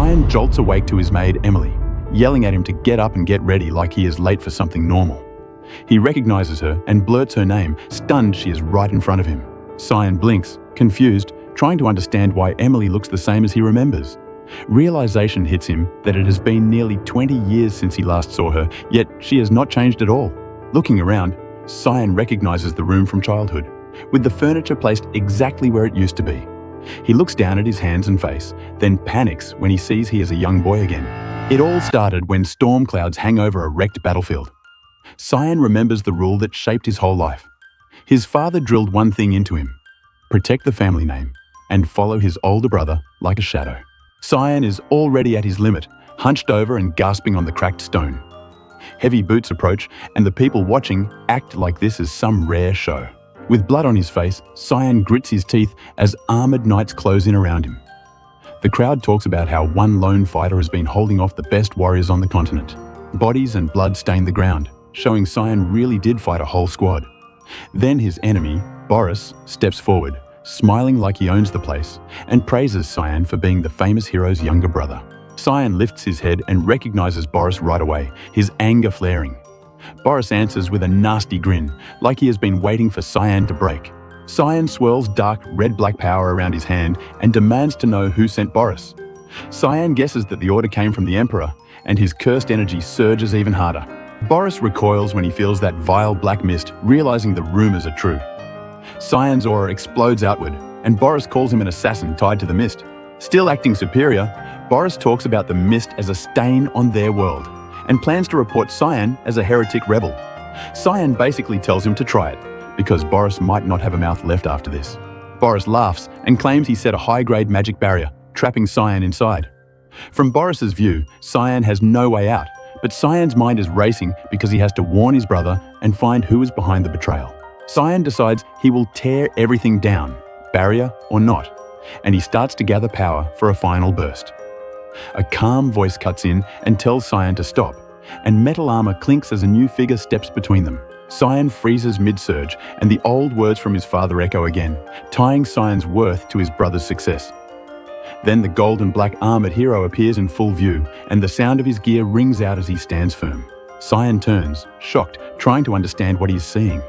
Cyan jolts awake to his maid, Emily, yelling at him to get up and get ready like he is late for something normal. He recognizes her and blurts her name, stunned she is right in front of him. Cyan blinks, confused, trying to understand why Emily looks the same as he remembers. Realization hits him that it has been nearly 20 years since he last saw her, yet she has not changed at all. Looking around, Cyan recognizes the room from childhood, with the furniture placed exactly where it used to be. He looks down at his hands and face, then panics when he sees he is a young boy again. It all started when storm clouds hang over a wrecked battlefield. Cyan remembers the rule that shaped his whole life. His father drilled one thing into him: protect the family name and follow his older brother like a shadow. Cyan is already at his limit, hunched over and gasping on the cracked stone. Heavy boots approach, and the people watching act like this is some rare show. With blood on his face, Cyan grits his teeth as armored knights close in around him. The crowd talks about how one lone fighter has been holding off the best warriors on the continent. Bodies and blood stain the ground, showing Cyan really did fight a whole squad. Then his enemy, Boris, steps forward, smiling like he owns the place, and praises Cyan for being the famous hero's younger brother. Cyan lifts his head and recognizes Boris right away, his anger flaring. Boris answers with a nasty grin, like he has been waiting for Cyan to break. Cyan swirls dark red-black power around his hand and demands to know who sent Boris. Cyan guesses that the order came from the Emperor, and his cursed energy surges even harder. Boris recoils when he feels that vile black mist, realizing the rumors are true. Cyan's aura explodes outward, and Boris calls him an assassin tied to the mist. Still acting superior, Boris talks about the mist as a stain on their world, and plans to report Cyan as a heretic rebel. Cyan basically tells him to try it, because Boris might not have a mouth left after this. Boris laughs and claims he set a high-grade magic barrier, trapping Cyan inside. From Boris's view, Cyan has no way out, but Cyan's mind is racing because he has to warn his brother and find who is behind the betrayal. Cyan decides he will tear everything down, barrier or not, and he starts to gather power for a final burst. A calm voice cuts in and tells Cyan to stop, and metal armor clinks as a new figure steps between them. Cyan freezes mid-surge, and the old words from his father echo again, tying Cyan's worth to his brother's success. Then the gold and black armored hero appears in full view, and the sound of his gear rings out as he stands firm. Cyan turns, shocked, trying to understand what he is seeing.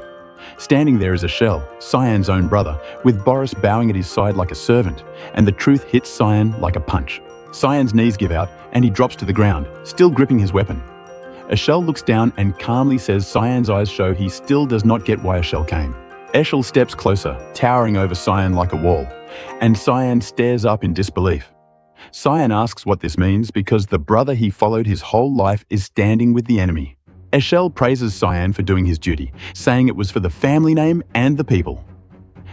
Standing there is Ashel, Cyan's own brother, with Boris bowing at his side like a servant, and the truth hits Cyan like a punch. Cyan's knees give out, and he drops to the ground, still gripping his weapon. Ashel looks down and calmly says Cyan's eyes show he still does not get why Ashel came. Ashel steps closer, towering over Cyan like a wall, and Cyan stares up in disbelief. Cyan asks what this means because the brother he followed his whole life is standing with the enemy. Ashel praises Cyan for doing his duty, saying it was for the family name and the people.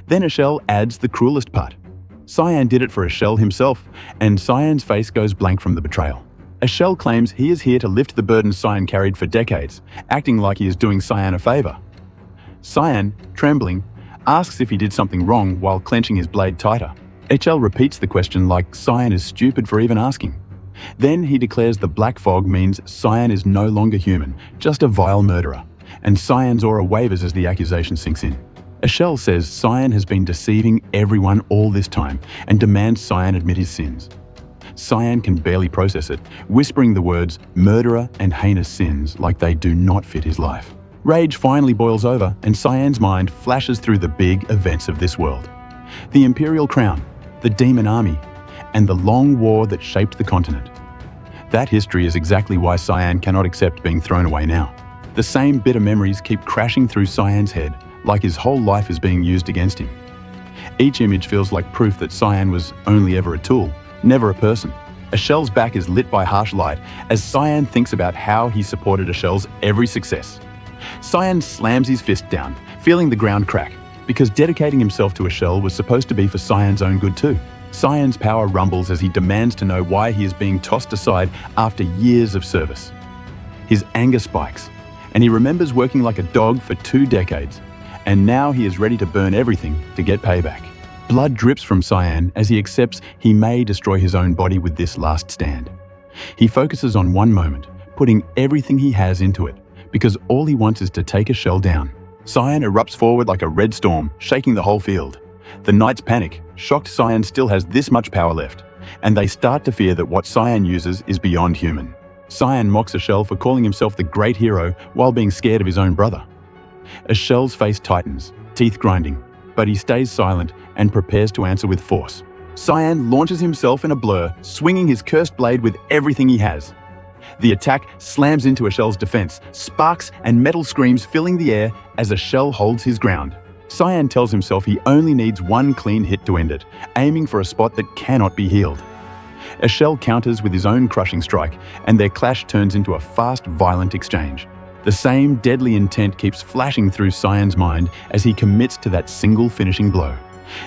Then Ashel adds the cruelest part. Cyan did it for Ashel himself, and Cyan's face goes blank from the betrayal. Ashel claims he is here to lift the burden Cyan carried for decades, acting like he is doing Cyan a favor. Cyan, trembling, asks if he did something wrong while clenching his blade tighter. Ashel repeats the question like Cyan is stupid for even asking. Then he declares the black fog means Cyan is no longer human, just a vile murderer, and Cyan's aura wavers as the accusation sinks in. Ashel says Cyan has been deceiving everyone all this time and demands Cyan admit his sins. Cyan can barely process it, whispering the words murderer and heinous sins like they do not fit his life. Rage finally boils over, and Cyan's mind flashes through the big events of this world. The Imperial Crown, the Demon Army, and the long war that shaped the continent. That history is exactly why Cyan cannot accept being thrown away now. The same bitter memories keep crashing through Cyan's head, like his whole life is being used against him. Each image feels like proof that Cyan was only ever a tool, never a person. Ashel's back is lit by harsh light as Cyan thinks about how he supported Ashel's every success. Cyan slams his fist down, feeling the ground crack, because dedicating himself to Ashel was supposed to be for Cyan's own good too. Cyan's power rumbles as he demands to know why he is being tossed aside after years of service. His anger spikes, and he remembers working like a dog for 2 decades, and now he is ready to burn everything to get payback. Blood drips from Cyan as he accepts he may destroy his own body with this last stand. He focuses on one moment, putting everything he has into it, because all he wants is to take Ashel down. Cyan erupts forward like a red storm, shaking the whole field. The knights panic, shocked Cyan still has this much power left, and they start to fear that what Cyan uses is beyond human. Cyan mocks Eshel for calling himself the great hero while being scared of his own brother. Eshel's face tightens, teeth grinding, but he stays silent and prepares to answer with force. Cyan launches himself in a blur, swinging his cursed blade with everything he has. The attack slams into Eshel's defense, sparks and metal screams filling the air as Eshel holds his ground. Cyan tells himself he only needs one clean hit to end it, aiming for a spot that cannot be healed. Eshel counters with his own crushing strike, and their clash turns into a fast, violent exchange. The same deadly intent keeps flashing through Cyan's mind as he commits to that single finishing blow.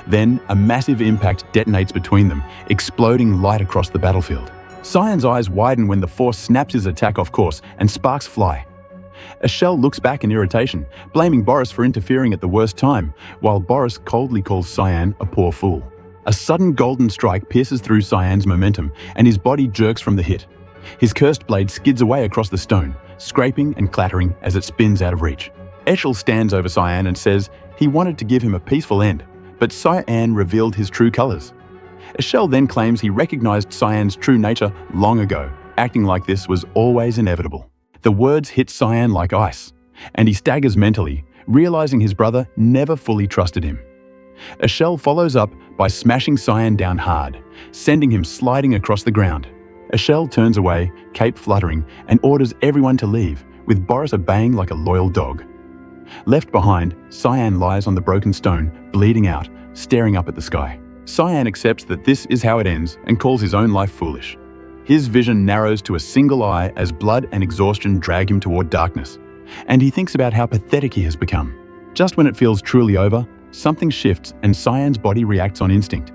Then, a massive impact detonates between them, exploding light across the battlefield. Cyan's eyes widen when the force snaps his attack off course and sparks fly. Eshel looks back in irritation, blaming Boris for interfering at the worst time, while Boris coldly calls Cyan a poor fool. A sudden golden strike pierces through Cyan's momentum, and his body jerks from the hit. His cursed blade skids away across the stone, scraping and clattering as it spins out of reach. Eshel stands over Cyan and says he wanted to give him a peaceful end, but Cyan revealed his true colors. Eshel then claims he recognized Cyan's true nature long ago, acting like this was always inevitable. The words hit Cyan like ice, and he staggers mentally, realizing his brother never fully trusted him. Eshel follows up by smashing Cyan down hard, sending him sliding across the ground. Eshel turns away, cape fluttering, and orders everyone to leave, with Boris obeying like a loyal dog. Left behind, Cyan lies on the broken stone, bleeding out, staring up at the sky. Cyan accepts that this is how it ends and calls his own life foolish. His vision narrows to a single eye as blood and exhaustion drag him toward darkness, and he thinks about how pathetic he has become. Just when it feels truly over, something shifts and Cyan's body reacts on instinct.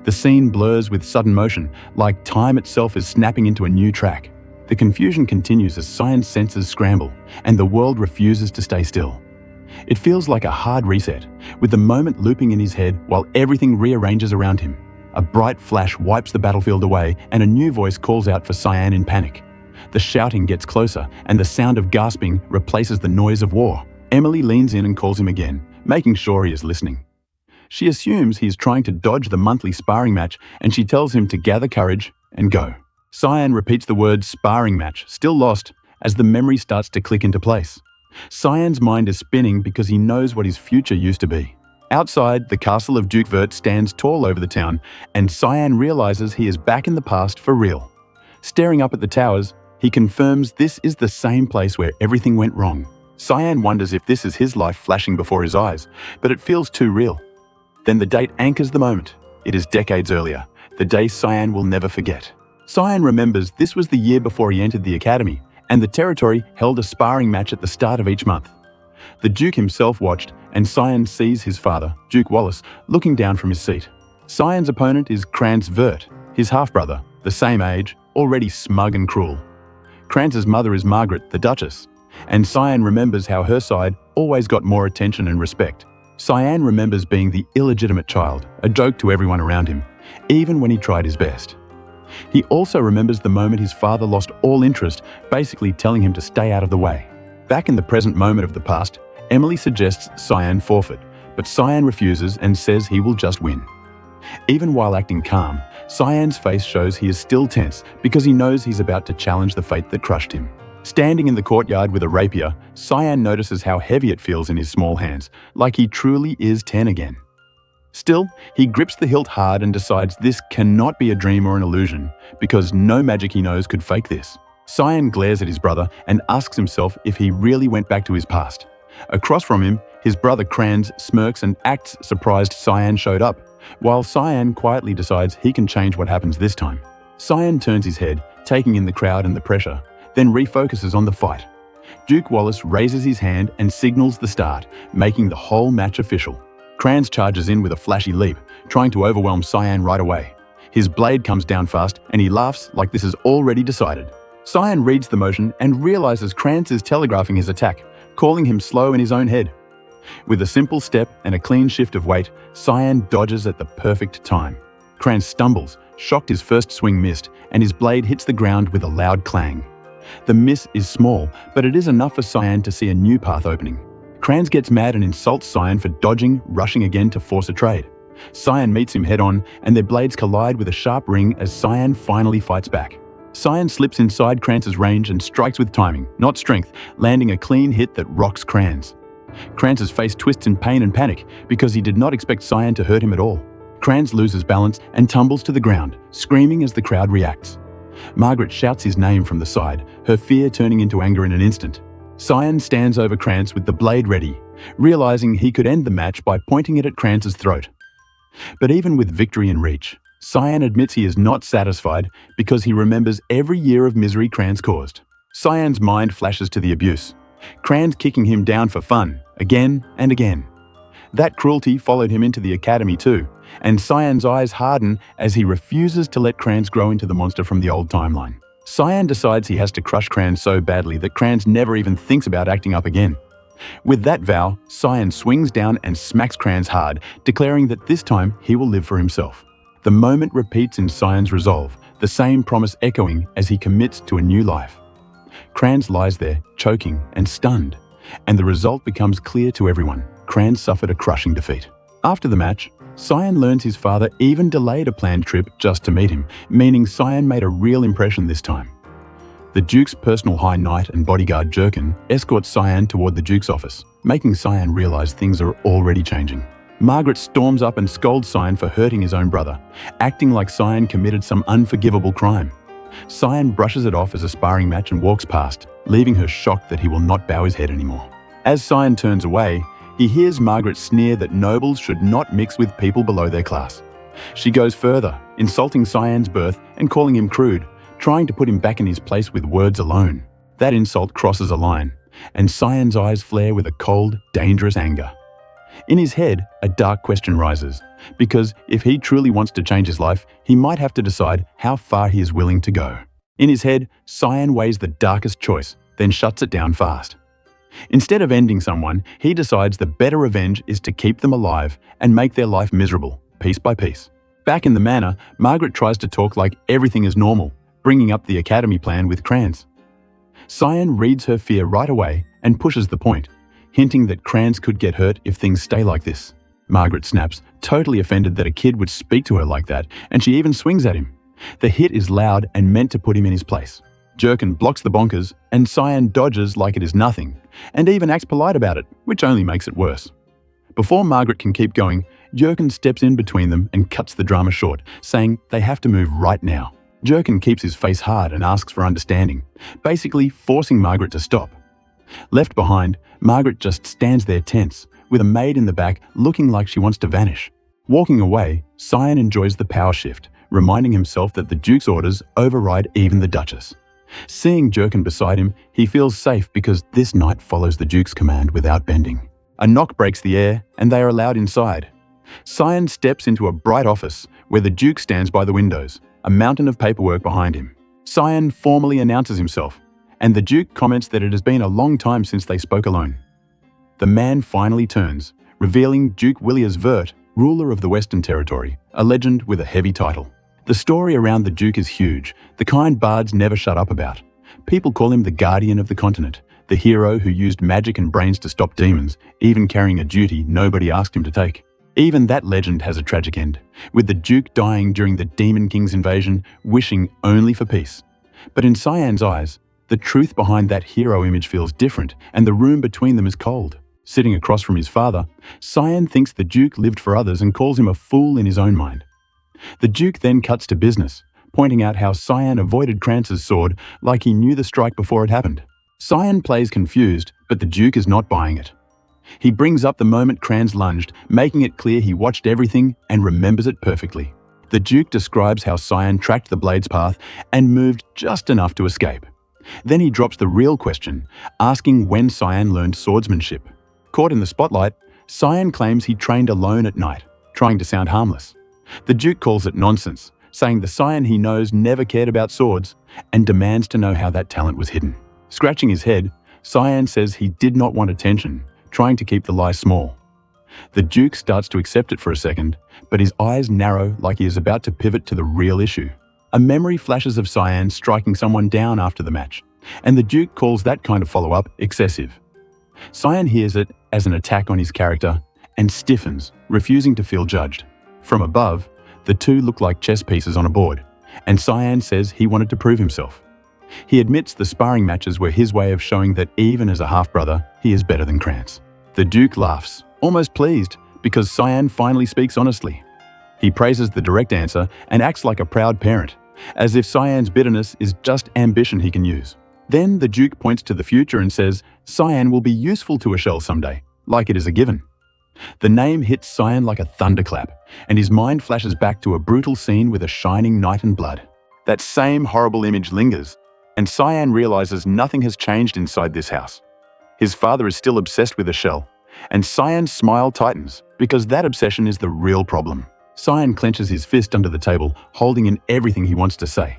The scene blurs with sudden motion, like time itself is snapping into a new track. The confusion continues as Cyan's senses scramble, and the world refuses to stay still. It feels like a hard reset, with the moment looping in his head while everything rearranges around him. A bright flash wipes the battlefield away, and a new voice calls out for Cyan in panic. The shouting gets closer, and the sound of gasping replaces the noise of war. Emily leans in and calls him again, making sure he is listening. She assumes he is trying to dodge the monthly sparring match, and she tells him to gather courage and go. Cyan repeats the word sparring match, still lost, as the memory starts to click into place. Cyan's mind is spinning because he knows what his future used to be. Outside, the castle of Duke Vert stands tall over the town, and Cyan realizes he is back in the past for real. Staring up at the towers, he confirms this is the same place where everything went wrong. Cyan wonders if this is his life flashing before his eyes, but it feels too real. Then the date anchors the moment. It is decades earlier, the day Cyan will never forget. Cyan remembers this was the year before he entered the academy, and the territory held a sparring match at the start of each month. The Duke himself watched, and Cyan sees his father, Duke Wallace, looking down from his seat. Cyan's opponent is Krantz Vert, his half-brother, the same age, already smug and cruel. Krantz's mother is Margaret, the Duchess, and Cyan remembers how her side always got more attention and respect. Cyan remembers being the illegitimate child, a joke to everyone around him, even when he tried his best. He also remembers the moment his father lost all interest, basically telling him to stay out of the way. Back in the present moment of the past, Emily suggests Cyan forfeit, but Cyan refuses and says he will just win. Even while acting calm, Cyan's face shows he is still tense because he knows he's about to challenge the fate that crushed him. Standing in the courtyard with a rapier, Cyan notices how heavy it feels in his small hands, like he truly is 10 again. Still, he grips the hilt hard and decides this cannot be a dream or an illusion, because no magic he knows could fake this. Cyan glares at his brother and asks himself if he really went back to his past. Across from him, his brother Krantz smirks and acts surprised Cyan showed up, while Cyan quietly decides he can change what happens this time. Cyan turns his head, taking in the crowd and the pressure, then refocuses on the fight. Duke Wallace raises his hand and signals the start, making the whole match official. Krantz charges in with a flashy leap, trying to overwhelm Cyan right away. His blade comes down fast, and he laughs like this is already decided. Cyan reads the motion and realizes Krantz is telegraphing his attack, calling him slow in his own head. With a simple step and a clean shift of weight, Cyan dodges at the perfect time. Krantz stumbles, shocked his first swing missed, and his blade hits the ground with a loud clang. The miss is small, but it is enough for Cyan to see a new path opening. Krantz gets mad and insults Cyan for dodging, rushing again to force a trade. Cyan meets him head-on, and their blades collide with a sharp ring as Cyan finally fights back. Cyan slips inside Kranz's range and strikes with timing, not strength, landing a clean hit that rocks Kranz. Kranz's face twists in pain and panic because he did not expect Cyan to hurt him at all. Kranz loses balance and tumbles to the ground, screaming as the crowd reacts. Margaret shouts his name from the side, her fear turning into anger in an instant. Cyan stands over Kranz with the blade ready, realizing he could end the match by pointing it at Kranz's throat. But even with victory in reach, Cyan admits he is not satisfied because he remembers every year of misery Kranz caused. Cyan's mind flashes to the abuse, Kranz kicking him down for fun, again and again. That cruelty followed him into the academy too, and Cyan's eyes harden as he refuses to let Kranz grow into the monster from the old timeline. Cyan decides he has to crush Kranz so badly that Kranz never even thinks about acting up again. With that vow, Cyan swings down and smacks Kranz hard, declaring that this time he will live for himself. The moment repeats in Cyan's resolve, the same promise echoing as he commits to a new life. Kranz lies there, choking and stunned, and the result becomes clear to everyone. Kranz suffered a crushing defeat. After the match, Cyan learns his father even delayed a planned trip just to meet him, meaning Cyan made a real impression this time. The Duke's personal high knight and bodyguard Jurkin escorts Cyan toward the Duke's office, making Cyan realize things are already changing. Margaret storms up and scolds Cyan for hurting his own brother, acting like Cyan committed some unforgivable crime. Cyan brushes it off as a sparring match and walks past, leaving her shocked that he will not bow his head anymore. As Cyan turns away, he hears Margaret sneer that nobles should not mix with people below their class. She goes further, insulting Cyan's birth and calling him crude, trying to put him back in his place with words alone. That insult crosses a line, and Cyan's eyes flare with a cold, dangerous anger. In his head, a dark question rises, because if he truly wants to change his life, he might have to decide how far he is willing to go. In his head, Cyan weighs the darkest choice, then shuts it down fast. Instead of ending someone, he decides the better revenge is to keep them alive and make their life miserable, piece by piece. Back in the manor, Margaret tries to talk like everything is normal, bringing up the academy plan with Kranz. Cyan reads her fear right away and pushes the point, hinting that Kranz could get hurt if things stay like this. Margaret snaps, totally offended that a kid would speak to her like that, and she even swings at him. The hit is loud and meant to put him in his place. Jurkin blocks the bonkers, and Cyan dodges like it is nothing, and even acts polite about it, which only makes it worse. Before Margaret can keep going, Jurkin steps in between them and cuts the drama short, saying they have to move right now. Jurkin keeps his face hard and asks for understanding, basically forcing Margaret to stop. Left behind, Margaret just stands there tense, with a maid in the back looking like she wants to vanish. Walking away, Cyan enjoys the power shift, reminding himself that the Duke's orders override even the Duchess. Seeing Jurkin beside him, he feels safe because this knight follows the Duke's command without bending. A knock breaks the air, and they are allowed inside. Cyan steps into a bright office where the Duke stands by the windows, a mountain of paperwork behind him. Cyan formally announces himself, and the Duke comments that it has been a long time since they spoke alone. The man finally turns, revealing Duke Willius Vert, ruler of the Western Territory, a legend with a heavy title. The story around the Duke is huge, the kind bards never shut up about. People call him the guardian of the continent, the hero who used magic and brains to stop demons, even carrying a duty nobody asked him to take. Even that legend has a tragic end, with the Duke dying during the Demon King's invasion, wishing only for peace. But in Cyan's eyes, the truth behind that hero image feels different, and the room between them is cold. Sitting across from his father, Cyan thinks the Duke lived for others and calls him a fool in his own mind. The Duke then cuts to business, pointing out how Cyan avoided Kranz's sword like he knew the strike before it happened. Cyan plays confused, but the Duke is not buying it. He brings up the moment Kranz lunged, making it clear he watched everything and remembers it perfectly. The Duke describes how Cyan tracked the blade's path and moved just enough to escape. Then he drops the real question, asking when Cyan learned swordsmanship. Caught in the spotlight, Cyan claims he trained alone at night, trying to sound harmless. The Duke calls it nonsense, saying the Cyan he knows never cared about swords and demands to know how that talent was hidden. Scratching his head, Cyan says he did not want attention, trying to keep the lie small. The Duke starts to accept it for a second, but his eyes narrow like he is about to pivot to the real issue. A memory flashes of Cyan striking someone down after the match, and the Duke calls that kind of follow-up excessive. Cyan hears it as an attack on his character and stiffens, refusing to feel judged. From above, the two look like chess pieces on a board, and Cyan says he wanted to prove himself. He admits the sparring matches were his way of showing that even as a half-brother, he is better than Krantz. The Duke laughs, almost pleased, because Cyan finally speaks honestly. He praises the direct answer and acts like a proud parent, as if Cyan's bitterness is just ambition he can use. Then the Duke points to the future and says Cyan will be useful to a shell someday, like it is a given. The name hits Cyan like a thunderclap, and his mind flashes back to a brutal scene with a shining knight and blood. That same horrible image lingers, and Cyan realizes nothing has changed inside this house. His father is still obsessed with a shell, and Cyan's smile tightens, because that obsession is the real problem. Cyan clenches his fist under the table, holding in everything he wants to say.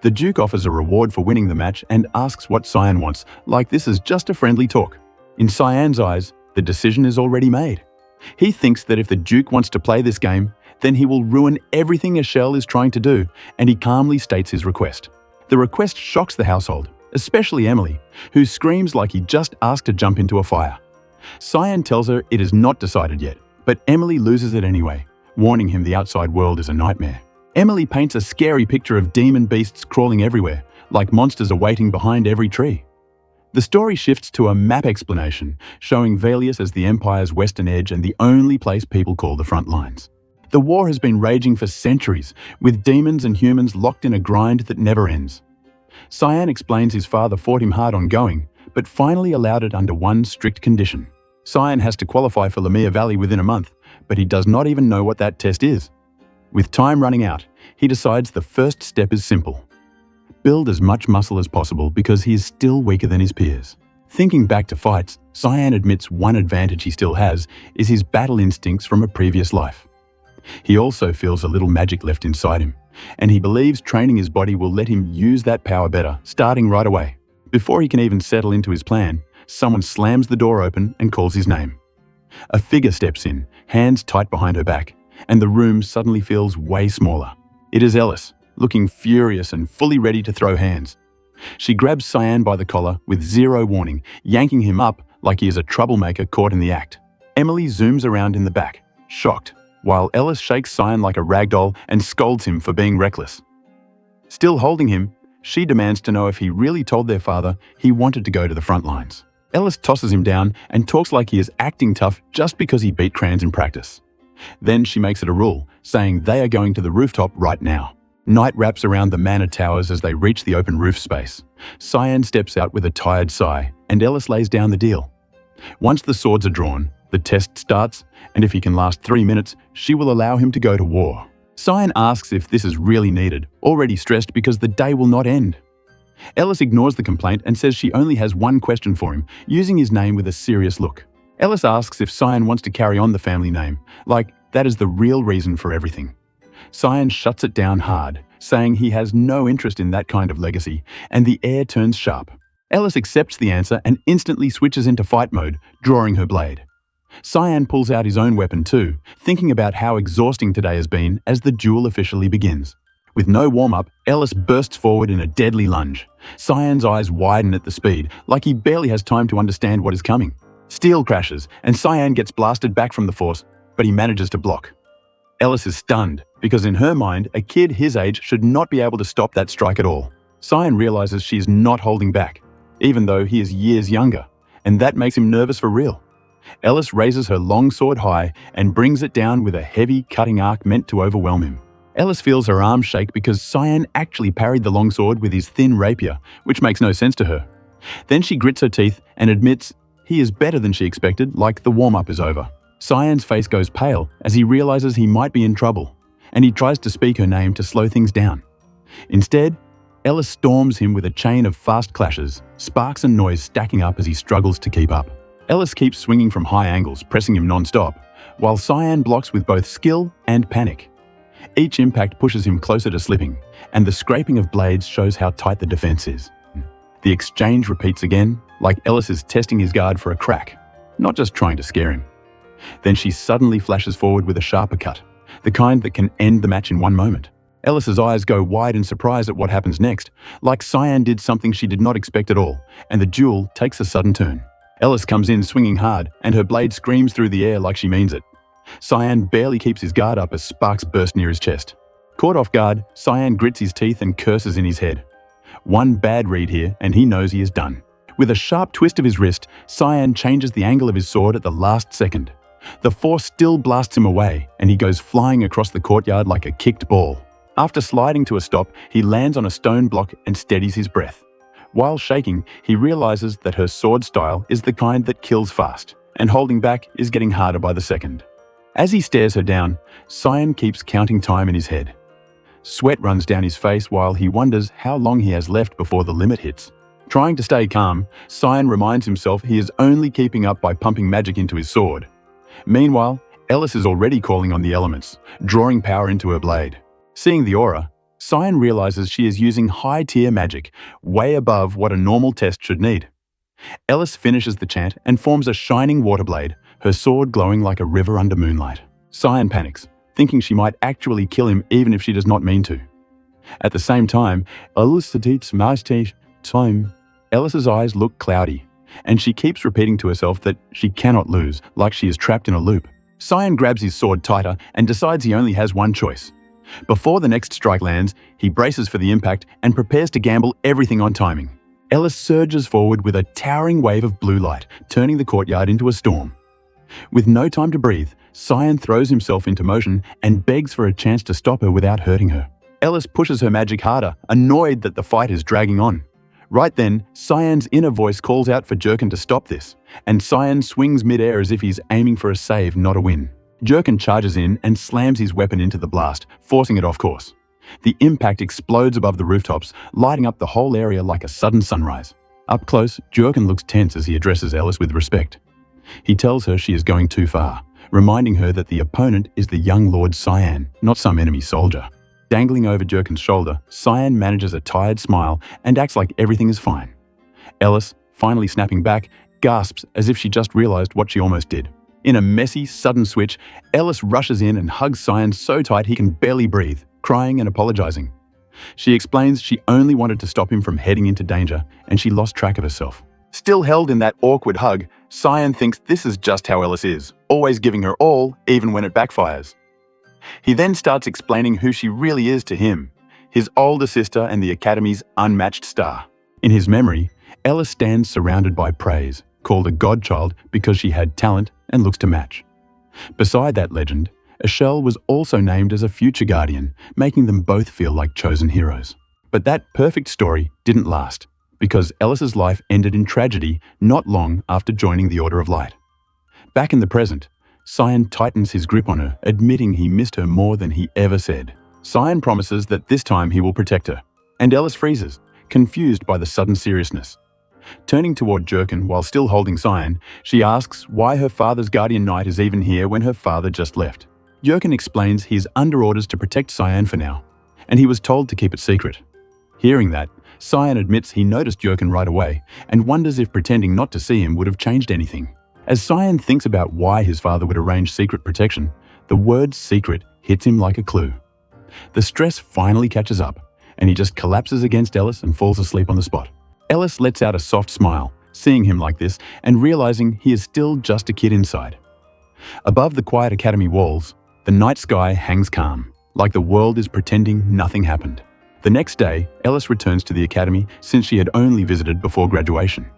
The Duke offers a reward for winning the match and asks what Cyan wants, like this is just a friendly talk. In Cyan's eyes, the decision is already made. He thinks that if the Duke wants to play this game, then he will ruin everything a shell is trying to do, and he calmly states his request. The request shocks the household, especially Emily, who screams like he just asked to jump into a fire. Cyan tells her it is not decided yet, but Emily loses it anyway, warning him the outside world is a nightmare. Emily paints a scary picture of demon beasts crawling everywhere, like monsters awaiting behind every tree. The story shifts to a map explanation, showing Valius as the Empire's western edge and the only place people call the front lines. The war has been raging for centuries, with demons and humans locked in a grind that never ends. Cyan explains his father fought him hard on going, but finally allowed it under one strict condition. Cyan has to qualify for Lamia Valley within a month, but he does not even know what that test is. With time running out, he decides the first step is simple. Build as much muscle as possible because he is still weaker than his peers. Thinking back to fights, Cyan admits one advantage he still has is his battle instincts from a previous life. He also feels a little magic left inside him, and he believes training his body will let him use that power better, starting right away. Before he can even settle into his plan, someone slams the door open and calls his name. A figure steps in, hands tight behind her back, and the room suddenly feels way smaller. It is Ellis, looking furious and fully ready to throw hands. She grabs Cyan by the collar with zero warning, yanking him up like he is a troublemaker caught in the act. Emily zooms around in the back, shocked, while Ellis shakes Cyan like a ragdoll and scolds him for being reckless. Still holding him, she demands to know if he really told their father he wanted to go to the front lines. Ellis tosses him down and talks like he is acting tough just because he beat Krantz in practice. Then she makes it a rule, saying they are going to the rooftop right now. Night wraps around the manor towers as they reach the open roof space. Cyan steps out with a tired sigh, and Ellis lays down the deal. Once the swords are drawn, the test starts, and if he can last 3 minutes, she will allow him to go to war. Cyan asks if this is really needed, already stressed because the day will not end. Ellis ignores the complaint and says she only has one question for him, using his name with a serious look. Ellis asks if Cyan wants to carry on the family name, like that is the real reason for everything. Cyan shuts it down hard, saying he has no interest in that kind of legacy, and the air turns sharp. Ellis accepts the answer and instantly switches into fight mode, drawing her blade. Cyan pulls out his own weapon too, thinking about how exhausting today has been as the duel officially begins. With no warm-up, Ellis bursts forward in a deadly lunge. Cyan's eyes widen at the speed, like he barely has time to understand what is coming. Steel crashes, and Cyan gets blasted back from the force, but he manages to block. Ellis is stunned, because in her mind, a kid his age should not be able to stop that strike at all. Cyan realizes she is not holding back, even though he is years younger, and that makes him nervous for real. Ellis raises her long sword high and brings it down with a heavy, cutting arc meant to overwhelm him. Ellis feels her arm shake because Cyan actually parried the longsword with his thin rapier, which makes no sense to her. Then she grits her teeth and admits he is better than she expected, like the warm-up is over. Cyan's face goes pale as he realizes he might be in trouble, and he tries to speak her name to slow things down. Instead, Ellis storms him with a chain of fast clashes, sparks and noise stacking up as he struggles to keep up. Ellis keeps swinging from high angles, pressing him non-stop, while Cyan blocks with both skill and panic. Each impact pushes him closer to slipping, and the scraping of blades shows how tight the defense is. The exchange repeats again, like Ellis is testing his guard for a crack, not just trying to scare him. Then she suddenly flashes forward with a sharper cut, the kind that can end the match in one moment. Ellis's eyes go wide in surprise at what happens next, like Cyan did something she did not expect at all, and the duel takes a sudden turn. Ellis comes in swinging hard, and her blade screams through the air like she means it. Cyan barely keeps his guard up as sparks burst near his chest. Caught off guard, Cyan grits his teeth and curses in his head. One bad read here, and he knows he is done. With a sharp twist of his wrist, Cyan changes the angle of his sword at the last second. The force still blasts him away, and he goes flying across the courtyard like a kicked ball. After sliding to a stop, he lands on a stone block and steadies his breath. While shaking, he realizes that her sword style is the kind that kills fast, and holding back is getting harder by the second. As he stares her down, Cyan keeps counting time in his head. Sweat runs down his face while he wonders how long he has left before the limit hits. Trying to stay calm, Cyan reminds himself he is only keeping up by pumping magic into his sword. Meanwhile, Ellis is already calling on the elements, drawing power into her blade. Seeing the aura, Cyan realizes she is using high-tier magic, way above what a normal test should need. Ellis finishes the chant and forms a shining water blade, her sword glowing like a river under moonlight. Cyan panics, thinking she might actually kill him even if she does not mean to. At the same time, Ellis's eyes look cloudy, and she keeps repeating to herself that she cannot lose, like she is trapped in a loop. Cyan grabs his sword tighter and decides he only has one choice. Before the next strike lands, he braces for the impact and prepares to gamble everything on timing. Ellis surges forward with a towering wave of blue light, turning the courtyard into a storm. With no time to breathe, Cyan throws himself into motion and begs for a chance to stop her without hurting her. Ellis pushes her magic harder, annoyed that the fight is dragging on. Right then, Cyan's inner voice calls out for Jurkin to stop this, and Cyan swings mid-air as if he's aiming for a save, not a win. Jurkin charges in and slams his weapon into the blast, forcing it off course. The impact explodes above the rooftops, lighting up the whole area like a sudden sunrise. Up close, Jurkin looks tense as he addresses Ellis with respect. He tells her she is going too far, reminding her that the opponent is the young Lord Cyan, not some enemy soldier. Dangling over Jurkin's shoulder, Cyan manages a tired smile and acts like everything is fine. Ellis, finally snapping back, gasps as if she just realized what she almost did. In a messy, sudden switch, Ellis rushes in and hugs Cyan so tight he can barely breathe, crying and apologizing. She explains she only wanted to stop him from heading into danger, and she lost track of herself. Still held in that awkward hug, Cyan thinks this is just how Ellis is, always giving her all, even when it backfires. He then starts explaining who she really is to him, his older sister and the Academy's unmatched star. In his memory, Ellis stands surrounded by praise, called a godchild because she had talent and looks to match. Beside that legend, Ashel was also named as a future guardian, making them both feel like chosen heroes. But that perfect story didn't last, because Ellis's life ended in tragedy not long after joining the Order of Light. Back in the present, Cyan tightens his grip on her, admitting he missed her more than he ever said. Cyan promises that this time he will protect her, and Ellis freezes, confused by the sudden seriousness. Turning toward Jurkin while still holding Cyan, she asks why her father's guardian knight is even here when her father just left. Jurkin explains he is under orders to protect Cyan for now, and he was told to keep it secret. Hearing that, Cyan admits he noticed Jurkin right away and wonders if pretending not to see him would have changed anything. As Cyan thinks about why his father would arrange secret protection, the word secret hits him like a clue. The stress finally catches up, and he just collapses against Ellis and falls asleep on the spot. Ellis lets out a soft smile, seeing him like this and realizing he is still just a kid inside. Above the quiet academy walls, the night sky hangs calm, like the world is pretending nothing happened. The next day, Ellis returns to the academy since she had only visited before graduation.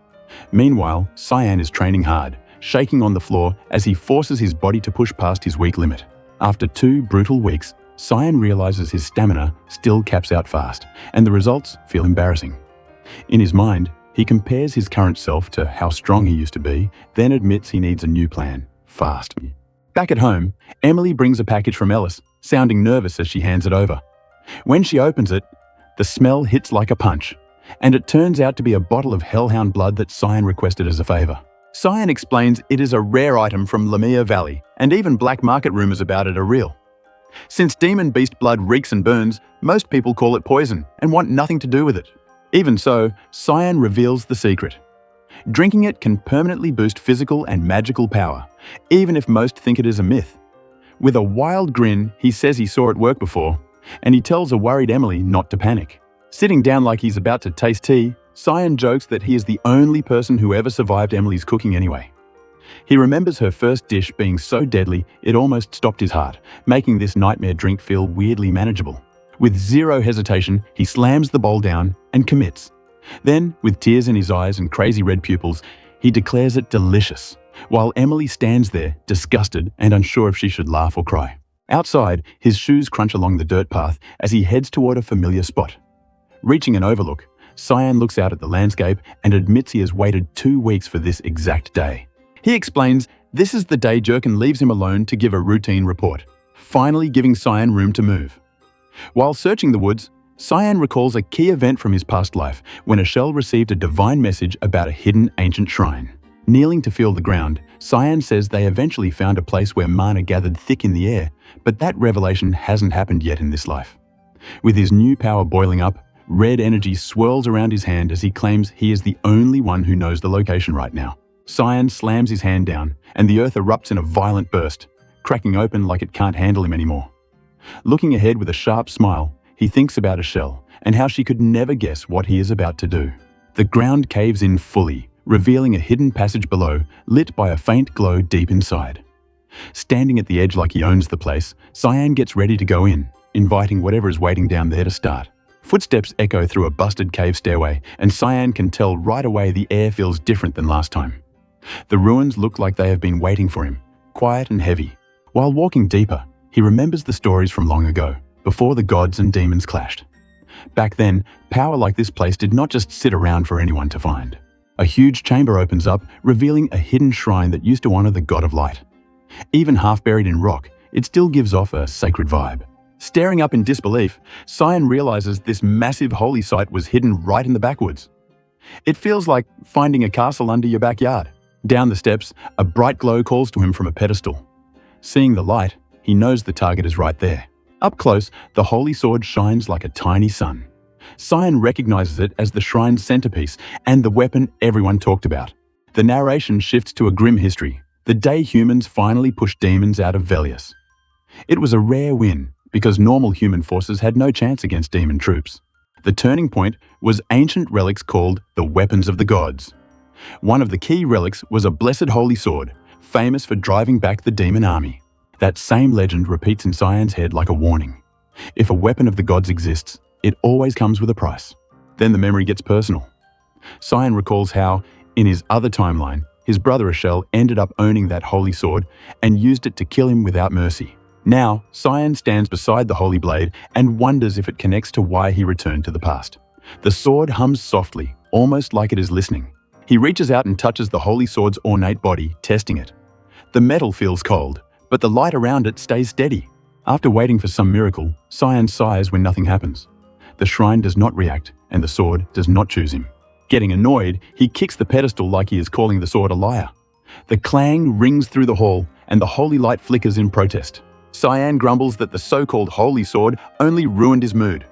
Meanwhile, Cyan is training hard, shaking on the floor as he forces his body to push past his weak limit. After 2 brutal weeks, Cyan realizes his stamina still caps out fast, and the results feel embarrassing. In his mind, he compares his current self to how strong he used to be, then admits he needs a new plan, fast. Back at home, Emily brings a package from Ellis, sounding nervous as she hands it over. When she opens it, the smell hits like a punch, and it turns out to be a bottle of hellhound blood that Cyan requested as a favor. Cyan explains it is a rare item from Lamia Valley, and even black market rumors about it are real. Since demon beast blood reeks and burns, most people call it poison and want nothing to do with it. Even so, Cyan reveals the secret. Drinking it can permanently boost physical and magical power, even if most think it is a myth. With a wild grin, he says he saw it work before, and he tells a worried Emily not to panic. Sitting down like he's about to taste tea, Cyan jokes that he is the only person who ever survived Emily's cooking anyway. He remembers her first dish being so deadly it almost stopped his heart, making this nightmare drink feel weirdly manageable. With zero hesitation, he slams the bowl down and commits. Then, with tears in his eyes and crazy red pupils, he declares it delicious, while Emily stands there, disgusted and unsure if she should laugh or cry. Outside, his shoes crunch along the dirt path as he heads toward a familiar spot. Reaching an overlook, Cyan looks out at the landscape and admits he has waited 2 weeks for this exact day. He explains this is the day Jerkin leaves him alone to give a routine report, finally giving Cyan room to move. While searching the woods, Cyan recalls a key event from his past life when a shell received a divine message about a hidden ancient shrine. Kneeling to feel the ground, Cyan says they eventually found a place where mana gathered thick in the air, but that revelation hasn't happened yet in this life. With his new power boiling up, red energy swirls around his hand as he claims he is the only one who knows the location right now. Cyan slams his hand down, and the earth erupts in a violent burst, cracking open like it can't handle him anymore. Looking ahead with a sharp smile, he thinks about a shell and how she could never guess what he is about to do. The ground caves in fully, revealing a hidden passage below, lit by a faint glow deep inside. Standing at the edge like he owns the place, Cyan gets ready to go in, inviting whatever is waiting down there to start. Footsteps echo through a busted cave stairway, and Cyan can tell right away the air feels different than last time. The ruins look like they have been waiting for him, quiet and heavy. While walking deeper, he remembers the stories from long ago, before the gods and demons clashed. Back then, power like this place did not just sit around for anyone to find. A huge chamber opens up, revealing a hidden shrine that used to honor the god of light. Even half buried in rock, it still gives off a sacred vibe. Staring up in disbelief, Cyan realizes this massive holy site was hidden right in the backwoods. It feels like finding a castle under your backyard. Down the steps, a bright glow calls to him from a pedestal. Seeing the light, he knows the target is right there. Up close, the holy sword shines like a tiny sun. Cyan recognizes it as the shrine's centerpiece and the weapon everyone talked about. The narration shifts to a grim history, the day humans finally pushed demons out of Velius. It was a rare win, because normal human forces had no chance against demon troops. The turning point was ancient relics called the Weapons of the Gods. One of the key relics was a blessed holy sword, famous for driving back the demon army. That same legend repeats in Cyan's head like a warning. If a weapon of the gods exists, it always comes with a price. Then the memory gets personal. Cyan recalls how, in his other timeline, his brother Ashel ended up owning that holy sword and used it to kill him without mercy. Now, Cyan stands beside the holy blade and wonders if it connects to why he returned to the past. The sword hums softly, almost like it is listening. He reaches out and touches the holy sword's ornate body, testing it. The metal feels cold, but the light around it stays steady. After waiting for some miracle, Cyan sighs when nothing happens. The shrine does not react, and the sword does not choose him. Getting annoyed, he kicks the pedestal like he is calling the sword a liar. The clang rings through the hall, and the holy light flickers in protest. Cyan grumbles that the so-called holy sword only ruined his mood.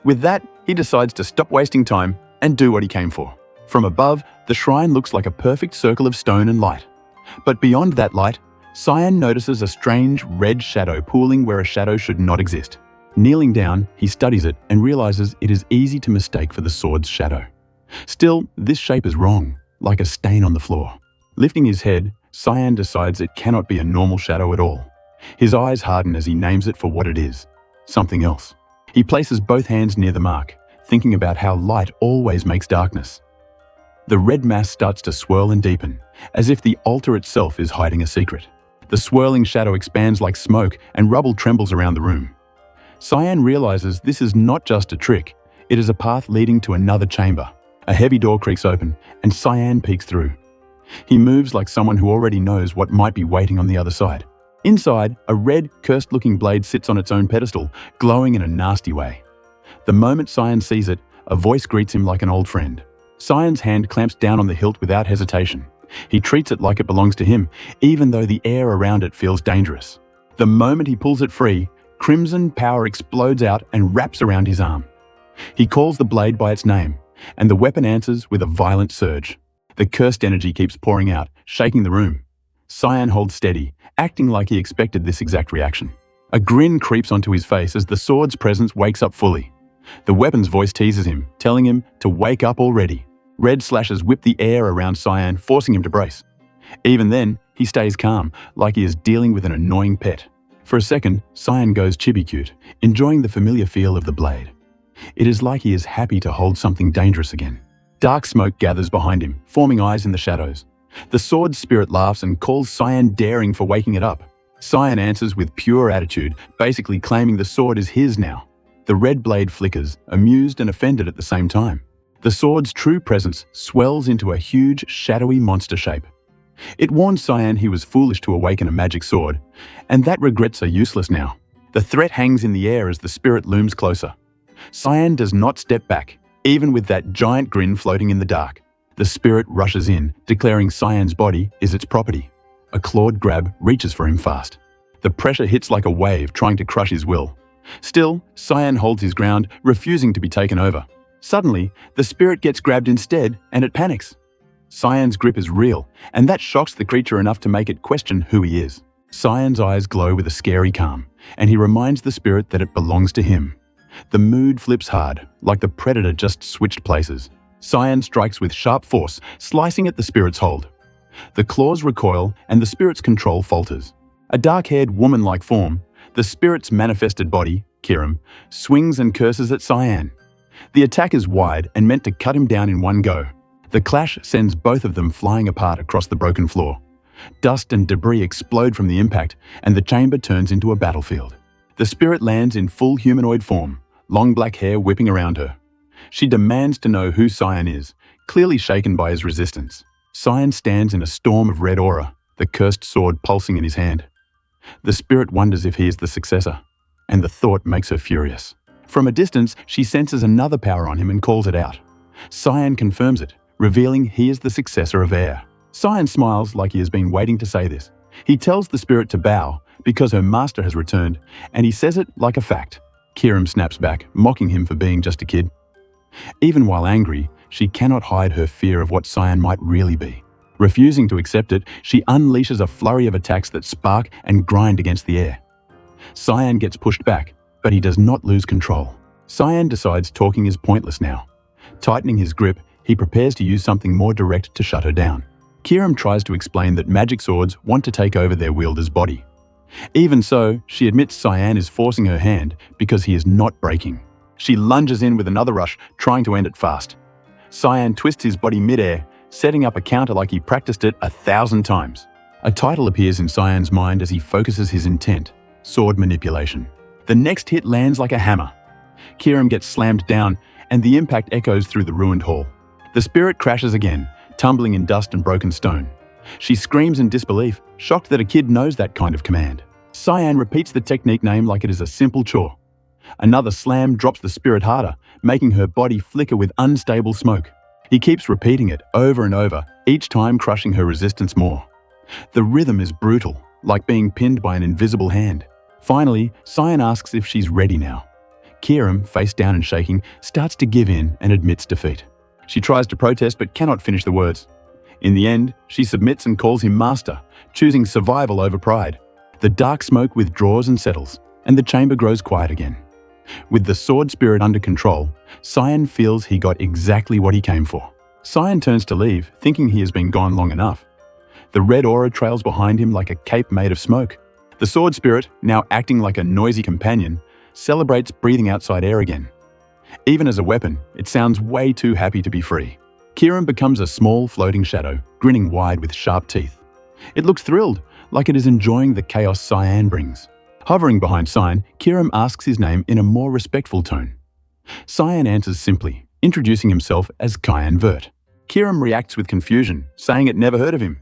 With that, he decides to stop wasting time and do what he came for. From above, the shrine looks like a perfect circle of stone and light. But beyond that light, Cyan notices a strange red shadow pooling where a shadow should not exist. Kneeling down, he studies it and realizes it is easy to mistake for the sword's shadow. Still, this shape is wrong, like a stain on the floor. Lifting his head, Cyan decides it cannot be a normal shadow at all. His eyes harden as he names it for what it is, something else. He places both hands near the mark, thinking about how light always makes darkness. The red mass starts to swirl and deepen, as if the altar itself is hiding a secret. The swirling shadow expands like smoke and rubble trembles around the room. Cyan realizes this is not just a trick, it is a path leading to another chamber. A heavy door creaks open, and Cyan peeks through. He moves like someone who already knows what might be waiting on the other side. Inside, a red, cursed-looking blade sits on its own pedestal, glowing in a nasty way. The moment Cyan sees it, a voice greets him like an old friend. Cyan's hand clamps down on the hilt without hesitation. He treats it like it belongs to him, even though the air around it feels dangerous. The moment he pulls it free, crimson power explodes out and wraps around his arm. He calls the blade by its name, and the weapon answers with a violent surge. The cursed energy keeps pouring out, shaking the room. Cyan holds steady, acting like he expected this exact reaction. A grin creeps onto his face as the sword's presence wakes up fully. The weapon's voice teases him, telling him to wake up already. Red slashes whip the air around Cyan, forcing him to brace. Even then, he stays calm, like he is dealing with an annoying pet. For a second, Cyan goes chibi-cute, enjoying the familiar feel of the blade. It is like he is happy to hold something dangerous again. Dark smoke gathers behind him, forming eyes in the shadows. The sword's spirit laughs and calls Cyan daring for waking it up. Cyan answers with pure attitude, basically claiming the sword is his now. The red blade flickers, amused and offended at the same time. The sword's true presence swells into a huge, shadowy monster shape. It warns Cyan he was foolish to awaken a magic sword, and that regrets are useless now. The threat hangs in the air as the spirit looms closer. Cyan does not step back, even with that giant grin floating in the dark. The spirit rushes in, declaring Cyan's body is its property. A clawed grab reaches for him fast. The pressure hits like a wave, trying to crush his will. Still, Cyan holds his ground, refusing to be taken over. Suddenly, the spirit gets grabbed instead, and it panics. Cyan's grip is real, and that shocks the creature enough to make it question who he is. Cyan's eyes glow with a scary calm, and he reminds the spirit that it belongs to him. The mood flips hard, like the predator just switched places. Cyan strikes with sharp force, slicing at the spirit's hold. The claws recoil, and the spirit's control falters. A dark-haired woman-like form, the spirit's manifested body, Kiram, swings and curses at Cyan. The attack is wide and meant to cut him down in one go. The clash sends both of them flying apart across the broken floor. Dust and debris explode from the impact, and the chamber turns into a battlefield. The spirit lands in full humanoid form, long black hair whipping around her. She demands to know who Cyan is, clearly shaken by his resistance. Cyan stands in a storm of red aura, the cursed sword pulsing in his hand. The spirit wonders if he is the successor, and the thought makes her furious. From a distance, she senses another power on him and calls it out. Cyan confirms it, revealing he is the successor of Air. Cyan smiles like he has been waiting to say this. He tells the spirit to bow because her master has returned, and he says it like a fact. Kiram snaps back, mocking him for being just a kid. Even while angry, she cannot hide her fear of what Cyan might really be. Refusing to accept it, she unleashes a flurry of attacks that spark and grind against the air. Cyan gets pushed back, but he does not lose control. Cyan decides talking is pointless now. Tightening his grip, he prepares to use something more direct to shut her down. Kiram tries to explain that magic swords want to take over their wielder's body. Even so, she admits Cyan is forcing her hand because he is not breaking. She lunges in with another rush, trying to end it fast. Cyan twists his body mid-air, setting up a counter like he practiced it 1,000 times. A title appears in Cyan's mind as he focuses his intent: sword manipulation. The next hit lands like a hammer. Kiram gets slammed down, and the impact echoes through the ruined hall. The spirit crashes again, tumbling in dust and broken stone. She screams in disbelief, shocked that a kid knows that kind of command. Cyan repeats the technique name like it is a simple chore. Another slam drops the spirit harder, making her body flicker with unstable smoke. He keeps repeating it over and over, each time crushing her resistance more. The rhythm is brutal, like being pinned by an invisible hand. Finally, Cyan asks if she's ready now. Kiram, face down and shaking, starts to give in and admits defeat. She tries to protest but cannot finish the words. In the end, she submits and calls him master, choosing survival over pride. The dark smoke withdraws and settles, and the chamber grows quiet again. With the sword spirit under control, Cyan feels he got exactly what he came for. Cyan turns to leave, thinking he has been gone long enough. The red aura trails behind him like a cape made of smoke. The sword spirit, now acting like a noisy companion, celebrates breathing outside air again. Even as a weapon, it sounds way too happy to be free. Kiram becomes a small floating shadow, grinning wide with sharp teeth. It looks thrilled, like it is enjoying the chaos Cyan brings. Hovering behind Cyan, Kiram asks his name in a more respectful tone. Cyan answers simply, introducing himself as Cyan Vert. Kiram reacts with confusion, saying it never heard of him.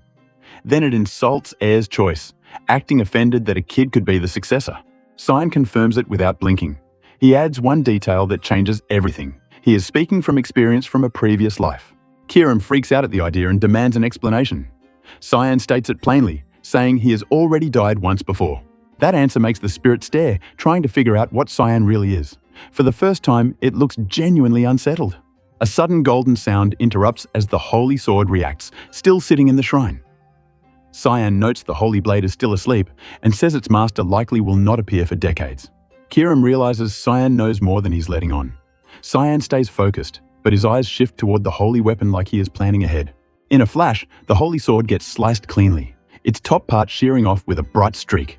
Then it insults Air's choice, acting offended that a kid could be the successor. Cyan confirms it without blinking. He adds one detail that changes everything. He is speaking from experience from a previous life. Kiram freaks out at the idea and demands an explanation. Cyan states it plainly, saying he has already died once before. That answer makes the spirit stare, trying to figure out what Cyan really is. For the first time, it looks genuinely unsettled. A sudden golden sound interrupts as the holy sword reacts, still sitting in the shrine. Cyan notes the holy blade is still asleep and says its master likely will not appear for decades. Kiram realizes Cyan knows more than he's letting on. Cyan stays focused, but his eyes shift toward the holy weapon like he is planning ahead. In a flash, the holy sword gets sliced cleanly, its top part shearing off with a bright streak.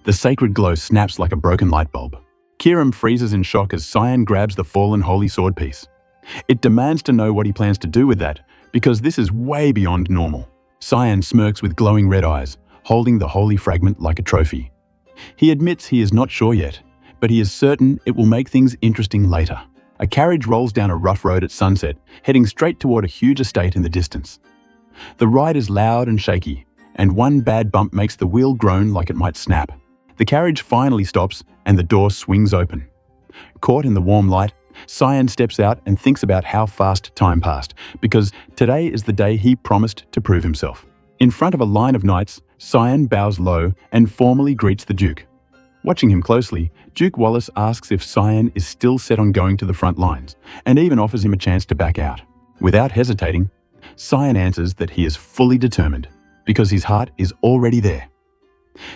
The sacred glow snaps like a broken light bulb. Kiram freezes in shock as Cyan grabs the fallen holy sword piece. It demands to know what he plans to do with that, because this is way beyond normal. Cyan smirks with glowing red eyes, holding the holy fragment like a trophy. He admits he is not sure yet, but he is certain it will make things interesting later. A carriage rolls down a rough road at sunset, heading straight toward a huge estate in the distance. The ride is loud and shaky, and one bad bump makes the wheel groan like it might snap. The carriage finally stops, and the door swings open. Caught in the warm light, Cyan steps out and thinks about how fast time passed, because today is the day he promised to prove himself. In front of a line of knights, Cyan bows low and formally greets the Duke. Watching him closely, Duke Wallace asks if Cyan is still set on going to the front lines, and even offers him a chance to back out. Without hesitating, Cyan answers that he is fully determined, because his heart is already there.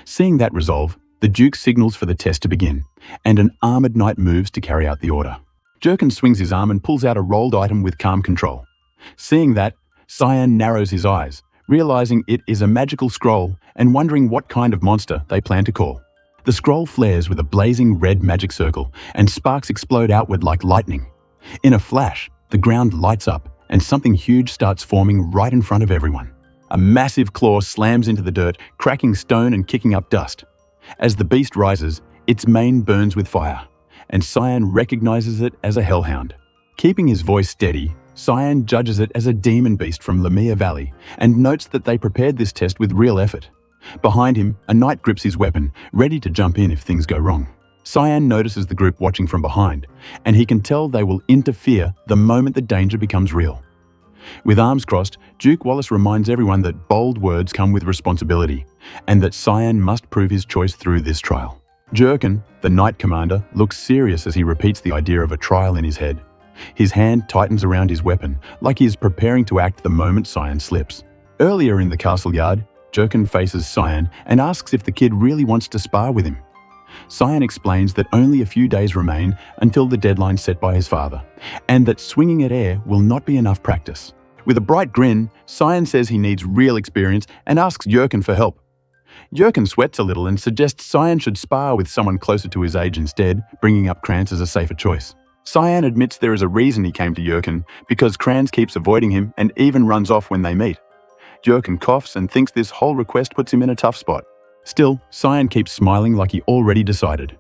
Seeing that resolve, the Duke signals for the test to begin, and an armored knight moves to carry out the order. Jurkin swings his arm and pulls out a rolled item with calm control. Seeing that, Cyan narrows his eyes, realizing it is a magical scroll and wondering what kind of monster they plan to call. The scroll flares with a blazing red magic circle, and sparks explode outward like lightning. In a flash, the ground lights up, and something huge starts forming right in front of everyone. A massive claw slams into the dirt, cracking stone and kicking up dust. As the beast rises, its mane burns with fire, and Cyan recognizes it as a hellhound. Keeping his voice steady, Cyan judges it as a demon beast from Lamia Valley, and notes that they prepared this test with real effort. Behind him, a knight grips his weapon, ready to jump in if things go wrong. Cyan notices the group watching from behind, and he can tell they will interfere the moment the danger becomes real. With arms crossed, Duke Wallace reminds everyone that bold words come with responsibility, and that Cyan must prove his choice through this trial. Jurkin, the knight commander, looks serious as he repeats the idea of a trial in his head. His hand tightens around his weapon, like he is preparing to act the moment Cyan slips. Earlier in the castle yard, Jurkin faces Cyan and asks if the kid really wants to spar with him. Cyan explains that only a few days remain until the deadline set by his father, and that swinging at air will not be enough practice. With a bright grin, Cyan says he needs real experience and asks Jurkin for help. Jurkin sweats a little and suggests Cyan should spar with someone closer to his age instead, bringing up Krantz as a safer choice. Cyan admits there is a reason he came to Jurkin, because Krantz keeps avoiding him and even runs off when they meet. Jurkin coughs and thinks this whole request puts him in a tough spot. Still, Cyan keeps smiling like he already decided.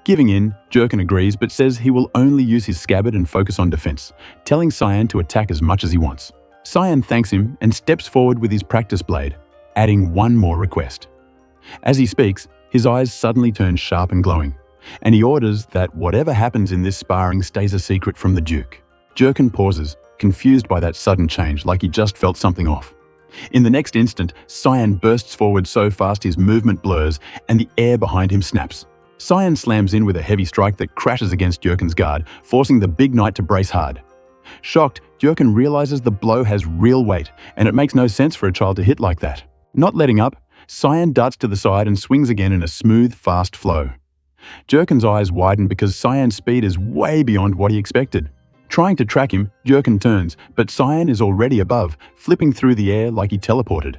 Giving in, Jurkin agrees but says he will only use his scabbard and focus on defense, telling Cyan to attack as much as he wants. Cyan thanks him and steps forward with his practice blade, adding one more request. As he speaks, his eyes suddenly turn sharp and glowing, and he orders that whatever happens in this sparring stays a secret from the Duke. Jurkin pauses, confused by that sudden change, like he just felt something off. In the next instant, Cyan bursts forward so fast his movement blurs and the air behind him snaps. Cyan slams in with a heavy strike that crashes against Jurkin's guard, forcing the big knight to brace hard. Shocked, Jurkin realizes the blow has real weight, and it makes no sense for a child to hit like that. Not letting up, Cyan darts to the side and swings again in a smooth, fast flow. Jurkin's eyes widen because Cyan's speed is way beyond what he expected. Trying to track him, Jurkin turns, but Cyan is already above, flipping through the air like he teleported.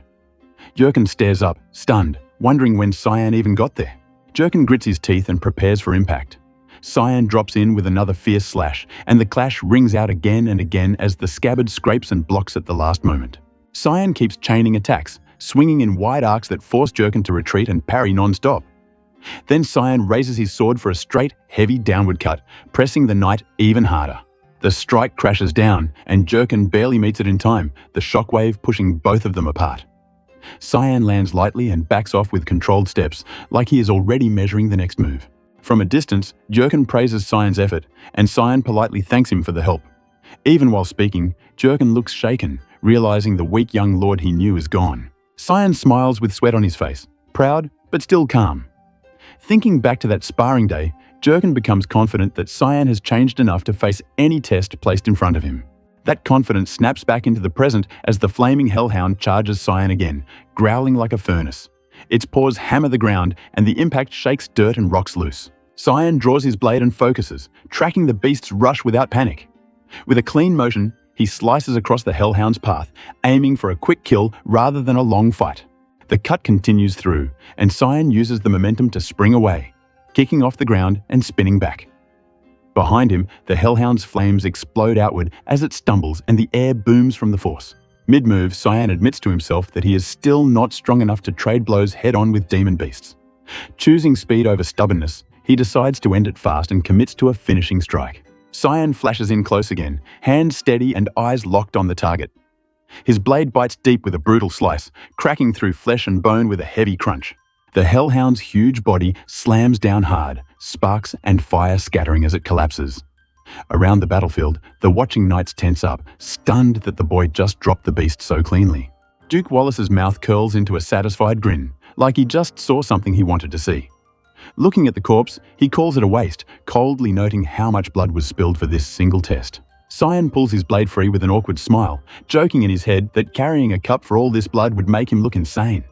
Jurkin stares up, stunned, wondering when Cyan even got there. Jurkin grits his teeth and prepares for impact. Cyan drops in with another fierce slash, and the clash rings out again and again as the scabbard scrapes and blocks at the last moment. Cyan keeps chaining attacks, swinging in wide arcs that force Jurkin to retreat and parry non-stop. Then Cyan raises his sword for a straight, heavy downward cut, pressing the knight even harder. The strike crashes down, and Jurkin barely meets it in time, the shockwave pushing both of them apart. Cyan lands lightly and backs off with controlled steps, like he is already measuring the next move. From a distance, Jurkin praises Cyan's effort, and Cyan politely thanks him for the help. Even while speaking, Jurkin looks shaken, realizing the weak young lord he knew is gone. Cyan smiles with sweat on his face, proud but still calm. Thinking back to that sparring day, Jurkin becomes confident that Cyan has changed enough to face any test placed in front of him. That confidence snaps back into the present as the flaming hellhound charges Cyan again, growling like a furnace. Its paws hammer the ground, and the impact shakes dirt and rocks loose. Cyan draws his blade and focuses, tracking the beast's rush without panic. With a clean motion, he he slices across the hellhound's path, aiming for a quick kill rather than a long fight. The cut continues through, and Cyan uses the momentum to spring away, kicking off the ground and spinning back. Behind him, the hellhound's flames explode outward as it stumbles and the air booms from the force. Mid-move, Cyan admits to himself that he is still not strong enough to trade blows head-on with demon beasts. Choosing speed over stubbornness, he decides to end it fast and commits to a finishing strike. Cyan flashes in close again, hands steady and eyes locked on the target. His blade bites deep with a brutal slice, cracking through flesh and bone with a heavy crunch. The hellhound's huge body slams down hard, sparks and fire scattering as it collapses. Around the battlefield, the watching knights tense up, stunned that the boy just dropped the beast so cleanly. Duke Wallace's mouth curls into a satisfied grin, like he just saw something he wanted to see. Looking at the corpse, he calls it a waste, coldly noting how much blood was spilled for this single test. Cyan pulls his blade free with an awkward smile, joking in his head that carrying a cup for all this blood would make him look insane.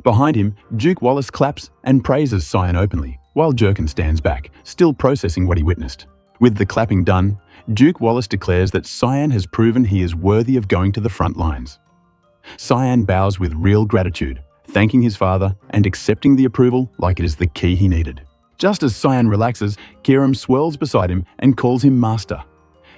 Behind him, Duke Wallace claps and praises Cyan openly, while Jurkin stands back, still processing what he witnessed. With the clapping done, Duke Wallace declares that Cyan has proven he is worthy of going to the front lines. Cyan bows with real gratitude, thanking his father and accepting the approval like it is the key he needed. Just as Cyan relaxes, Kiram swirls beside him and calls him master.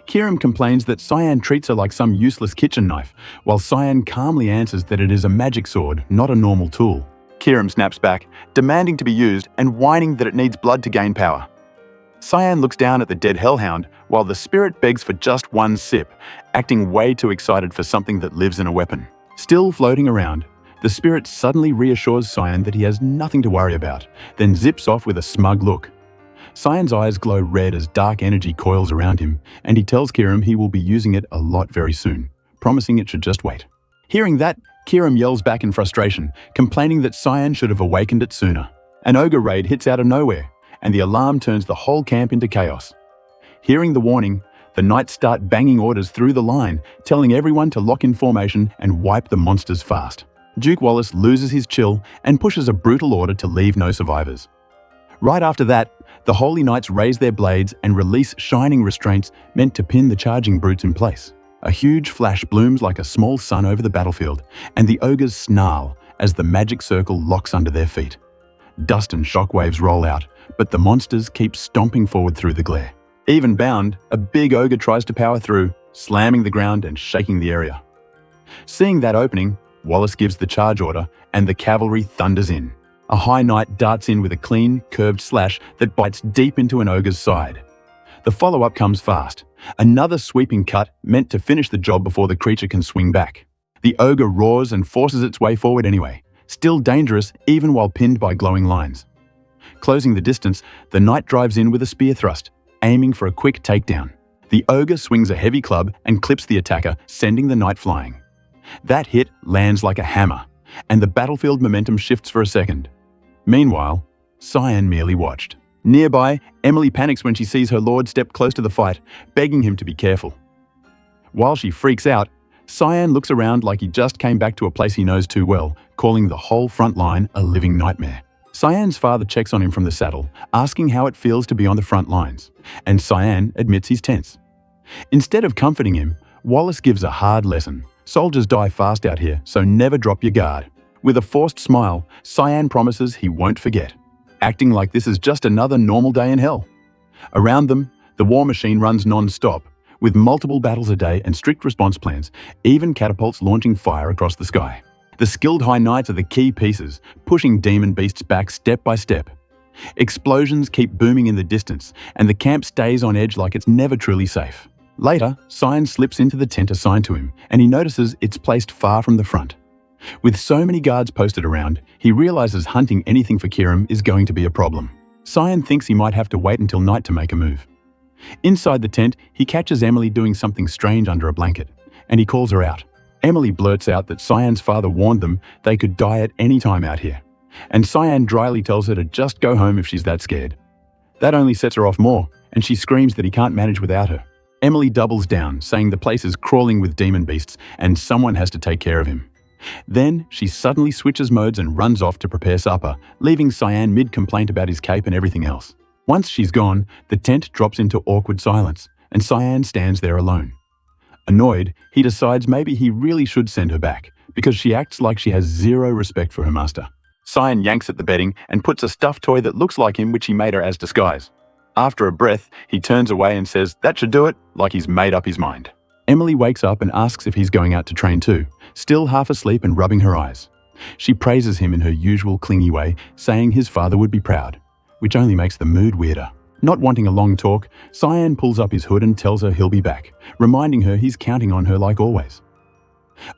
Kiram complains that Cyan treats her like some useless kitchen knife, while Cyan calmly answers that it is a magic sword, not a normal tool. Kiram snaps back, demanding to be used and whining that it needs blood to gain power. Cyan looks down at the dead hellhound, while the spirit begs for just one sip, acting way too excited for something that lives in a weapon. Still floating around, the spirit suddenly reassures Cyan that he has nothing to worry about, then zips off with a smug look. Cyan's eyes glow red as dark energy coils around him, and he tells Kiram he will be using it a lot very soon, promising it should just wait. Hearing that, Kiram yells back in frustration, complaining that Cyan should have awakened it sooner. An ogre raid hits out of nowhere, and the alarm turns the whole camp into chaos. Hearing the warning, the knights start banging orders through the line, telling everyone to lock in formation and wipe the monsters fast. Duke Wallace loses his chill and pushes a brutal order to leave no survivors. Right after that, the Holy Knights raise their blades and release shining restraints meant to pin the charging brutes in place. A huge flash blooms like a small sun over the battlefield, and the ogres snarl as the magic circle locks under their feet. Dust and shockwaves roll out, but the monsters keep stomping forward through the glare. Even bound, a big ogre tries to power through, slamming the ground and shaking the area. Seeing that opening, Wallace gives the charge order, and the cavalry thunders in. A high knight darts in with a clean, curved slash that bites deep into an ogre's side. The follow-up comes fast. Another sweeping cut meant to finish the job before the creature can swing back. The ogre roars and forces its way forward anyway, still dangerous even while pinned by glowing lines. Closing the distance, the knight drives in with a spear thrust, aiming for a quick takedown. The ogre swings a heavy club and clips the attacker, sending the knight flying. That hit lands like a hammer, and the battlefield momentum shifts for a second. Meanwhile, Cyan merely watched. Nearby, Emily panics when she sees her lord step close to the fight, begging him to be careful. While she freaks out, Cyan looks around like he just came back to a place he knows too well, calling the whole front line a living nightmare. Cyan's father checks on him from the saddle, asking how it feels to be on the front lines, and Cyan admits he's tense. Instead of comforting him, Wallace gives a hard lesson. Soldiers die fast out here, so never drop your guard. With a forced smile, Cyan promises he won't forget, acting like this is just another normal day in hell. Around them, the war machine runs non-stop, with multiple battles a day and strict response plans, even catapults launching fire across the sky. The skilled High Knights are the key pieces, pushing demon beasts back step by step. Explosions keep booming in the distance, and the camp stays on edge like it's never truly safe. Later, Cyan slips into the tent assigned to him, and he notices it's placed far from the front. With so many guards posted around, he realizes hunting anything for Kiram is going to be a problem. Cyan thinks he might have to wait until night to make a move. Inside the tent, he catches Emily doing something strange under a blanket, and he calls her out. Emily blurts out that Cyan's father warned them they could die at any time out here, and Cyan dryly tells her to just go home if she's that scared. That only sets her off more, and she screams that he can't manage without her. Emily doubles down, saying the place is crawling with demon beasts and someone has to take care of him. Then she suddenly switches modes and runs off to prepare supper, leaving Cyan mid-complaint about his cape and everything else. Once she's gone, the tent drops into awkward silence, and Cyan stands there alone. Annoyed, he decides maybe he really should send her back, because she acts like she has zero respect for her master. Cyan yanks at the bedding and puts a stuffed toy that looks like him which he made her as disguise. After a breath, he turns away and says that should do it, like he's made up his mind. Emily wakes up and asks if he's going out to train too, still half asleep and rubbing her eyes. She praises him in her usual clingy way, saying his father would be proud, which only makes the mood weirder. Not wanting a long talk, Cyan pulls up his hood and tells her he'll be back, reminding her he's counting on her like always.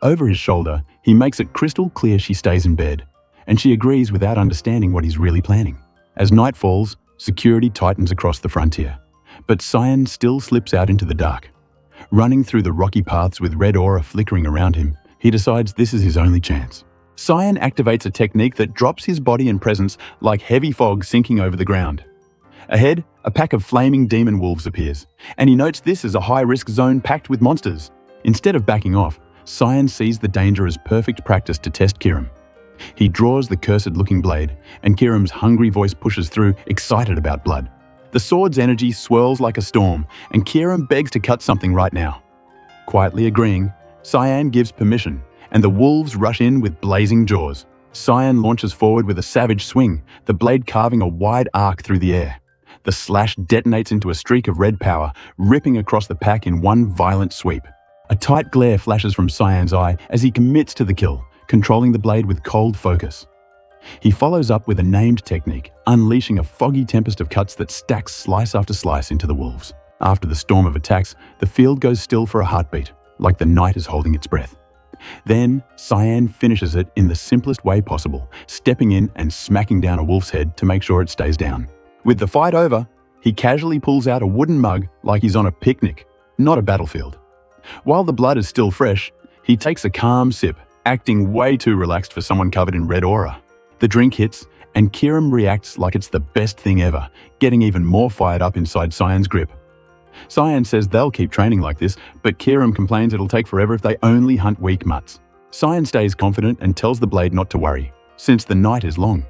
Over his shoulder, he makes it crystal clear she stays in bed, and she agrees without understanding what he's really planning. As night falls, security tightens across the frontier, but Cyan still slips out into the dark. Running through the rocky paths with red aura flickering around him, he decides this is his only chance. Cyan activates a technique that drops his body and presence like heavy fog sinking over the ground. Ahead, a pack of flaming demon wolves appears, and he notes this is a high-risk zone packed with monsters. Instead of backing off, Cyan sees the danger as perfect practice to test Kiram. He draws the cursed-looking blade, and Kiram's hungry voice pushes through, excited about blood. The sword's energy swirls like a storm, and Kiram begs to cut something right now. Quietly agreeing, Cyan gives permission, and the wolves rush in with blazing jaws. Cyan launches forward with a savage swing, the blade carving a wide arc through the air. The slash detonates into a streak of red power, ripping across the pack in one violent sweep. A tight glare flashes from Cyan's eye as he commits to the kill, controlling the blade with cold focus. He follows up with a named technique, unleashing a foggy tempest of cuts that stacks slice after slice into the wolves. After the storm of attacks, the field goes still for a heartbeat, like the night is holding its breath. Then, Cyan finishes it in the simplest way possible, stepping in and smacking down a wolf's head to make sure it stays down. With the fight over, he casually pulls out a wooden mug like he's on a picnic, not a battlefield. While the blood is still fresh, he takes a calm sip, acting way too relaxed for someone covered in red aura. The drink hits, and Kiram reacts like it's the best thing ever, getting even more fired up inside Cyan's grip. Cyan says they'll keep training like this, but Kiram complains it'll take forever if they only hunt weak mutts. Cyan stays confident and tells the blade not to worry, since the night is long.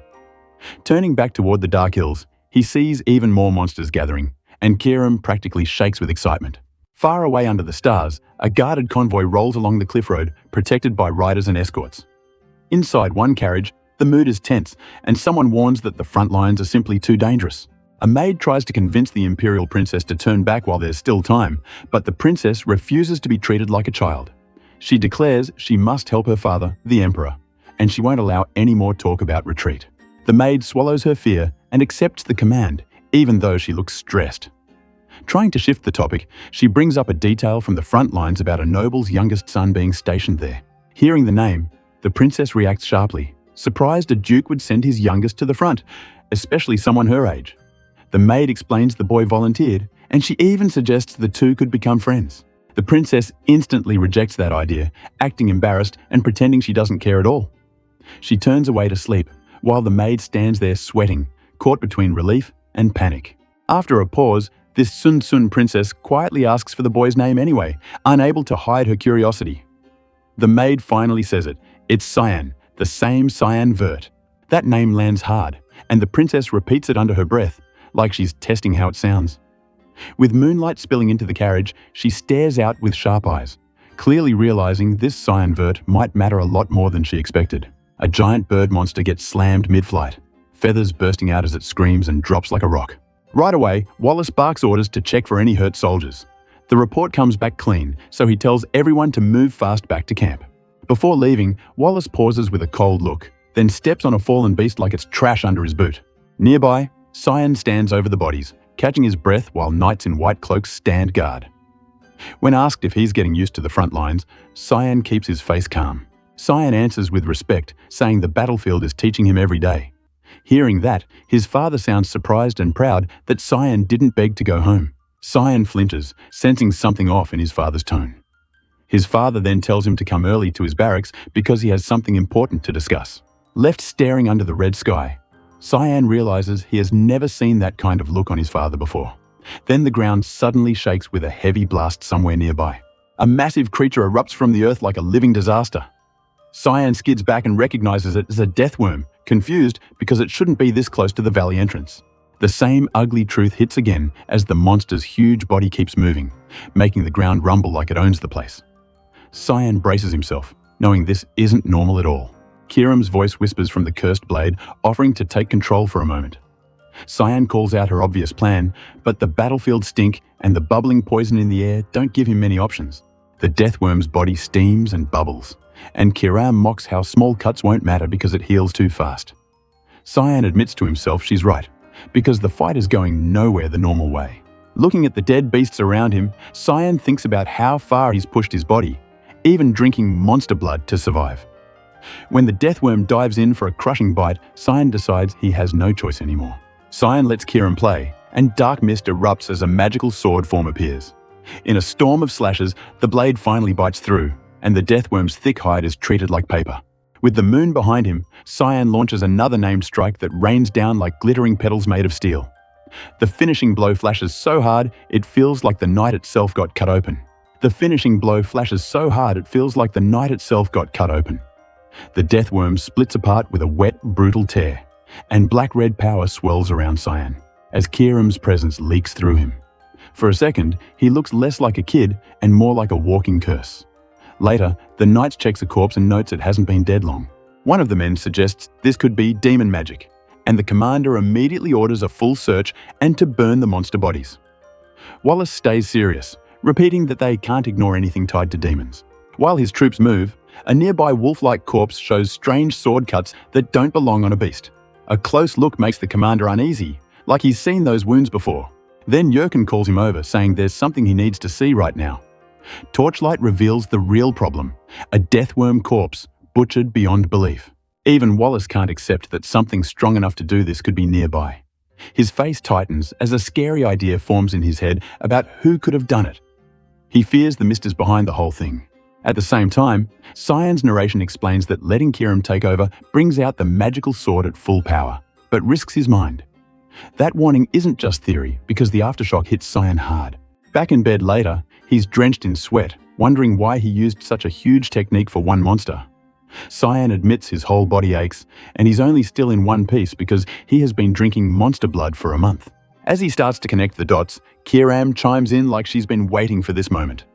Turning back toward the dark hills, he sees even more monsters gathering, and Kiram practically shakes with excitement. Far away under the stars, a guarded convoy rolls along the cliff road, protected by riders and escorts. Inside one carriage, the mood is tense, and someone warns that the front lines are simply too dangerous. A maid tries to convince the Imperial Princess to turn back while there's still time, but the princess refuses to be treated like a child. She declares she must help her father, the Emperor, and she won't allow any more talk about retreat. The maid swallows her fear and accepts the command, even though she looks stressed. Trying to shift the topic, she brings up a detail from the front lines about a noble's youngest son being stationed there. Hearing the name, the princess reacts sharply, surprised a duke would send his youngest to the front, especially someone her age. The maid explains the boy volunteered, and she even suggests the two could become friends. The princess instantly rejects that idea, acting embarrassed and pretending she doesn't care at all. She turns away to sleep, while the maid stands there sweating, caught between relief and panic. After a pause, this Sun Sun princess quietly asks for the boy's name anyway, unable to hide her curiosity. The maid finally says it. It's Cyan, the same Cyan Vert. That name lands hard, and the princess repeats it under her breath, like she's testing how it sounds. With moonlight spilling into the carriage, she stares out with sharp eyes, clearly realizing this Cyan Vert might matter a lot more than she expected. A giant bird monster gets slammed mid-flight, feathers bursting out as it screams and drops like a rock. Right away, Wallace barks orders to check for any hurt soldiers. The report comes back clean, so he tells everyone to move fast back to camp. Before leaving, Wallace pauses with a cold look, then steps on a fallen beast like it's trash under his boot. Nearby, Cyan stands over the bodies, catching his breath while knights in white cloaks stand guard. When asked if he's getting used to the front lines, Cyan keeps his face calm. Cyan answers with respect, saying the battlefield is teaching him every day. Hearing that, his father sounds surprised and proud that Cyan didn't beg to go home. Cyan flinches, sensing something off in his father's tone. His father then tells him to come early to his barracks because he has something important to discuss. Left staring under the red sky, Cyan realizes he has never seen that kind of look on his father before. Then the ground suddenly shakes with a heavy blast somewhere nearby. A massive creature erupts from the earth like a living disaster. Cyan skids back and recognizes it as a death worm, confused because it shouldn't be this close to the valley entrance. The same ugly truth hits again as the monster's huge body keeps moving, making the ground rumble like it owns the place. Cyan braces himself, knowing this isn't normal at all. Kiram's voice whispers from the cursed blade, offering to take control for a moment. Cyan calls out her obvious plan, but the battlefield stink and the bubbling poison in the air don't give him many options. The deathworm's body steams and bubbles, and Kiram mocks how small cuts won't matter because it heals too fast. Cyan admits to himself she's right, because the fight is going nowhere the normal way. Looking at the dead beasts around him, Cyan thinks about how far he's pushed his body, even drinking monster blood to survive. When the deathworm dives in for a crushing bite, Cyan decides he has no choice anymore. Cyan lets Kiram play, and dark mist erupts as a magical sword form appears. In a storm of slashes, the blade finally bites through, and the deathworm's thick hide is treated like paper. With the moon behind him, Cyan launches another named strike that rains down like glittering petals made of steel. The finishing blow flashes so hard, it feels like the night itself got cut open. The finishing blow flashes so hard it feels like the night itself got cut open. The deathworm splits apart with a wet, brutal tear, and black-red power swells around Cyan, as Kiram's presence leaks through him. For a second, he looks less like a kid and more like a walking curse. Later, the knight checks a corpse and notes it hasn't been dead long. One of the men suggests this could be demon magic, and the commander immediately orders a full search and to burn the monster bodies. Wallace stays serious, repeating that they can't ignore anything tied to demons. While his troops move, a nearby wolf-like corpse shows strange sword cuts that don't belong on a beast. A close look makes the commander uneasy, like he's seen those wounds before. Then Jurgen calls him over, saying there's something he needs to see right now. Torchlight reveals the real problem, a deathworm corpse, butchered beyond belief. Even Wallace can't accept that something strong enough to do this could be nearby. His face tightens as a scary idea forms in his head about who could have done it. He fears the mist is behind the whole thing. At the same time, Cyan's narration explains that letting Kiram take over brings out the magical sword at full power, but risks his mind. That warning isn't just theory, because the aftershock hits Cyan hard. Back in bed later, he's drenched in sweat, wondering why he used such a huge technique for one monster. Cyan admits his whole body aches, and he's only still in one piece because he has been drinking monster blood for a month. As he starts to connect the dots, Kiram chimes in like she's been waiting for this moment.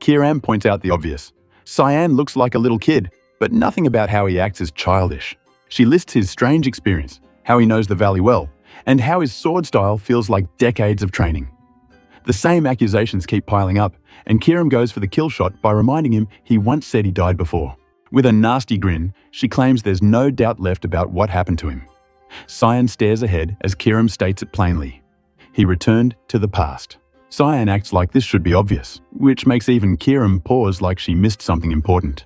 Kiram points out the obvious. Cyan looks like a little kid, but nothing about how he acts is childish. She lists his strange experience, how he knows the valley well, and how his sword style feels like decades of training. The same accusations keep piling up, and Kiram goes for the kill shot by reminding him he once said he died before. With a nasty grin, she claims there's no doubt left about what happened to him. Cyan stares ahead as Kiram states it plainly. He returned to the past. Cyan acts like this should be obvious, which makes even Kiram pause like she missed something important.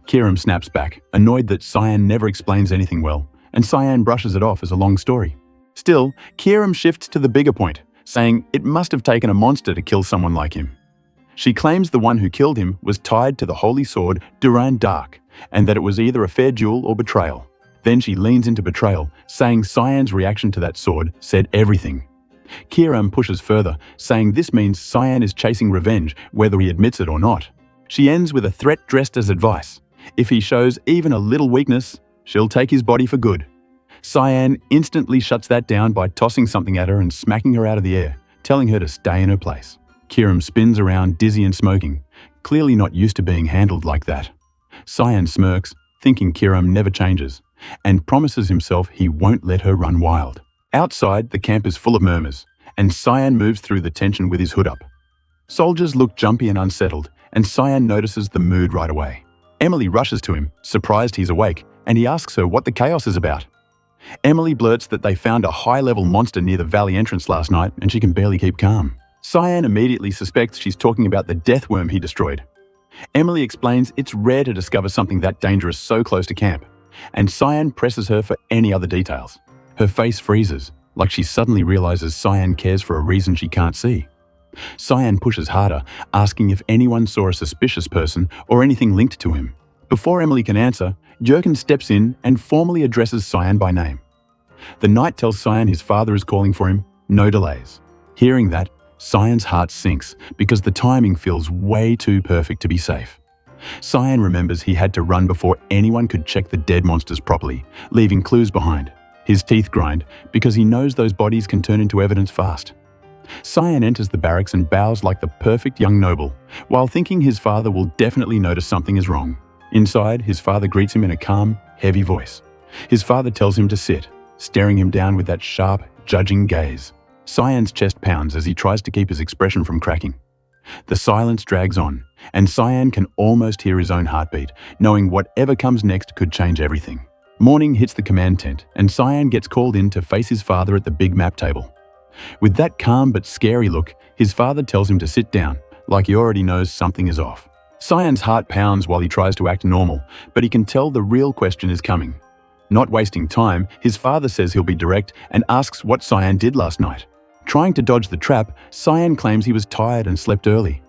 Kiram snaps back, annoyed that Cyan never explains anything well, and Cyan brushes it off as a long story. Still, Kiram shifts to the bigger point, saying it must have taken a monster to kill someone like him. She claims the one who killed him was tied to the holy sword Duran Dark, and that it was either a fair duel or betrayal. Then she leans into betrayal, saying Cyan's reaction to that sword said everything. Kiram pushes further, saying this means Cyan is chasing revenge, whether he admits it or not. She ends with a threat dressed as advice. If he shows even a little weakness, she'll take his body for good. Cyan instantly shuts that down by tossing something at her and smacking her out of the air, telling her to stay in her place. Kiram spins around dizzy and smoking, clearly not used to being handled like that. Cyan smirks, thinking Kiram never changes, and promises himself he won't let her run wild. Outside, the camp is full of murmurs, and Cyan moves through the tension with his hood up. Soldiers look jumpy and unsettled, and Cyan notices the mood right away. Emily rushes to him, surprised he's awake, and he asks her what the chaos is about. Emily blurts that they found a high-level monster near the valley entrance last night, and she can barely keep calm. Cyan immediately suspects she's talking about the deathworm he destroyed. Emily explains it's rare to discover something that dangerous so close to camp, and Cyan presses her for any other details. Her face freezes, like she suddenly realizes Cyan cares for a reason she can't see. Cyan pushes harder, asking if anyone saw a suspicious person or anything linked to him. Before Emily can answer, Jurgen steps in and formally addresses Cyan by name. The knight tells Cyan his father is calling for him, no delays. Hearing that, Cyan's heart sinks because the timing feels way too perfect to be safe. Cyan remembers he had to run before anyone could check the dead monsters properly, leaving clues behind. His teeth grind because he knows those bodies can turn into evidence fast. Cyan enters the barracks and bows like the perfect young noble, while thinking his father will definitely notice something is wrong. Inside, his father greets him in a calm, heavy voice. His father tells him to sit, staring him down with that sharp, judging gaze. Cyan's chest pounds as he tries to keep his expression from cracking. The silence drags on, and Cyan can almost hear his own heartbeat, knowing whatever comes next could change everything. Morning hits the command tent, and Cyan gets called in to face his father at the big map table. With that calm but scary look, his father tells him to sit down, like he already knows something is off. Cyan's heart pounds while he tries to act normal, but he can tell the real question is coming. Not wasting time, his father says he'll be direct and asks what Cyan did last night. Trying to dodge the trap, Cyan claims he was tired and slept early.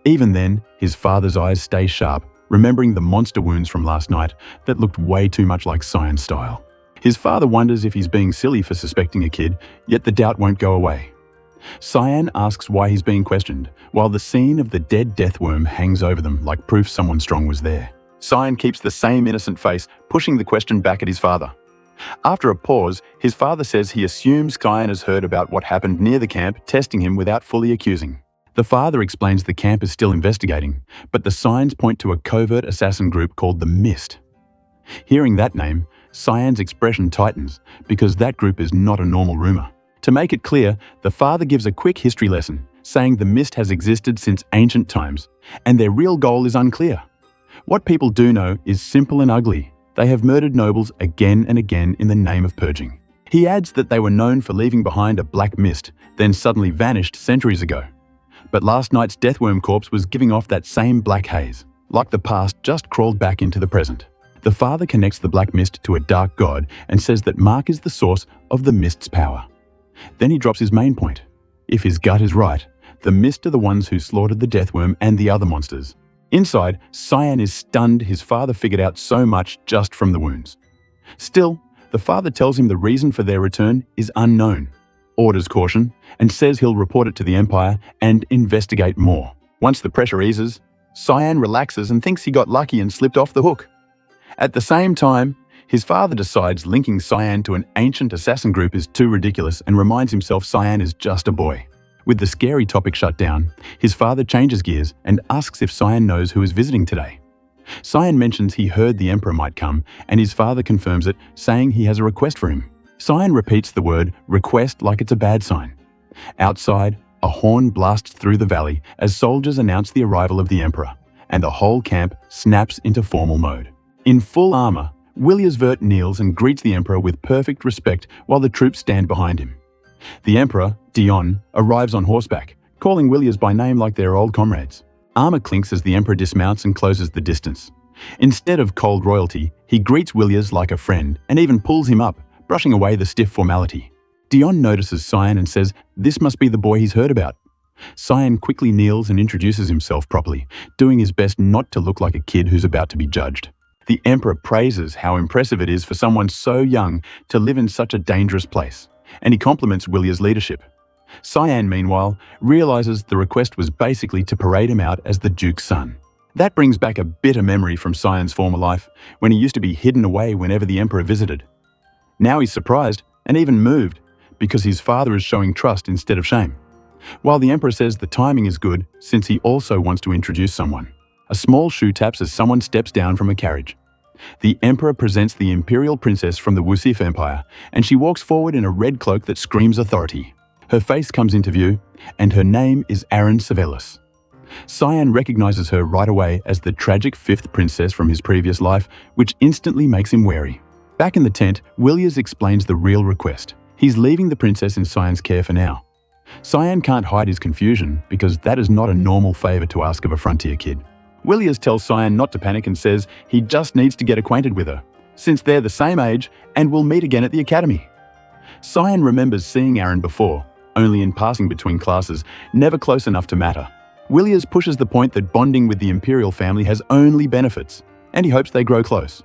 Even then, his father's eyes stay sharp, remembering the monster wounds from last night that looked way too much like Cyan's style. His father wonders if he's being silly for suspecting a kid, yet the doubt won't go away. Cyan asks why he's being questioned, while the scene of the dead deathworm hangs over them like proof someone strong was there. Cyan keeps the same innocent face, pushing the question back at his father. After a pause, his father says he assumes Cyan has heard about what happened near the camp, testing him without fully accusing. The father explains the camp is still investigating, but the signs point to a covert assassin group called the Mist. Hearing that name, Cyan's expression tightens, because that group is not a normal rumor. To make it clear, the father gives a quick history lesson, saying the Mist has existed since ancient times, and their real goal is unclear. What people do know is simple and ugly. They have murdered nobles again and again in the name of purging. He adds that they were known for leaving behind a black mist, then suddenly vanished centuries ago. But last night's deathworm corpse was giving off that same black haze, like the past just crawled back into the present. The father connects the black mist to a dark god and says that Mark is the source of the mist's power. Then he drops his main point. If his gut is right, the Mist are the ones who slaughtered the deathworm and the other monsters. Inside, Cyan is stunned his father figured out so much just from the wounds. Still, the father tells him the reason for their return is unknown, orders caution, and says he'll report it to the Empire and investigate more. Once the pressure eases, Cyan relaxes and thinks he got lucky and slipped off the hook. At the same time, his father decides linking Cyan to an ancient assassin group is too ridiculous and reminds himself Cyan is just a boy. With the scary topic shut down, his father changes gears and asks if Cyan knows who is visiting today. Cyan mentions he heard the Emperor might come, and his father confirms it, saying he has a request for him. Cyan repeats the word request like it's a bad sign. Outside, a horn blasts through the valley as soldiers announce the arrival of the Emperor, and the whole camp snaps into formal mode. In full armor, Williers kneels and greets the Emperor with perfect respect while the troops stand behind him. The Emperor, Dion, arrives on horseback, calling Williers by name like their old comrades. Armor clinks as the Emperor dismounts and closes the distance. Instead of cold royalty, he greets Williers like a friend and even pulls him up, brushing away the stiff formality. Dion notices Cyan and says this must be the boy he's heard about. Cyan quickly kneels and introduces himself properly, doing his best not to look like a kid who's about to be judged. The Emperor praises how impressive it is for someone so young to live in such a dangerous place, and he compliments Williers' leadership. Cyan, meanwhile, realizes the request was basically to parade him out as the Duke's son. That brings back a bitter memory from Cyan's former life, when he used to be hidden away whenever the Emperor visited. Now he's surprised, and even moved, because his father is showing trust instead of shame. While the Emperor says the timing is good, since he also wants to introduce someone. A small shoe taps as someone steps down from a carriage. The Emperor presents the Imperial Princess from the Wusif Empire, and she walks forward in a red cloak that screams authority. Her face comes into view, and her name is Aaron Savelis. Cyan recognizes her right away as the tragic fifth princess from his previous life, which instantly makes him wary. Back in the tent, Williers explains the real request. He's leaving the princess in Cyan's care for now. Cyan can't hide his confusion, because that is not a normal favor to ask of a frontier kid. Williers tells Cyan not to panic and says he just needs to get acquainted with her, since they're the same age and will meet again at the academy. Cyan remembers seeing Aaron before, only in passing between classes, never close enough to matter. Williers pushes the point that bonding with the Imperial family has only benefits, and he hopes they grow close.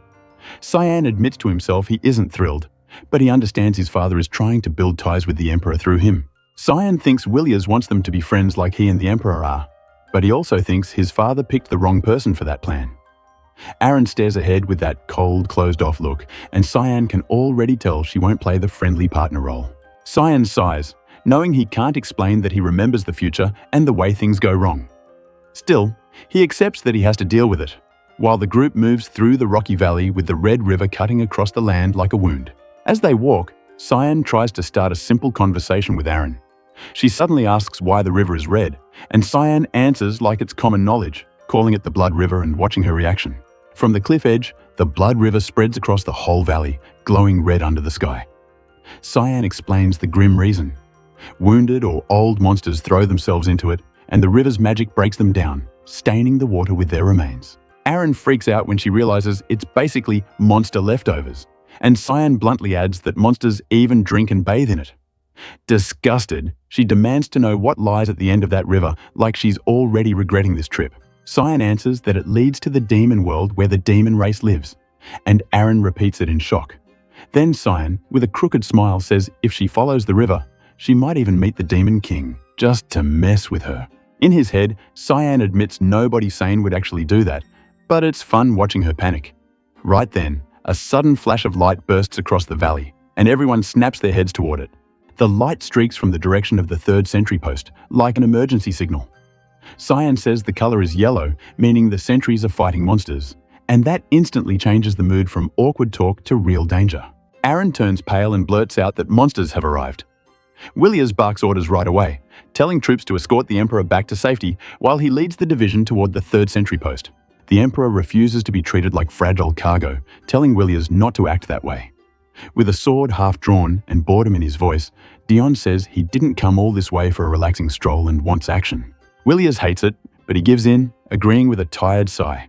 Cyan admits to himself he isn't thrilled, but he understands his father is trying to build ties with the Emperor through him. Cyan thinks Williers wants them to be friends like he and the Emperor are, but he also thinks his father picked the wrong person for that plan. Aaron stares ahead with that cold, closed-off look, and Cyan can already tell she won't play the friendly partner role. Cyan sighs, knowing he can't explain that he remembers the future and the way things go wrong. Still, he accepts that he has to deal with it, while the group moves through the rocky valley with the Red River cutting across the land like a wound. As they walk, Cyan tries to start a simple conversation with Aaron. She suddenly asks why the river is red, and Cyan answers like it's common knowledge, calling it the Blood River and watching her reaction. From the cliff edge, the Blood River spreads across the whole valley, glowing red under the sky. Cyan explains the grim reason. Wounded or old monsters throw themselves into it, and the river's magic breaks them down, staining the water with their remains. Aaron freaks out when she realizes it's basically monster leftovers, and Cyan bluntly adds that monsters even drink and bathe in it. Disgusted, she demands to know what lies at the end of that river, like she's already regretting this trip. Cyan answers that it leads to the demon world where the demon race lives, and Aaron repeats it in shock. Then Cyan, with a crooked smile, says if she follows the river, she might even meet the Demon King, just to mess with her. In his head, Cyan admits nobody sane would actually do that, but it's fun watching her panic. Right then, a sudden flash of light bursts across the valley, and everyone snaps their heads toward it. The light streaks from the direction of the 3rd sentry post, like an emergency signal. Cyan says the color is yellow, meaning the sentries are fighting monsters, and that instantly changes the mood from awkward talk to real danger. Aaron turns pale and blurts out that monsters have arrived. Williers barks orders right away, telling troops to escort the Emperor back to safety while he leads the division toward the 3rd sentry post. The Emperor refuses to be treated like fragile cargo, telling Williers not to act that way. With a sword half drawn and boredom in his voice, Dion says he didn't come all this way for a relaxing stroll and wants action. Williers hates it, but he gives in, agreeing with a tired sigh.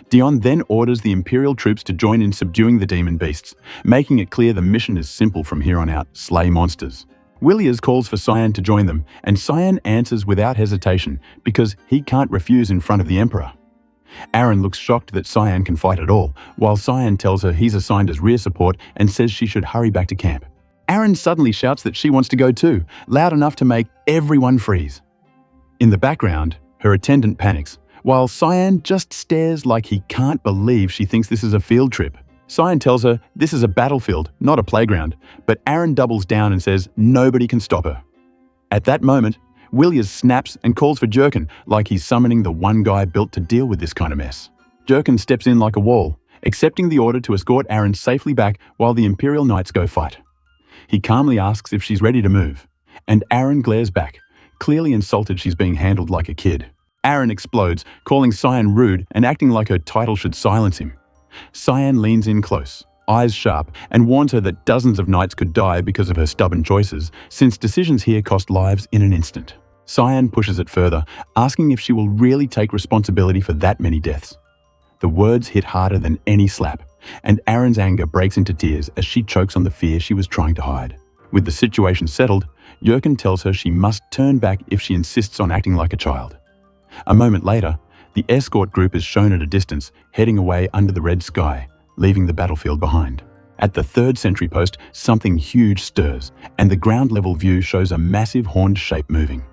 Dion then orders the Imperial troops to join in subduing the demon beasts, making it clear the mission is simple from here on out: slay monsters. Williers calls for Cyan to join them, and Cyan answers without hesitation because he can't refuse in front of the Emperor. Aaron looks shocked that Cyan can fight at all, while Cyan tells her he's assigned as rear support and says she should hurry back to camp. Aaron suddenly shouts that she wants to go too, loud enough to make everyone freeze. In the background, her attendant panics, while Cyan just stares like he can't believe she thinks this is a field trip. Cyan tells her this is a battlefield, not a playground, but Aaron doubles down and says nobody can stop her. At that moment, Williers snaps and calls for Jerkin, like he's summoning the one guy built to deal with this kind of mess. Jerkin steps in like a wall, accepting the order to escort Aaron safely back while the Imperial Knights go fight. He calmly asks if she's ready to move, and Aaron glares back, clearly insulted she's being handled like a kid. Aaron explodes, calling Cyan rude and acting like her title should silence him. Cyan leans in close, eyes sharp, and warns her that dozens of knights could die because of her stubborn choices, since decisions here cost lives in an instant. Cyan pushes it further, asking if she will really take responsibility for that many deaths. The words hit harder than any slap, and Aaron's anger breaks into tears as she chokes on the fear she was trying to hide. With the situation settled, Jerkin tells her she must turn back if she insists on acting like a child. A moment later, the escort group is shown at a distance, heading away under the red sky, leaving the battlefield behind. At the 3rd sentry post, something huge stirs, and the ground-level view shows a massive horned shape moving.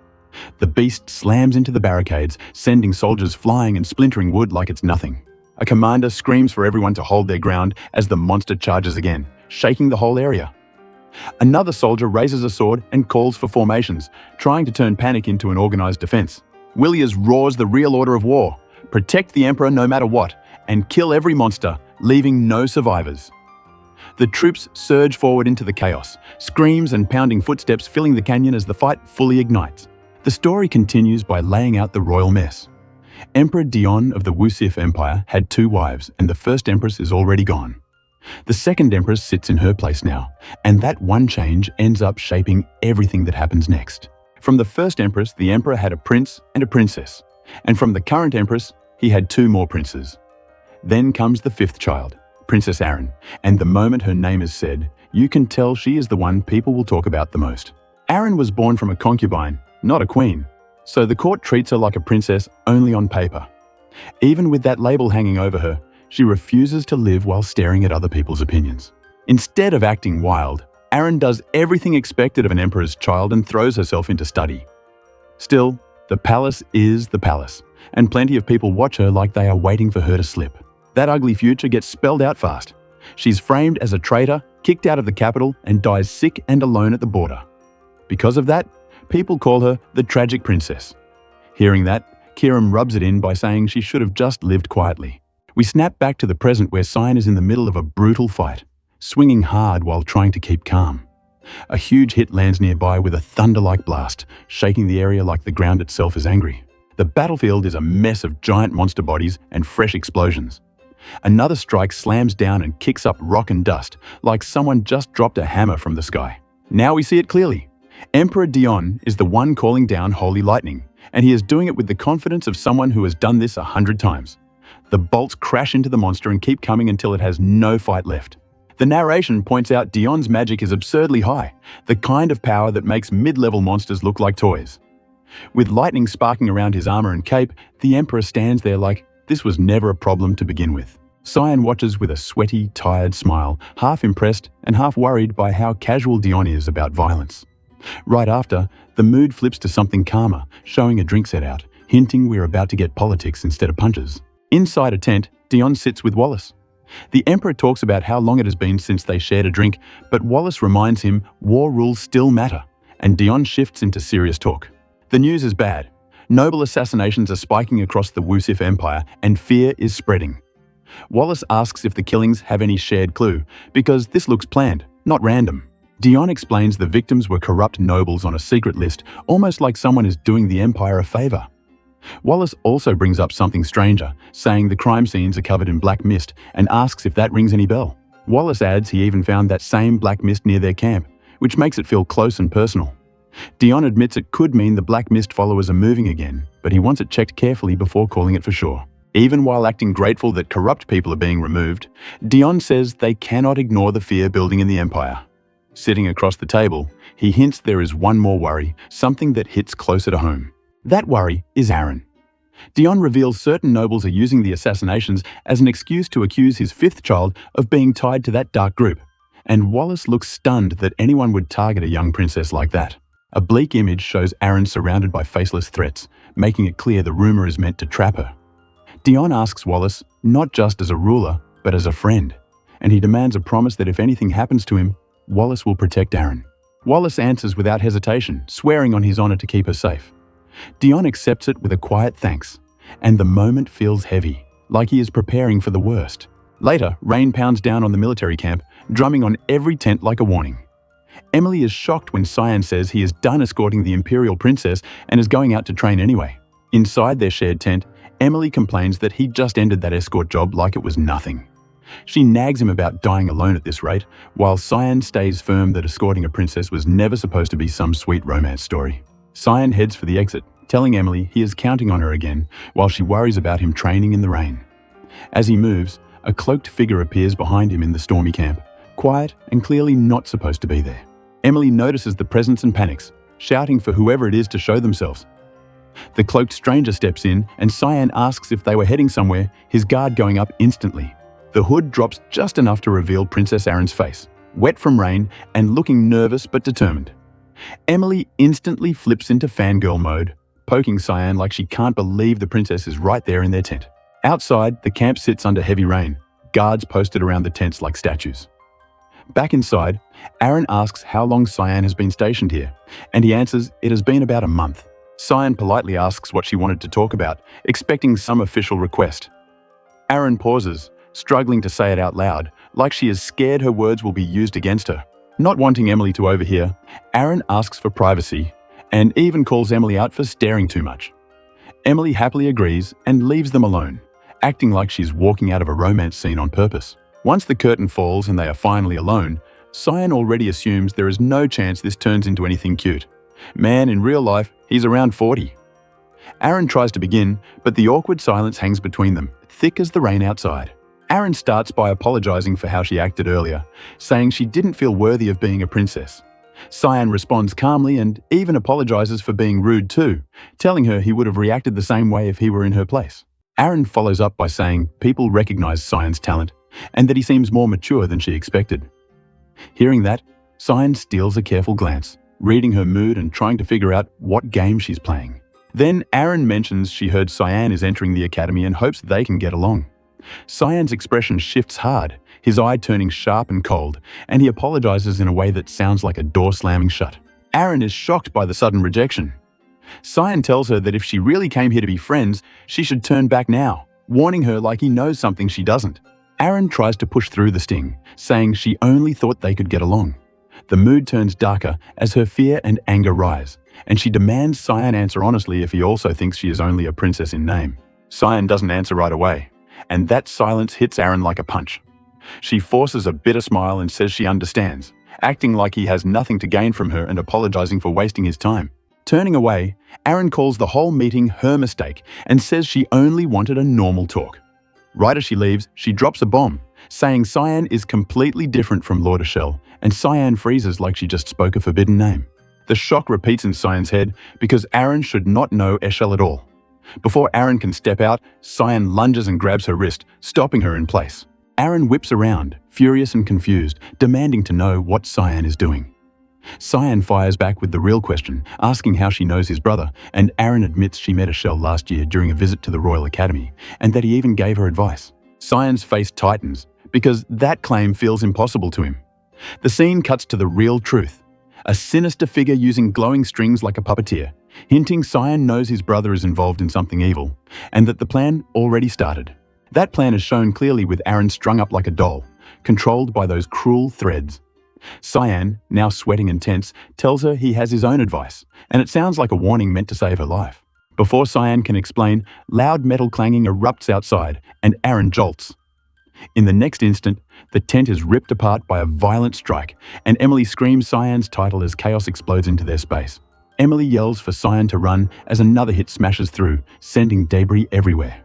The beast slams into the barricades, sending soldiers flying and splintering wood like it's nothing. A commander screams for everyone to hold their ground as the monster charges again, shaking the whole area. Another soldier raises a sword and calls for formations, trying to turn panic into an organized defense. Williers roars the real order of war: protect the Emperor no matter what, and kill every monster, leaving no survivors. The troops surge forward into the chaos, screams and pounding footsteps filling the canyon as the fight fully ignites. The story continues by laying out the royal mess. Emperor Dion of the Wusif Empire had 2 wives, and the first empress is already gone. The second empress sits in her place now, and that one change ends up shaping everything that happens next. From the first empress, the emperor had a prince and a princess, and from the current empress, he had 2 more princes. Then comes the 5th child, Princess Aaron, and the moment her name is said, you can tell she is the one people will talk about the most. Aaron was born from a concubine, not a queen, so the court treats her like a princess only on paper. Even with that label hanging over her, she refuses to live while staring at other people's opinions. Instead of acting wild, Aaron does everything expected of an emperor's child and throws herself into study. Still, the palace is the palace, and plenty of people watch her like they are waiting for her to slip. That ugly future gets spelled out fast. She's framed as a traitor, kicked out of the capital, and dies sick and alone at the border. Because of that, people call her the tragic princess. Hearing that, Kiram rubs it in by saying she should have just lived quietly. We snap back to the present where Cyan is in the middle of a brutal fight, swinging hard while trying to keep calm. A huge hit lands nearby with a thunder-like blast, shaking the area like the ground itself is angry. The battlefield is a mess of giant monster bodies and fresh explosions. Another strike slams down and kicks up rock and dust, like someone just dropped a hammer from the sky. Now we see it clearly. Emperor Dion is the one calling down holy lightning, and he is doing it with the confidence of someone who has done this 100 times. The bolts crash into the monster and keep coming until it has no fight left. The narration points out Dion's magic is absurdly high, the kind of power that makes mid-level monsters look like toys. With lightning sparking around his armor and cape, the Emperor stands there like this was never a problem to begin with. Cyan watches with a sweaty, tired smile, half impressed and half worried by how casual Dion is about violence. Right after, the mood flips to something calmer, showing a drink set out, hinting we're about to get politics instead of punches. Inside a tent, Dion sits with Wallace. The Emperor talks about how long it has been since they shared a drink, but Wallace reminds him war rules still matter, and Dion shifts into serious talk. The news is bad. Noble assassinations are spiking across the Wusif Empire, and fear is spreading. Wallace asks if the killings have any shared clue, because this looks planned, not random. Dion explains the victims were corrupt nobles on a secret list, almost like someone is doing the Empire a favor. Wallace also brings up something stranger, saying the crime scenes are covered in black mist, and asks if that rings any bell. Wallace adds he even found that same black mist near their camp, which makes it feel close and personal. Dion admits it could mean the black mist followers are moving again, but he wants it checked carefully before calling it for sure. Even while acting grateful that corrupt people are being removed, Dion says they cannot ignore the fear building in the Empire. Sitting across the table, he hints there is one more worry, something that hits closer to home. That worry is Aaron. Dion reveals certain nobles are using the assassinations as an excuse to accuse his fifth child of being tied to that dark group, and Wallace looks stunned that anyone would target a young princess like that. A bleak image shows Aaron surrounded by faceless threats, making it clear the rumor is meant to trap her. Dion asks Wallace, not just as a ruler, but as a friend, and he demands a promise that if anything happens to him, Wallace will protect Aaron. Wallace answers without hesitation, swearing on his honor to keep her safe. Dion accepts it with a quiet thanks, and the moment feels heavy, like he is preparing for the worst. Later, rain pounds down on the military camp, drumming on every tent like a warning. Emily is shocked when Cyan says he is done escorting the Imperial Princess and is going out to train anyway. Inside their shared tent, Emily complains that he just ended that escort job like it was nothing. She nags him about dying alone at this rate, while Cyan stays firm that escorting a princess was never supposed to be some sweet romance story. Cyan heads for the exit, telling Emily he is counting on her again, while she worries about him training in the rain. As he moves, a cloaked figure appears behind him in the stormy camp, quiet and clearly not supposed to be there. Emily notices the presence and panics, shouting for whoever it is to show themselves. The cloaked stranger steps in, and Cyan asks if they were heading somewhere, his guard going up instantly. The hood drops just enough to reveal Princess Aaron's face, wet from rain and looking nervous but determined. Emily instantly flips into fangirl mode, poking Cyan like she can't believe the princess is right there in their tent. Outside, the camp sits under heavy rain, guards posted around the tents like statues. Back inside, Aaron asks how long Cyan has been stationed here, and he answers it has been about a month. Cyan politely asks what she wanted to talk about, expecting some official request. Aaron pauses, struggling to say it out loud, like she is scared her words will be used against her. Not wanting Emily to overhear, Aaron asks for privacy, and even calls Emily out for staring too much. Emily happily agrees and leaves them alone, acting like she's walking out of a romance scene on purpose. Once the curtain falls and they are finally alone, Cyan already assumes there is no chance this turns into anything cute. Man, in real life, he's around 40. Aaron tries to begin, but the awkward silence hangs between them, thick as the rain outside. Aaron starts by apologizing for how she acted earlier, saying she didn't feel worthy of being a princess. Cyan responds calmly and even apologizes for being rude too, telling her he would have reacted the same way if he were in her place. Aaron follows up by saying people recognize Cyan's talent and that he seems more mature than she expected. Hearing that, Cyan steals a careful glance, reading her mood and trying to figure out what game she's playing. Then Aaron mentions she heard Cyan is entering the academy and hopes they can get along. Cyan's expression shifts hard, his eye turning sharp and cold, and he apologizes in a way that sounds like a door slamming shut. Aaron is shocked by the sudden rejection. Cyan tells her that if she really came here to be friends, she should turn back now, warning her like he knows something she doesn't. Aaron tries to push through the sting, saying she only thought they could get along. The mood turns darker as her fear and anger rise, and she demands Cyan answer honestly if he also thinks she is only a princess in name. Cyan doesn't answer right away, and that silence hits Aaron like a punch. She forces a bitter smile and says she understands, acting like he has nothing to gain from her and apologizing for wasting his time. Turning away, Aaron calls the whole meeting her mistake and says she only wanted a normal talk. Right as she leaves, she drops a bomb, saying Cyan is completely different from Lord Eshel, and Cyan freezes like she just spoke a forbidden name. The shock repeats in Cyan's head because Aaron should not know Eshel at all. Before Aaron can step out, Cyan lunges and grabs her wrist, stopping her in place. Aaron whips around, furious and confused, demanding to know what Cyan is doing. Cyan fires back with the real question, asking how she knows his brother, and Aaron admits she met Eshel last year during a visit to the Royal Academy, and that he even gave her advice. Cyan's face tightens, because that claim feels impossible to him. The scene cuts to the real truth. A sinister figure using glowing strings like a puppeteer, hinting Cyan knows his brother is involved in something evil, and that the plan already started. That plan is shown clearly with Aaron strung up like a doll, controlled by those cruel threads. Cyan, now sweating and tense, tells her he has his own advice, and it sounds like a warning meant to save her life. Before Cyan can explain, loud metal clanging erupts outside, and Aaron jolts. In the next instant, the tent is ripped apart by a violent strike, and Emily screams Cyan's title as chaos explodes into their space. Emily yells for Cyan to run as another hit smashes through, sending debris everywhere.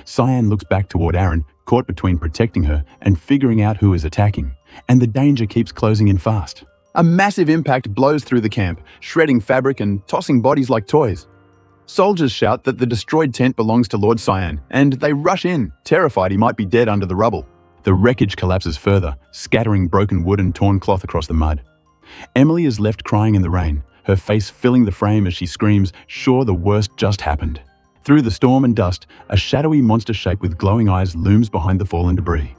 Cyan looks back toward Aaron, caught between protecting her and figuring out who is attacking, and the danger keeps closing in fast. A massive impact blows through the camp, shredding fabric and tossing bodies like toys. Soldiers shout that the destroyed tent belongs to Lord Cyan, and they rush in, terrified he might be dead under the rubble. The wreckage collapses further, scattering broken wood and torn cloth across the mud. Emily is left crying in the rain, her face filling the frame as she screams, sure the worst just happened. Through the storm and dust, a shadowy monster shape with glowing eyes looms behind the fallen debris.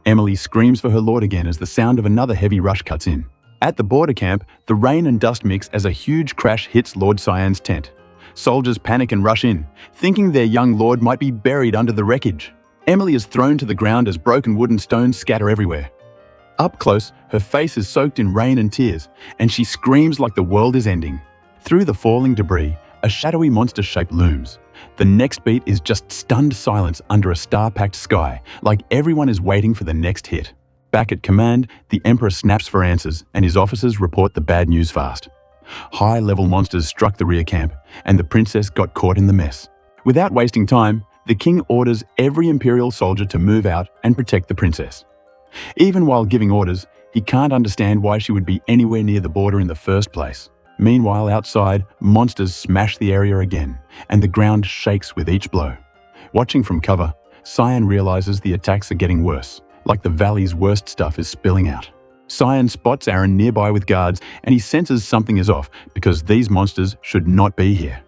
Emily screams for her lord again as the sound of another heavy rush cuts in. At the border camp, the rain and dust mix as a huge crash hits Lord Cyan's tent. Soldiers panic and rush in, thinking their young lord might be buried under the wreckage. Emily is thrown to the ground as broken wood and stones scatter everywhere. Up close, her face is soaked in rain and tears, and she screams like the world is ending. Through the falling debris, a shadowy monster shape looms. The next beat is just stunned silence under a star-packed sky, like everyone is waiting for the next hit. Back at command, the Emperor snaps for answers, and his officers report the bad news fast. High-level monsters struck the rear camp, and the princess got caught in the mess. Without wasting time, the king orders every Imperial soldier to move out and protect the princess. Even while giving orders, he can't understand why she would be anywhere near the border in the first place. Meanwhile, outside, monsters smash the area again, and the ground shakes with each blow. Watching from cover, Cyan realizes the attacks are getting worse, like the valley's worst stuff is spilling out. Cyan spots Aaron nearby with guards, and he senses something is off because these monsters should not be here.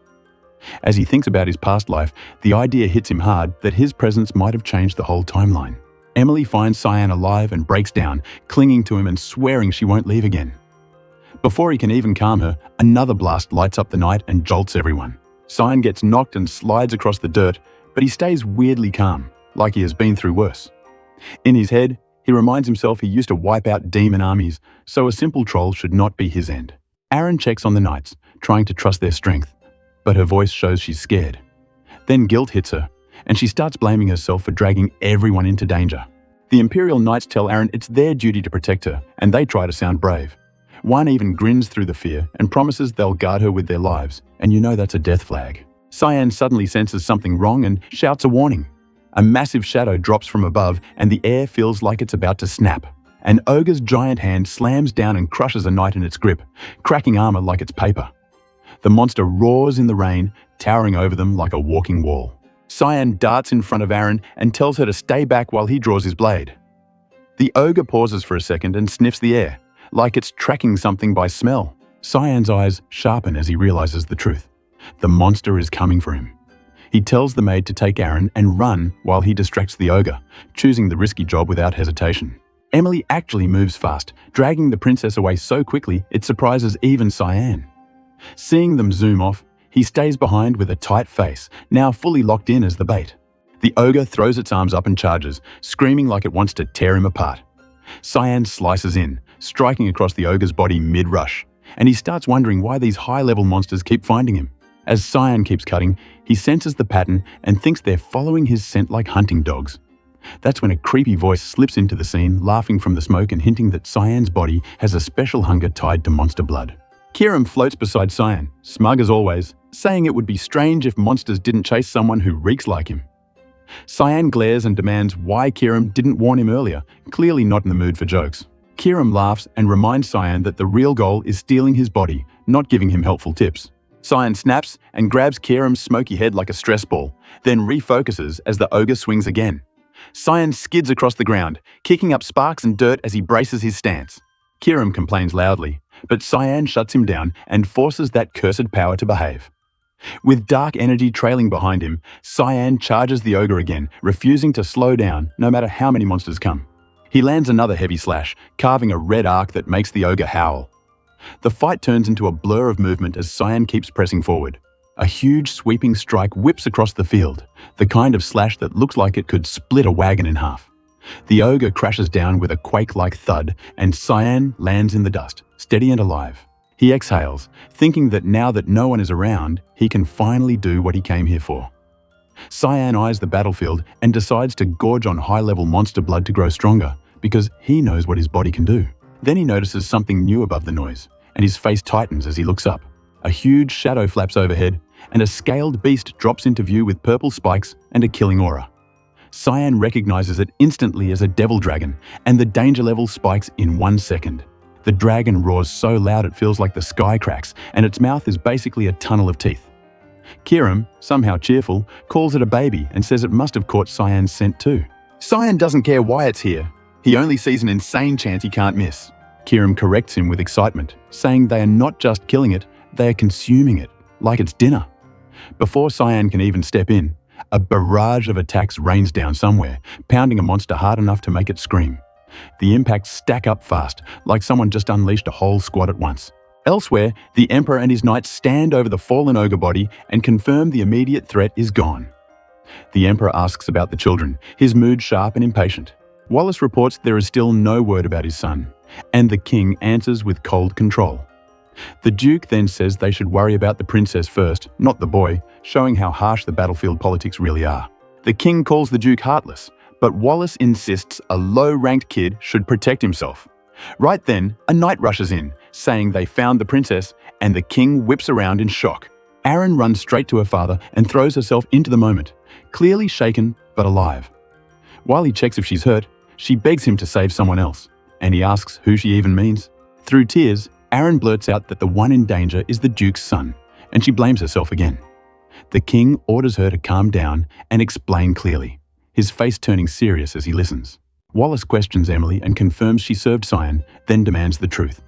As he thinks about his past life, the idea hits him hard that his presence might have changed the whole timeline. Emily finds Cyan alive and breaks down, clinging to him and swearing she won't leave again. Before he can even calm her, another blast lights up the night and jolts everyone. Cyan gets knocked and slides across the dirt, but he stays weirdly calm, like he has been through worse. In his head, he reminds himself he used to wipe out demon armies, so a simple troll should not be his end. Aaron checks on the knights, trying to trust their strength, but her voice shows she's scared. Then guilt hits her, and she starts blaming herself for dragging everyone into danger. The Imperial Knights tell Aaron it's their duty to protect her, and they try to sound brave. One even grins through the fear and promises they'll guard her with their lives, and you know that's a death flag. Cyan suddenly senses something wrong and shouts a warning. A massive shadow drops from above, and the air feels like it's about to snap. An ogre's giant hand slams down and crushes a knight in its grip, cracking armor like it's paper. The monster roars in the rain, towering over them like a walking wall. Cyan darts in front of Aaron and tells her to stay back while he draws his blade. The ogre pauses for a second and sniffs the air, like it's tracking something by smell. Cyan's eyes sharpen as he realizes the truth. The monster is coming for him. He tells the maid to take Aaron and run while he distracts the ogre, choosing the risky job without hesitation. Emily actually moves fast, dragging the princess away so quickly it surprises even Cyan. Seeing them zoom off, he stays behind with a tight face, now fully locked in as the bait. The ogre throws its arms up and charges, screaming like it wants to tear him apart. Cyan slices in, striking across the ogre's body mid-rush, and he starts wondering why these high-level monsters keep finding him. As Cyan keeps cutting, he senses the pattern and thinks they're following his scent like hunting dogs. That's when a creepy voice slips into the scene, laughing from the smoke and hinting that Cyan's body has a special hunger tied to monster blood. Kiram floats beside Cyan, smug as always, saying it would be strange if monsters didn't chase someone who reeks like him. Cyan glares and demands why Kiram didn't warn him earlier, clearly not in the mood for jokes. Kiram laughs and reminds Cyan that the real goal is stealing his body, not giving him helpful tips. Cyan snaps and grabs Kiram's smoky head like a stress ball, then refocuses as the ogre swings again. Cyan skids across the ground, kicking up sparks and dirt as he braces his stance. Kiram complains loudly, but Cyan shuts him down and forces that cursed power to behave. With dark energy trailing behind him, Cyan charges the ogre again, refusing to slow down no matter how many monsters come. He lands another heavy slash, carving a red arc that makes the ogre howl. The fight turns into a blur of movement as Cyan keeps pressing forward. A huge sweeping strike whips across the field, the kind of slash that looks like it could split a wagon in half. The ogre crashes down with a quake-like thud, and Cyan lands in the dust, steady and alive. He exhales, thinking that now that no one is around, he can finally do what he came here for. Cyan eyes the battlefield and decides to gorge on high-level monster blood to grow stronger, because he knows what his body can do. Then he notices something new above the noise, and his face tightens as he looks up. A huge shadow flaps overhead, and a scaled beast drops into view with purple spikes and a killing aura. Cyan recognizes it instantly as a devil dragon, and the danger level spikes in 1 second. The dragon roars so loud it feels like the sky cracks, and its mouth is basically a tunnel of teeth. Kiram, somehow cheerful, calls it a baby and says it must have caught Cyan's scent too. Cyan doesn't care why it's here. He only sees an insane chance he can't miss. Kiram corrects him with excitement, saying they are not just killing it, they are consuming it, like it's dinner. Before Cyan can even step in, a barrage of attacks rains down somewhere, pounding a monster hard enough to make it scream. The impacts stack up fast, like someone just unleashed a whole squad at once. Elsewhere, the Emperor and his knights stand over the fallen ogre body and confirm the immediate threat is gone. The Emperor asks about the children, his mood sharp and impatient. Wallace reports there is still no word about his son, and the king answers with cold control. The Duke then says they should worry about the princess first, not the boy, showing how harsh the battlefield politics really are. The king calls the Duke heartless, but Wallace insists a low-ranked kid should protect himself. Right then, a knight rushes in, saying they found the princess, and the king whips around in shock. Aaron runs straight to her father and throws herself into the moment, clearly shaken but alive. While he checks if she's hurt, she begs him to save someone else, and he asks who she even means. Through tears, Aaron blurts out that the one in danger is the Duke's son, and she blames herself again. The king orders her to calm down and explain clearly, his face turning serious as he listens. Wallace questions Emily and confirms she served Cyan, then demands the truth.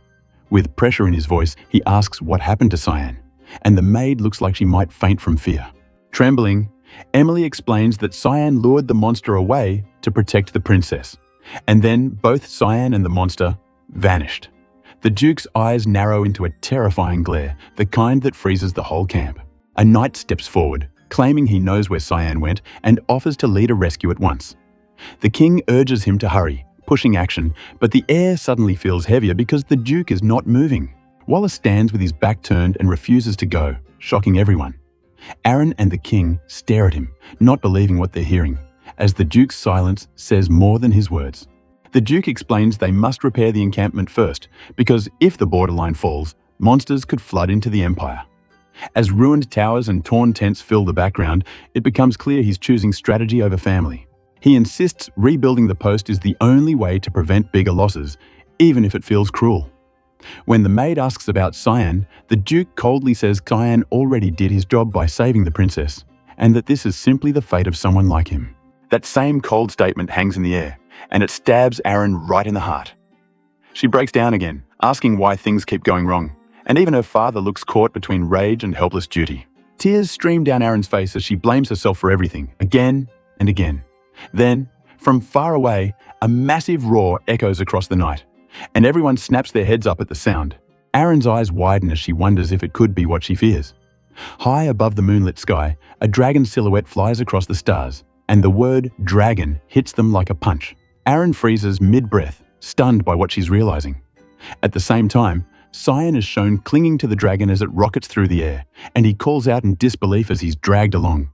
With pressure in his voice, he asks what happened to Cyan, and the maid looks like she might faint from fear. Trembling, Emily explains that Cyan lured the monster away to protect the princess, and then both Cyan and the monster vanished. The Duke's eyes narrow into a terrifying glare, the kind that freezes the whole camp. A knight steps forward, claiming he knows where Cyan went, and offers to lead a rescue at once. The king urges him to hurry, pushing action, but the air suddenly feels heavier because the Duke is not moving. Wallace stands with his back turned and refuses to go, shocking everyone. Aaron and the king stare at him, not believing what they're hearing, as the Duke's silence says more than his words. The Duke explains they must repair the encampment first, because if the borderline falls, monsters could flood into the Empire. As ruined towers and torn tents fill the background, it becomes clear he's choosing strategy over family. He insists rebuilding the post is the only way to prevent bigger losses, even if it feels cruel. When the maid asks about Cyan, the Duke coldly says Cyan already did his job by saving the princess, and that this is simply the fate of someone like him. That same cold statement hangs in the air, and it stabs Aaron right in the heart. She breaks down again, asking why things keep going wrong, and even her father looks caught between rage and helpless duty. Tears stream down Aaron's face as she blames herself for everything, again and again. Then, from far away, a massive roar echoes across the night, and everyone snaps their heads up at the sound. Aaron's eyes widen as she wonders if it could be what she fears. High above the moonlit sky, a dragon silhouette flies across the stars, and the word dragon hits them like a punch. Aaron freezes mid-breath, stunned by what she's realizing. At the same time, Cyan is shown clinging to the dragon as it rockets through the air, and he calls out in disbelief as he's dragged along.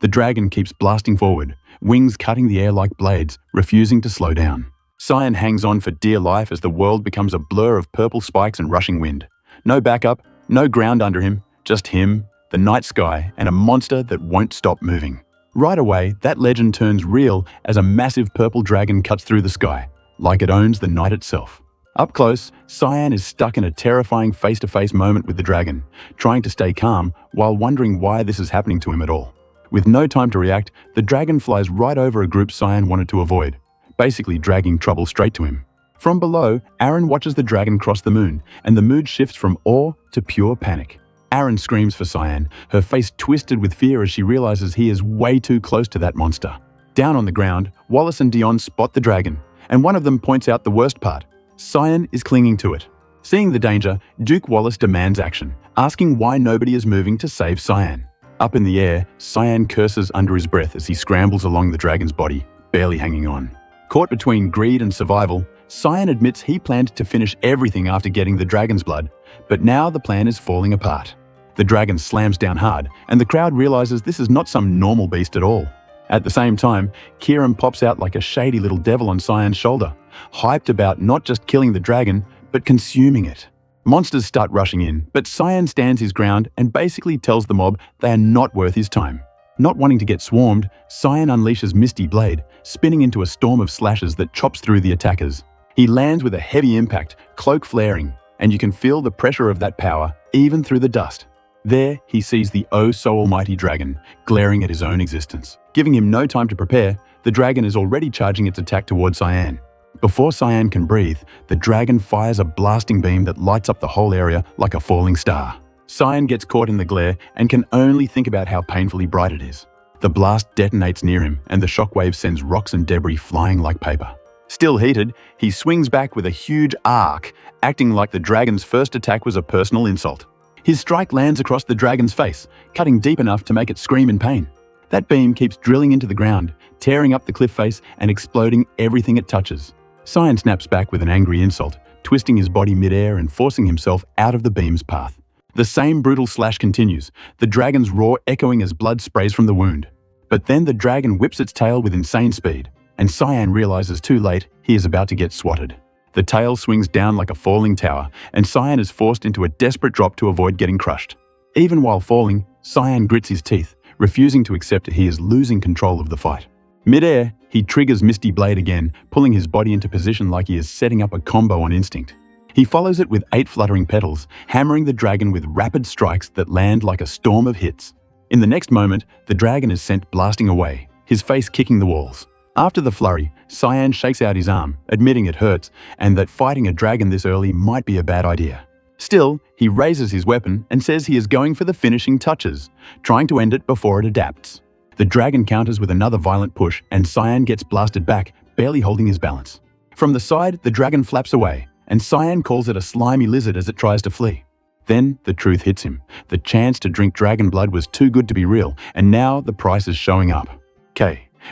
The dragon keeps blasting forward, wings cutting the air like blades, refusing to slow down. Cyan hangs on for dear life as the world becomes a blur of purple spikes and rushing wind. No backup, no ground under him, just him, the night sky, and a monster that won't stop moving. Right away, that legend turns real as a massive purple dragon cuts through the sky, like it owns the night itself. Up close, Cyan is stuck in a terrifying face-to-face moment with the dragon, trying to stay calm while wondering why this is happening to him at all. With no time to react, the dragon flies right over a group Cyan wanted to avoid, basically dragging trouble straight to him. From below, Aaron watches the dragon cross the moon, and the mood shifts from awe to pure panic. Aaron screams for Cyan, her face twisted with fear as she realizes he is way too close to that monster. Down on the ground, Wallace and Dion spot the dragon, and one of them points out the worst part. Cyan is clinging to it. Seeing the danger, Duke Wallace demands action, asking why nobody is moving to save Cyan. Up in the air, Cyan curses under his breath as he scrambles along the dragon's body, barely hanging on. Caught between greed and survival, Cyan admits he planned to finish everything after getting the dragon's blood, but now the plan is falling apart. The dragon slams down hard, and the crowd realizes this is not some normal beast at all. At the same time, Kieran pops out like a shady little devil on Cyan's shoulder, hyped about not just killing the dragon, but consuming it. Monsters start rushing in, but Cyan stands his ground and basically tells the mob they are not worth his time. Not wanting to get swarmed, Cyan unleashes Misty Blade, spinning into a storm of slashes that chops through the attackers. He lands with a heavy impact, cloak flaring, and you can feel the pressure of that power, even through the dust. There, he sees the oh-so-almighty dragon, glaring at his own existence. Giving him no time to prepare, the dragon is already charging its attack towards Cyan. Before Cyan can breathe, the dragon fires a blasting beam that lights up the whole area like a falling star. Cyan gets caught in the glare and can only think about how painfully bright it is. The blast detonates near him, and the shockwave sends rocks and debris flying like paper. Still heated, he swings back with a huge arc, acting like the dragon's first attack was a personal insult. His strike lands across the dragon's face, cutting deep enough to make it scream in pain. That beam keeps drilling into the ground, tearing up the cliff face and exploding everything it touches. Cyan snaps back with an angry insult, twisting his body mid-air and forcing himself out of the beam's path. The same brutal slash continues, the dragon's roar echoing as blood sprays from the wound. But then the dragon whips its tail with insane speed, and Cyan realizes too late he is about to get swatted. The tail swings down like a falling tower, and Cyan is forced into a desperate drop to avoid getting crushed. Even while falling, Cyan grits his teeth, refusing to accept he is losing control of the fight. Mid-air, he triggers Misty Blade again, pulling his body into position like he is setting up a combo on instinct. He follows it with 8 fluttering petals, hammering the dragon with rapid strikes that land like a storm of hits. In the next moment, the dragon is sent blasting away, his face kicking the walls. After the flurry, Cyan shakes out his arm, admitting it hurts, and that fighting a dragon this early might be a bad idea. Still, he raises his weapon and says he is going for the finishing touches, trying to end it before it adapts. The dragon counters with another violent push, and Cyan gets blasted back, barely holding his balance. From the side, the dragon flaps away, and Cyan calls it a slimy lizard as it tries to flee. Then, the truth hits him. The chance to drink dragon blood was too good to be real, and now the price is showing up.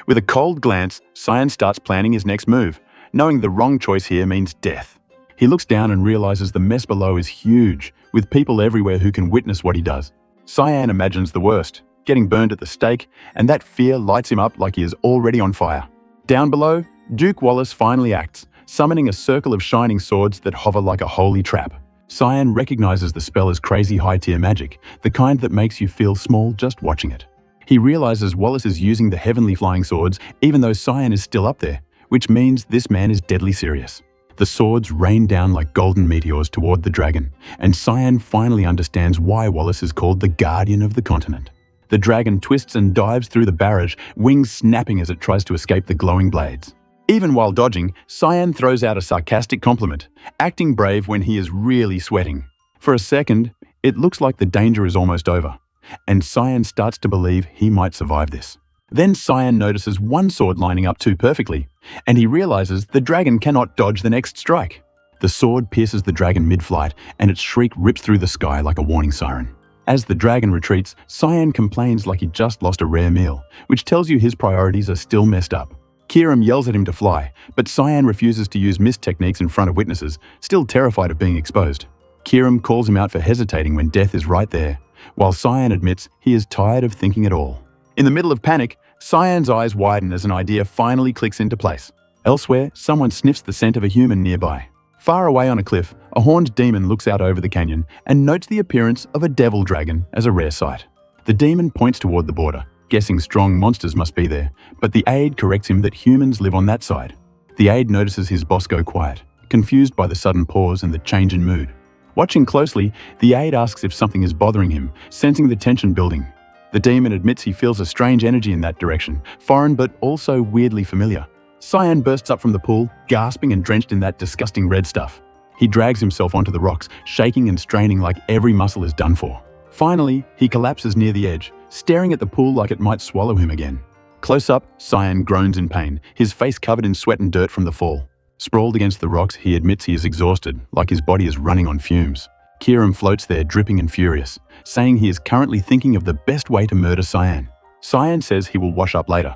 With a cold glance, Cyan starts planning his next move, knowing the wrong choice here means death. He looks down and realizes the mess below is huge, with people everywhere who can witness what he does. Cyan imagines the worst, getting burned at the stake, and that fear lights him up like he is already on fire. Down below, Duke Wallace finally acts, summoning a circle of shining swords that hover like a holy trap. Cyan recognizes the spell as crazy high-tier magic, the kind that makes you feel small just watching it. He realizes Wallace is using the heavenly flying swords even though Cyan is still up there, which means this man is deadly serious. The swords rain down like golden meteors toward the dragon, and Cyan finally understands why Wallace is called the Guardian of the Continent. The dragon twists and dives through the barrage, wings snapping as it tries to escape the glowing blades. Even while dodging, Cyan throws out a sarcastic compliment, acting brave when he is really sweating. For a second, it looks like the danger is almost over. and Cyan starts to believe he might survive this. Then Cyan notices one sword lining up too perfectly, and he realizes the dragon cannot dodge the next strike. The sword pierces the dragon mid-flight, and its shriek rips through the sky like a warning siren. As the dragon retreats, Cyan complains like he just lost a rare meal, which tells you his priorities are still messed up. Kiram yells at him to fly, but Cyan refuses to use mist techniques in front of witnesses, still terrified of being exposed. Kiram calls him out for hesitating when death is right there, while Cyan admits he is tired of thinking at all. In the middle of panic, Cyan's eyes widen as an idea finally clicks into place. Elsewhere, someone sniffs the scent of a human nearby. Far away on a cliff, a horned demon looks out over the canyon and notes the appearance of a devil dragon as a rare sight. The demon points toward the border, guessing strong monsters must be there, but the aide corrects him that humans live on that side. The aide notices his boss go quiet, confused by the sudden pause and the change in mood. Watching closely, the aide asks if something is bothering him, sensing the tension building. The demon admits he feels a strange energy in that direction, foreign but also weirdly familiar. Cyan bursts up from the pool, gasping and drenched in that disgusting red stuff. He drags himself onto the rocks, shaking and straining like every muscle is done for. Finally, he collapses near the edge, staring at the pool like it might swallow him again. Close up, Cyan groans in pain, his face covered in sweat and dirt from the fall. Sprawled against the rocks, he admits he is exhausted, like his body is running on fumes. Kiram floats there, dripping and furious, saying he is currently thinking of the best way to murder Cyan. Cyan says he will wash up later,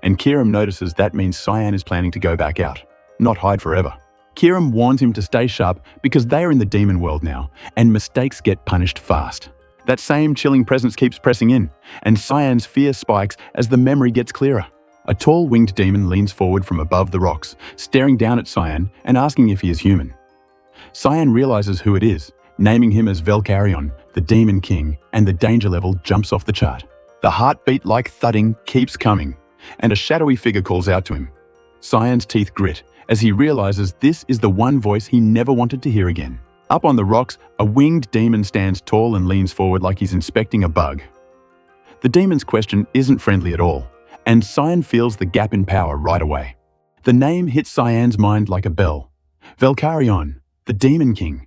and Kiram notices that means Cyan is planning to go back out, not hide forever. Kiram warns him to stay sharp because they are in the demon world now, and mistakes get punished fast. That same chilling presence keeps pressing in, and Cyan's fear spikes as the memory gets clearer. A tall winged demon leans forward from above the rocks, staring down at Cyan and asking if he is human. Cyan realizes who it is, naming him as Velkarion, the Demon King, and the danger level jumps off the chart. The heartbeat-like thudding keeps coming, and a shadowy figure calls out to him. Cyan's teeth grit as he realizes this is the one voice he never wanted to hear again. Up on the rocks, a winged demon stands tall and leans forward like he's inspecting a bug. The demon's question isn't friendly at all, and Cyan feels the gap in power right away. The name hits Cyan's mind like a bell. Velkarion, the Demon King.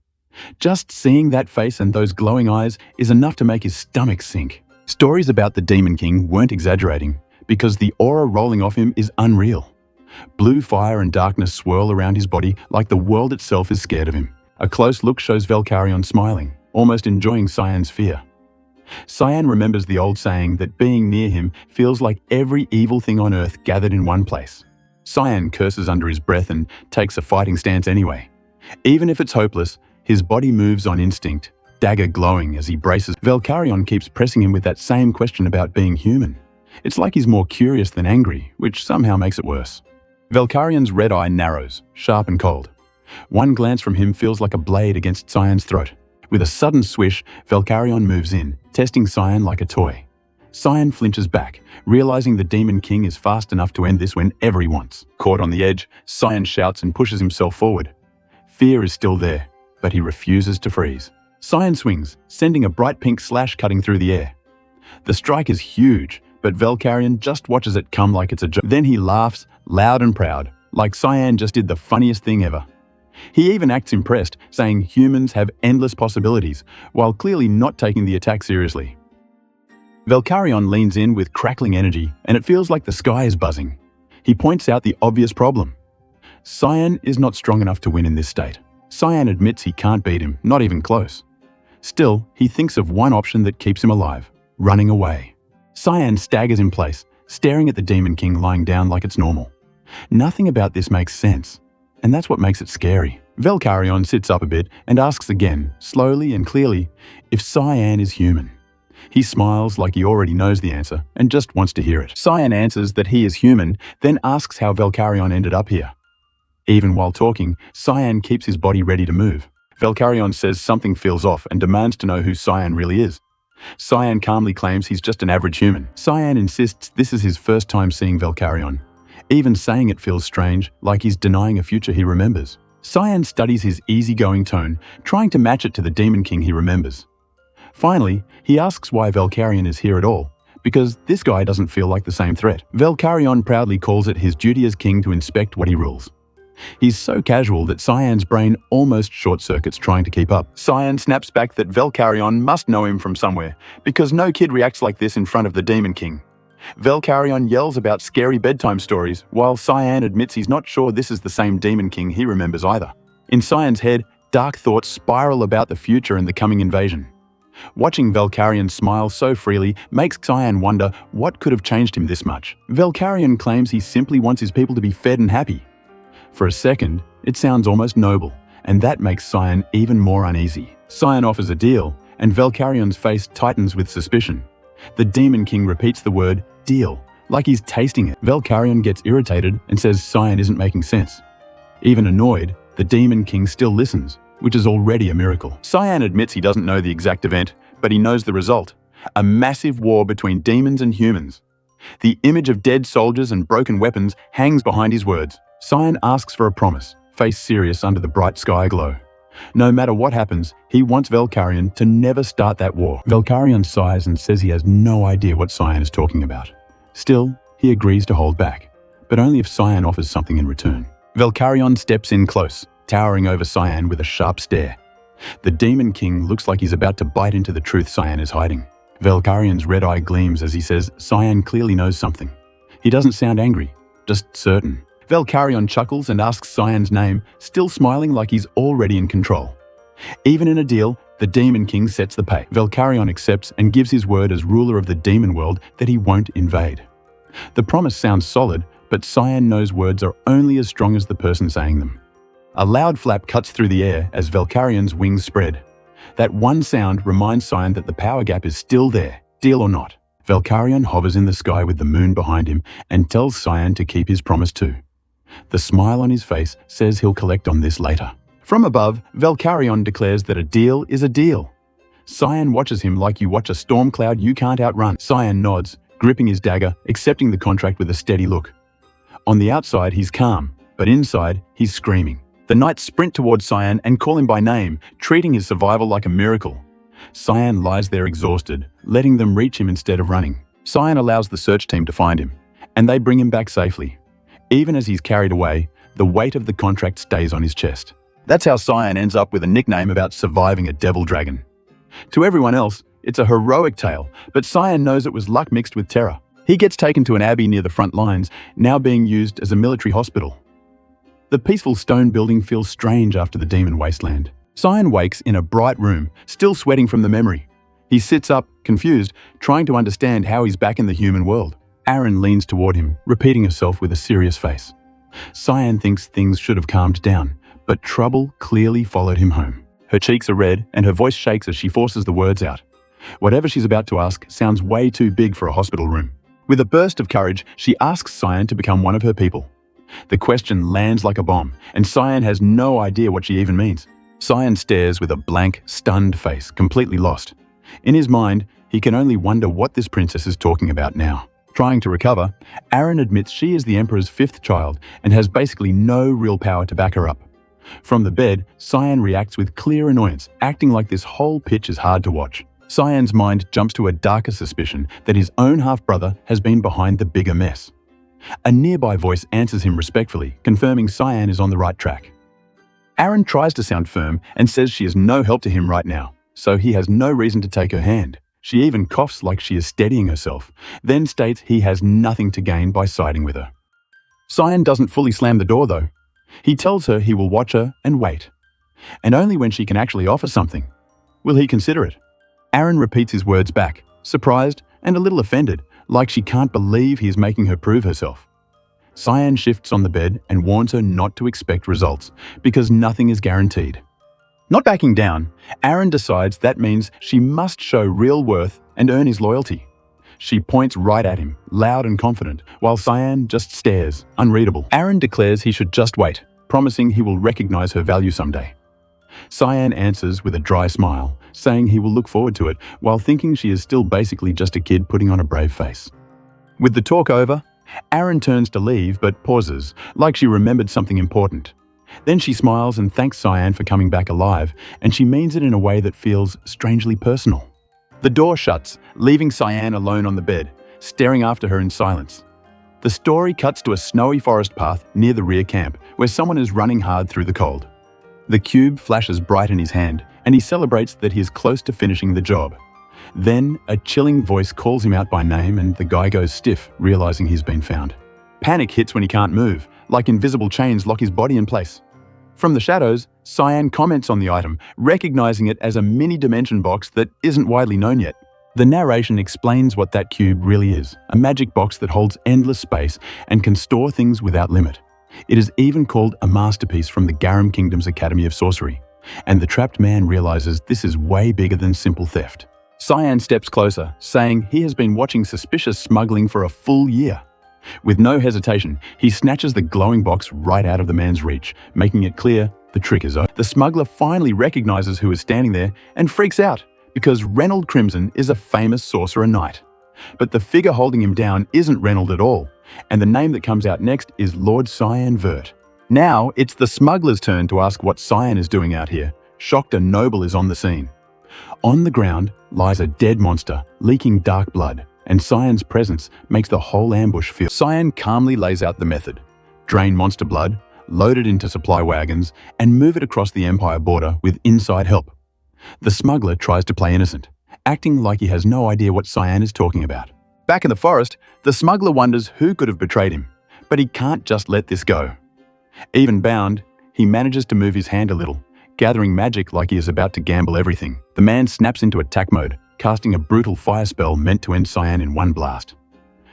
Just seeing that face and those glowing eyes is enough to make his stomach sink. Stories about the Demon King weren't exaggerating, because the aura rolling off him is unreal. Blue fire and darkness swirl around his body like the world itself is scared of him. A close look shows Velkarion smiling, almost enjoying Cyan's fear. Cyan remembers the old saying that being near him feels like every evil thing on earth gathered in one place. Cyan curses under his breath and takes a fighting stance anyway. Even if it's hopeless, his body moves on instinct, dagger glowing as he braces. Velkarion keeps pressing him with that same question about being human. It's like he's more curious than angry, which somehow makes it worse. Velkarion's red eye narrows, sharp and cold. One glance from him feels like a blade against Cyan's throat. With a sudden swish, Velkarion moves in, testing Cyan like a toy. Cyan flinches back, realizing the Demon King is fast enough to end this whenever he wants. Caught on the edge, Cyan shouts and pushes himself forward. Fear is still there, but he refuses to freeze. Cyan swings, sending a bright pink slash cutting through the air. The strike is huge, but Velkarion just watches it come like it's a joke. Then he laughs, loud and proud, like Cyan just did the funniest thing ever. He even acts impressed, saying humans have endless possibilities, while clearly not taking the attack seriously. Velkarion leans in with crackling energy, and it feels like the sky is buzzing. He points out the obvious problem. Cyan is not strong enough to win in this state. Cyan admits he can't beat him, not even close. Still, he thinks of one option that keeps him alive: running away. Cyan staggers in place, staring at the Demon King lying down like it's normal. Nothing about this makes sense, and that's what makes it scary. Velkarion sits up a bit and asks again, slowly and clearly, if Cyan is human. He smiles like he already knows the answer and just wants to hear it. Cyan answers that he is human, then asks how Velkarion ended up here. Even while talking, Cyan keeps his body ready to move. Velkarion says something feels off and demands to know who Cyan really is. Cyan calmly claims he's just an average human. Cyan insists this is his first time seeing Velkarion. Even saying it feels strange, like he's denying a future he remembers. Cyan studies his easygoing tone, trying to match it to the Demon King he remembers. Finally, he asks why Velkarion is here at all, because this guy doesn't feel like the same threat. Velkarion proudly calls it his duty as king to inspect what he rules. He's so casual that Cyan's brain almost short-circuits trying to keep up. Cyan snaps back that Velcaryon must know him from somewhere, because no kid reacts like this in front of the Demon King. Velcaryon yells about scary bedtime stories, while Cyan admits he's not sure this is the same Demon King he remembers either. In Cyan's head, dark thoughts spiral about the future and the coming invasion. Watching Velcaryon smile so freely makes Cyan wonder what could have changed him this much. Velcaryon claims he simply wants his people to be fed and happy. For a second, it sounds almost noble, and that makes Cyan even more uneasy. Cyan offers a deal, and Velcaryon's face tightens with suspicion. The Demon King repeats the word deal, like he's tasting it. Velcaryon gets irritated and says Cyan isn't making sense. Even annoyed, the Demon King still listens, which is already a miracle. Cyan admits he doesn't know the exact event, but he knows the result: a massive war between demons and humans. The image of dead soldiers and broken weapons hangs behind his words. Cyan asks for a promise, face serious under the bright sky glow. No matter what happens, he wants Velcaryon to never start that war. Velcaryon sighs and says he has no idea what Cyan is talking about. Still, he agrees to hold back, but only if Cyan offers something in return. Velcaryon steps in close, towering over Cyan with a sharp stare. The Demon King looks like he's about to bite into the truth Cyan is hiding. Velcaryon's red eye gleams as he says Cyan clearly knows something. He doesn't sound angry, just certain. Velcaryon chuckles and asks Cyan's name, still smiling like he's already in control. Even in a deal, the Demon King sets the pay. Velcaryon accepts and gives his word as ruler of the demon world that he won't invade. The promise sounds solid, but Cyan knows words are only as strong as the person saying them. A loud flap cuts through the air as Velcaryon's wings spread. That one sound reminds Cyan that the power gap is still there, deal or not. Velcaryon hovers in the sky with the moon behind him and tells Cyan to keep his promise too. The smile on his face says he'll collect on this later. From above, Velcaryon declares that a deal is a deal. Cyan watches him like you watch a storm cloud you can't outrun. Cyan nods, gripping his dagger, accepting the contract with a steady look. On the outside, he's calm, but inside, he's screaming. The knights sprint towards Cyan and call him by name, treating his survival like a miracle. Cyan lies there exhausted, letting them reach him instead of running. Cyan allows the search team to find him, and they bring him back safely. Even as he's carried away, the weight of the contract stays on his chest. That's how Cyan ends up with a nickname about surviving a devil dragon. To everyone else, it's a heroic tale, but Cyan knows it was luck mixed with terror. He gets taken to an abbey near the front lines, now being used as a military hospital. The peaceful stone building feels strange after the demon wasteland. Cyan wakes in a bright room, still sweating from the memory. He sits up, confused, trying to understand how he's back in the human world. Aaron leans toward him, repeating herself with a serious face. Cyan thinks things should have calmed down, but trouble clearly followed him home. Her cheeks are red and her voice shakes as she forces the words out. Whatever she's about to ask sounds way too big for a hospital room. With a burst of courage, she asks Cyan to become one of her people. The question lands like a bomb, and Cyan has no idea what she even means. Cyan stares with a blank, stunned face, completely lost. In his mind, he can only wonder what this princess is talking about now. Trying to recover, Aaron admits she is the Emperor's fifth child and has basically no real power to back her up. From the bed, Cyan reacts with clear annoyance, acting like this whole pitch is hard to watch. Cyan's mind jumps to a darker suspicion that his own half-brother has been behind the bigger mess. A nearby voice answers him respectfully, confirming Cyan is on the right track. Aaron tries to sound firm and says she is no help to him right now, so he has no reason to take her hand. She even coughs like she is steadying herself, then states he has nothing to gain by siding with her. Cyan doesn't fully slam the door though. He tells her he will watch her and wait. And only when she can actually offer something will he consider it. Aaron repeats his words back, surprised and a little offended, like she can't believe he is making her prove herself. Cyan shifts on the bed and warns her not to expect results, because nothing is guaranteed. Not backing down, Aaron decides that means she must show real worth and earn his loyalty. She points right at him, loud and confident, while Cyan just stares, unreadable. Aaron declares he should just wait, promising he will recognize her value someday. Cyan answers with a dry smile, saying he will look forward to it, while thinking she is still basically just a kid putting on a brave face. With the talk over, Aaron turns to leave but pauses, like she remembered something important. Then she smiles and thanks Cyan for coming back alive, and she means it in a way that feels strangely personal. The door shuts, leaving Cyan alone on the bed, staring after her in silence. The story cuts to a snowy forest path near the rear camp, where someone is running hard through the cold. The cube flashes bright in his hand, and he celebrates that he is close to finishing the job. Then, a chilling voice calls him out by name, and the guy goes stiff, realizing he's been found. Panic hits when he can't move, like invisible chains lock his body in place. From the shadows, Cyan comments on the item, recognizing it as a mini-dimension box that isn't widely known yet. The narration explains what that cube really is, a magic box that holds endless space and can store things without limit. It is even called a masterpiece from the Garum Kingdom's Academy of Sorcery, and the trapped man realizes this is way bigger than simple theft. Cyan steps closer, saying he has been watching suspicious smuggling for a full year. With no hesitation, he snatches the glowing box right out of the man's reach, making it clear the trick is over. The smuggler finally recognizes who is standing there and freaks out, because Reynold Crimson is a famous sorcerer knight. But the figure holding him down isn't Reynold at all, and the name that comes out next is Lord Cyan Vert. Now, it's the smuggler's turn to ask what Cyan is doing out here. Shocked, a noble is on the scene. On the ground lies a dead monster, leaking dark blood, and Cyan's presence makes the whole ambush feel. Cyan calmly lays out the method. Drain monster blood, load it into supply wagons, and move it across the Empire border with inside help. The smuggler tries to play innocent, acting like he has no idea what Cyan is talking about. Back in the forest, the smuggler wonders who could have betrayed him, but he can't just let this go. Even bound, he manages to move his hand a little, gathering magic like he is about to gamble everything. The man snaps into attack mode, casting a brutal fire spell meant to end Cyan in one blast.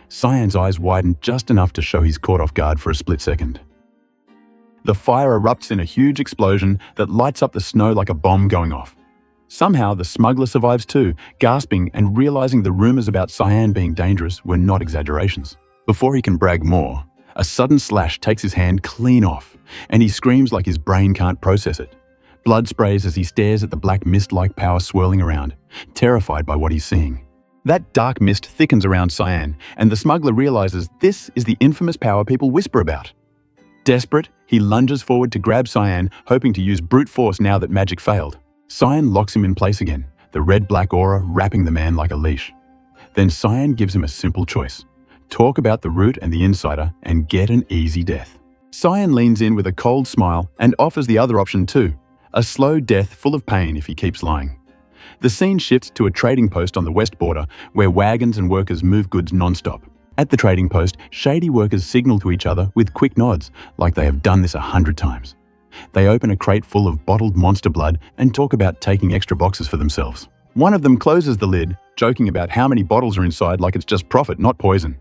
Cyan's eyes widen just enough to show he's caught off guard for a split second. The fire erupts in a huge explosion that lights up the snow like a bomb going off. Somehow, the smuggler survives too, gasping and realizing the rumors about Cyan being dangerous were not exaggerations. Before he can brag more, a sudden slash takes his hand clean off, and he screams like his brain can't process it. Blood sprays as he stares at the black mist-like power swirling around, terrified by what he's seeing. That dark mist thickens around Cyan, and the smuggler realizes this is the infamous power people whisper about. Desperate, he lunges forward to grab Cyan, hoping to use brute force now that magic failed. Cyan locks him in place again, the red-black aura wrapping the man like a leash. Then Cyan gives him a simple choice. Talk about the root and the insider and get an easy death. Cyan leans in with a cold smile and offers the other option too, a slow death full of pain if he keeps lying. The scene shifts to a trading post on the west border where wagons and workers move goods non-stop. At the trading post, shady workers signal to each other with quick nods, like they have done this 100 times. They open a crate full of bottled monster blood and talk about taking extra boxes for themselves. One of them closes the lid, joking about how many bottles are inside like it's just profit, not poison.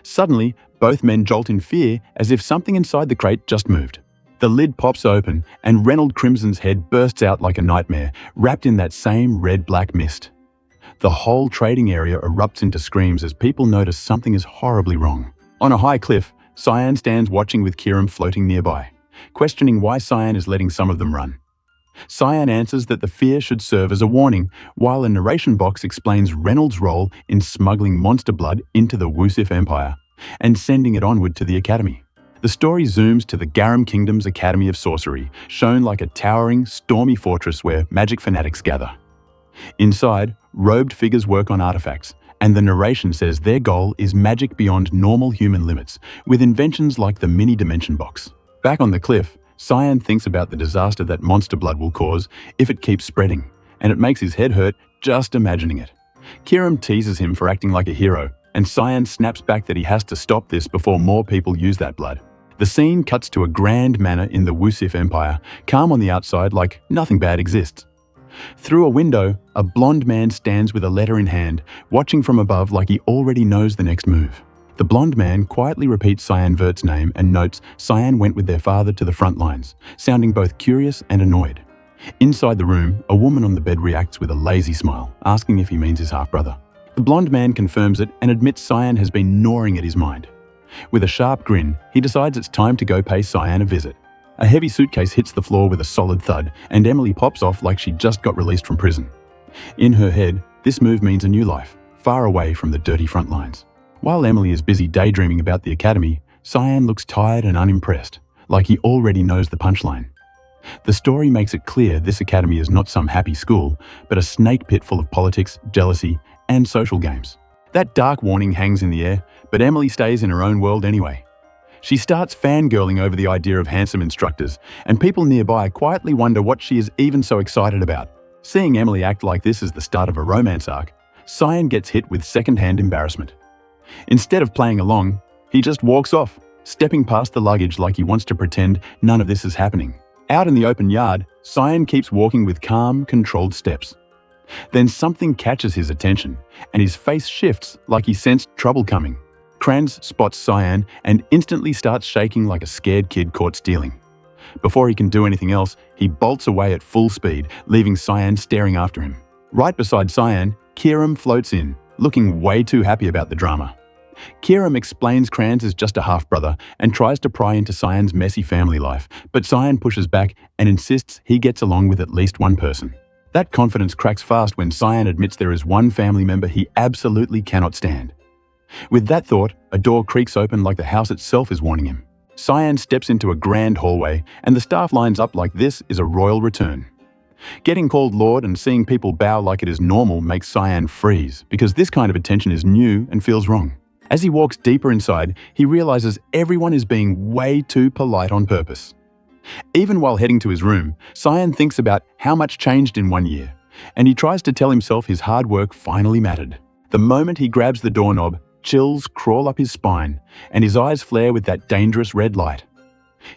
Suddenly, both men jolt in fear as if something inside the crate just moved. The lid pops open and Reynold Crimson's head bursts out like a nightmare, wrapped in that same red-black mist. The whole trading area erupts into screams as people notice something is horribly wrong. On a high cliff, Cyan stands watching with Kiram floating nearby, questioning why Cyan is letting some of them run. Cyan answers that the fear should serve as a warning, while a narration box explains Reynold's role in smuggling monster blood into the Wusif Empire and sending it onward to the Academy. The story zooms to the Garum Kingdom's Academy of Sorcery, shown like a towering, stormy fortress where magic fanatics gather. Inside, robed figures work on artifacts, and the narration says their goal is magic beyond normal human limits, with inventions like the mini-dimension box. Back on the cliff, Cyan thinks about the disaster that monster blood will cause if it keeps spreading, and it makes his head hurt just imagining it. Kiram teases him for acting like a hero, and Cyan snaps back that he has to stop this before more people use that blood. The scene cuts to a grand manor in the Wusif Empire, calm on the outside like nothing bad exists. Through a window, a blonde man stands with a letter in hand, watching from above like he already knows the next move. The blonde man quietly repeats Cyan Vert's name and notes Cyan went with their father to the front lines, sounding both curious and annoyed. Inside the room, a woman on the bed reacts with a lazy smile, asking if he means his half-brother. The blonde man confirms it and admits Cyan has been gnawing at his mind. With a sharp grin, he decides it's time to go pay Cyan a visit. A heavy suitcase hits the floor with a solid thud, and Emily pops off like she just got released from prison. In her head, this move means a new life, far away from the dirty front lines. While Emily is busy daydreaming about the academy, Cyan looks tired and unimpressed, like he already knows the punchline. The story makes it clear this academy is not some happy school, but a snake pit full of politics, jealousy, and social games. That dark warning hangs in the air, but Emily stays in her own world anyway. She starts fangirling over the idea of handsome instructors, and people nearby quietly wonder what she is even so excited about. Seeing Emily act like this as the start of a romance arc, Cyan gets hit with second-hand embarrassment. Instead of playing along, he just walks off, stepping past the luggage like he wants to pretend none of this is happening. Out in the open yard, Cyan keeps walking with calm, controlled steps. Then something catches his attention, and his face shifts like he sensed trouble coming. Kranz spots Cyan and instantly starts shaking like a scared kid caught stealing. Before he can do anything else, he bolts away at full speed, leaving Cyan staring after him. Right beside Cyan, Kiram floats in, looking way too happy about the drama. Kiram explains Kranz is just a half-brother and tries to pry into Cyan's messy family life, but Cyan pushes back and insists he gets along with at least one person. That confidence cracks fast when Cyan admits there is one family member he absolutely cannot stand. With that thought, a door creaks open like the house itself is warning him. Cyan steps into a grand hallway, and the staff lines up like this is a royal return. Getting called Lord and seeing people bow like it is normal makes Cyan freeze, because this kind of attention is new and feels wrong. As he walks deeper inside, he realizes everyone is being way too polite on purpose. Even while heading to his room, Cyan thinks about how much changed in 1 year, and he tries to tell himself his hard work finally mattered. The moment he grabs the doorknob, chills crawl up his spine, and his eyes flare with that dangerous red light.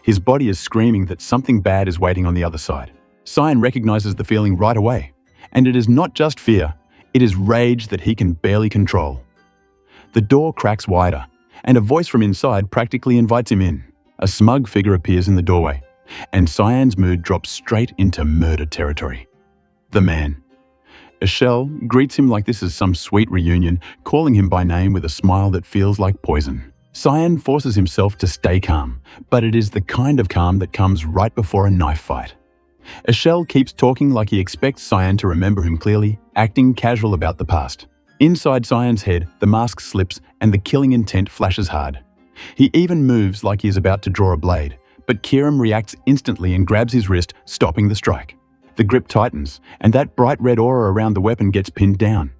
His body is screaming that something bad is waiting on the other side. Cyan recognizes the feeling right away, and it is not just fear, it is rage that he can barely control. The door cracks wider, and a voice from inside practically invites him in. A smug figure appears in the doorway, and Cyan's mood drops straight into murder territory. The man. Eshel greets him like this is some sweet reunion, calling him by name with a smile that feels like poison. Cyan forces himself to stay calm, but it is the kind of calm that comes right before a knife fight. Eshel keeps talking like he expects Cyan to remember him clearly, acting casual about the past. Inside Cyan's head, the mask slips and the killing intent flashes hard. He even moves like he is about to draw a blade, but Kiram reacts instantly and grabs his wrist, stopping the strike. The grip tightens, and that bright red aura around the weapon gets pinned down.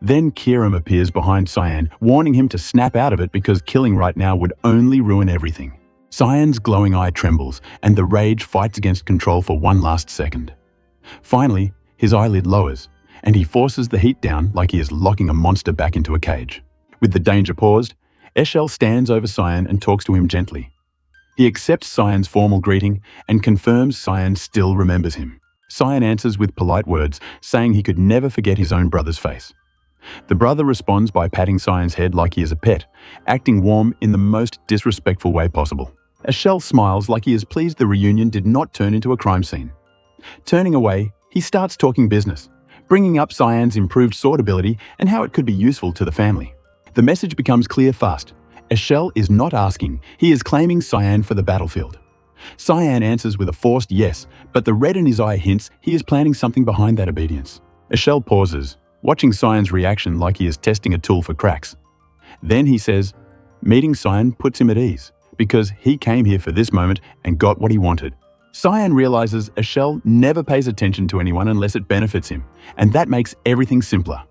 Then Kiram appears behind Cyan, warning him to snap out of it because killing right now would only ruin everything. Cyan's glowing eye trembles, and the rage fights against control for one last second. Finally, his eyelid lowers, and he forces the heat down like he is locking a monster back into a cage. With the danger paused, Eshel stands over Cyan and talks to him gently. He accepts Cyan's formal greeting and confirms Cyan still remembers him. Cyan answers with polite words, saying he could never forget his own brother's face. The brother responds by patting Cyan's head like he is a pet, acting warm in the most disrespectful way possible. Eshel smiles like he is pleased the reunion did not turn into a crime scene. Turning away, he starts talking business, bringing up Cyan's improved sword ability and how it could be useful to the family. The message becomes clear fast. Eshel is not asking, he is claiming Cyan for the battlefield. Cyan answers with a forced yes, but the red in his eye hints he is planning something behind that obedience. Eshel pauses, watching Cyan's reaction like he is testing a tool for cracks. Then he says, meeting Cyan puts him at ease, because he came here for this moment and got what he wanted. Cyan realizes Eshel never pays attention to anyone unless it benefits him, and that makes everything simpler.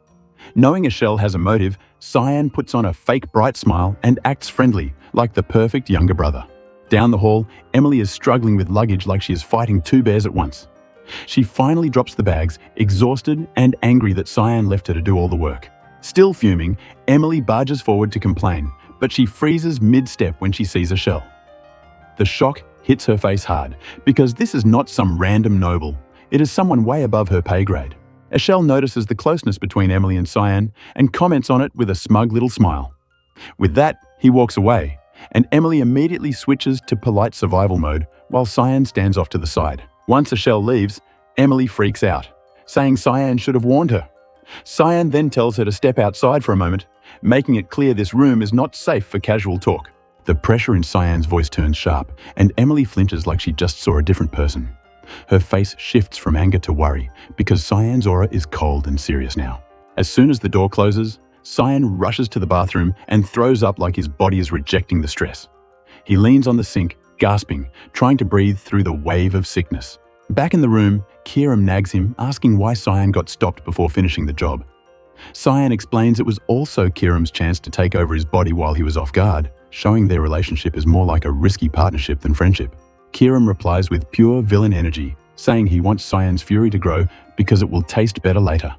Knowing Eshel has a motive, Cyan puts on a fake bright smile and acts friendly, like the perfect younger brother. Down the hall, Emily is struggling with luggage like she is fighting two bears at once. She finally drops the bags, exhausted and angry that Cyan left her to do all the work. Still fuming, Emily barges forward to complain, but she freezes mid-step when she sees Eshel. The shock hits her face hard, because this is not some random noble. It is someone way above her pay grade. Eshel notices the closeness between Emily and Cyan and comments on it with a smug little smile. With that, he walks away, and Emily immediately switches to polite survival mode while Cyan stands off to the side. Once Eshel leaves, Emily freaks out, saying Cyan should have warned her. Cyan then tells her to step outside for a moment, making it clear this room is not safe for casual talk. The pressure in Cyan's voice turns sharp, and Emily flinches like she just saw a different person. Her face shifts from anger to worry, because Cyan's aura is cold and serious now. As soon as the door closes, Cyan rushes to the bathroom and throws up like his body is rejecting the stress. He leans on the sink, gasping, trying to breathe through the wave of sickness. Back in the room, Kiram nags him, asking why Cyan got stopped before finishing the job. Cyan explains it was also Kiram's chance to take over his body while he was off guard, showing their relationship is more like a risky partnership than friendship. Kiram replies with pure villain energy, saying he wants Cyan's fury to grow because it will taste better later.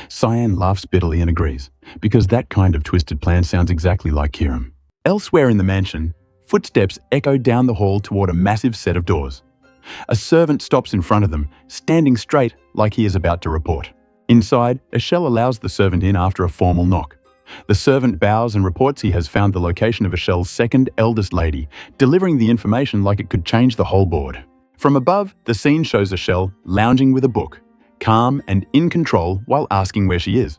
Cyan laughs bitterly and agrees, because that kind of twisted plan sounds exactly like Kiram. Elsewhere in the mansion, footsteps echo down the hall toward a massive set of doors. A servant stops in front of them, standing straight like he is about to report. Inside, Eshel allows the servant in after a formal knock. The servant bows and reports he has found the location of Eshel's second eldest lady, delivering the information like it could change the whole board. From above, the scene shows Eshel lounging with a book, calm and in control while asking where she is.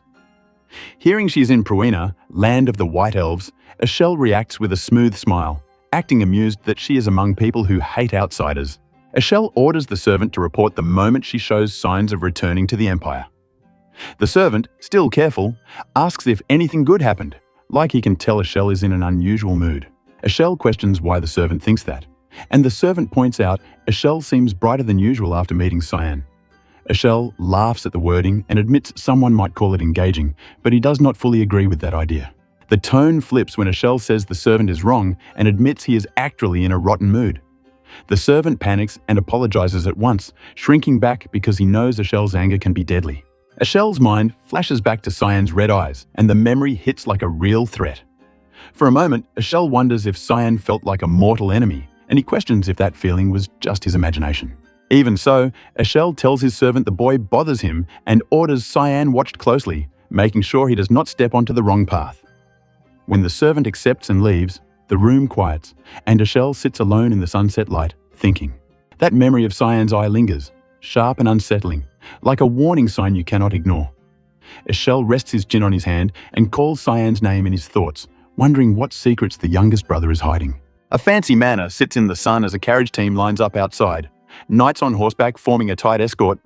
Hearing she is in Pruina, land of the White Elves, Eshel reacts with a smooth smile, acting amused that she is among people who hate outsiders. Eshel orders the servant to report the moment she shows signs of returning to the Empire. The servant, still careful, asks if anything good happened, like he can tell Eshel is in an unusual mood. Eshel questions why the servant thinks that, and the servant points out Eshel seems brighter than usual after meeting Cyan. Eshel laughs at the wording and admits someone might call it engaging, but he does not fully agree with that idea. The tone flips when Eshel says the servant is wrong and admits he is actually in a rotten mood. The servant panics and apologizes at once, shrinking back because he knows Eshel's anger can be deadly. Eshel's mind flashes back to Cyan's red eyes, and the memory hits like a real threat. For a moment, Eshel wonders if Cyan felt like a mortal enemy, and he questions if that feeling was just his imagination. Even so, Eshel tells his servant the boy bothers him and orders Cyan watched closely, making sure he does not step onto the wrong path. When the servant accepts and leaves, the room quiets, and Eshel sits alone in the sunset light, thinking. That memory of Cyan's eye lingers, sharp and unsettling, like a warning sign you cannot ignore. Eshel rests his chin on his hand and calls Cyan's name in his thoughts, wondering what secrets the youngest brother is hiding. A fancy manor sits in the sun as a carriage team lines up outside, knights on horseback forming a tight escort.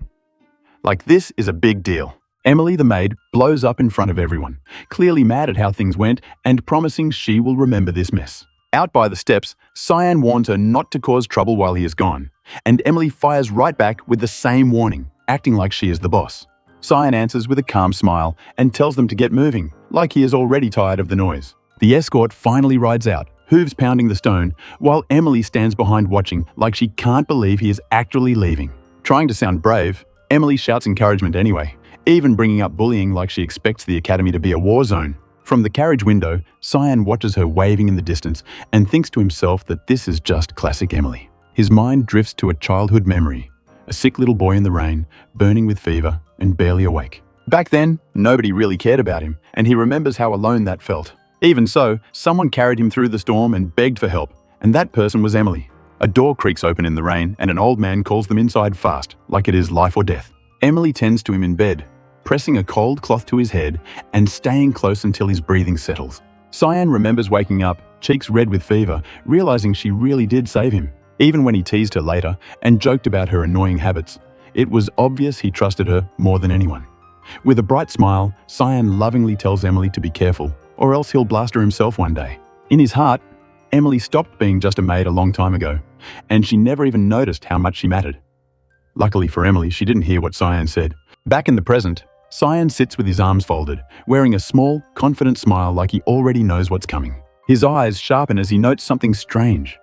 Like this is a big deal. Emily, the maid, blows up in front of everyone, clearly mad at how things went and promising she will remember this mess. Out by the steps, Cyan warns her not to cause trouble while he is gone, and Emily fires right back with the same warning, acting like she is the boss. Cyan answers with a calm smile and tells them to get moving, like he is already tired of the noise. The escort finally rides out, hooves pounding the stone, while Emily stands behind watching like she can't believe he is actually leaving. Trying to sound brave, Emily shouts encouragement anyway, even bringing up bullying like she expects the academy to be a war zone. From the carriage window, Cyan watches her waving in the distance and thinks to himself that this is just classic Emily. His mind drifts to a childhood memory, a sick little boy in the rain, burning with fever and barely awake. Back then, nobody really cared about him, and he remembers how alone that felt. Even so, someone carried him through the storm and begged for help, and that person was Emily. A door creaks open in the rain, and an old man calls them inside fast, like it is life or death. Emily tends to him in bed, pressing a cold cloth to his head and staying close until his breathing settles. Cyan remembers waking up, cheeks red with fever, realizing she really did save him. Even when he teased her later and joked about her annoying habits, it was obvious he trusted her more than anyone. With a bright smile, Cyan lovingly tells Emily to be careful, or else he'll blast her himself one day. In his heart, Emily stopped being just a maid a long time ago, and she never even noticed how much she mattered. Luckily for Emily, she didn't hear what Cyan said. Back in the present, Cyan sits with his arms folded, wearing a small, confident smile like he already knows what's coming. His eyes sharpen as he notes something strange.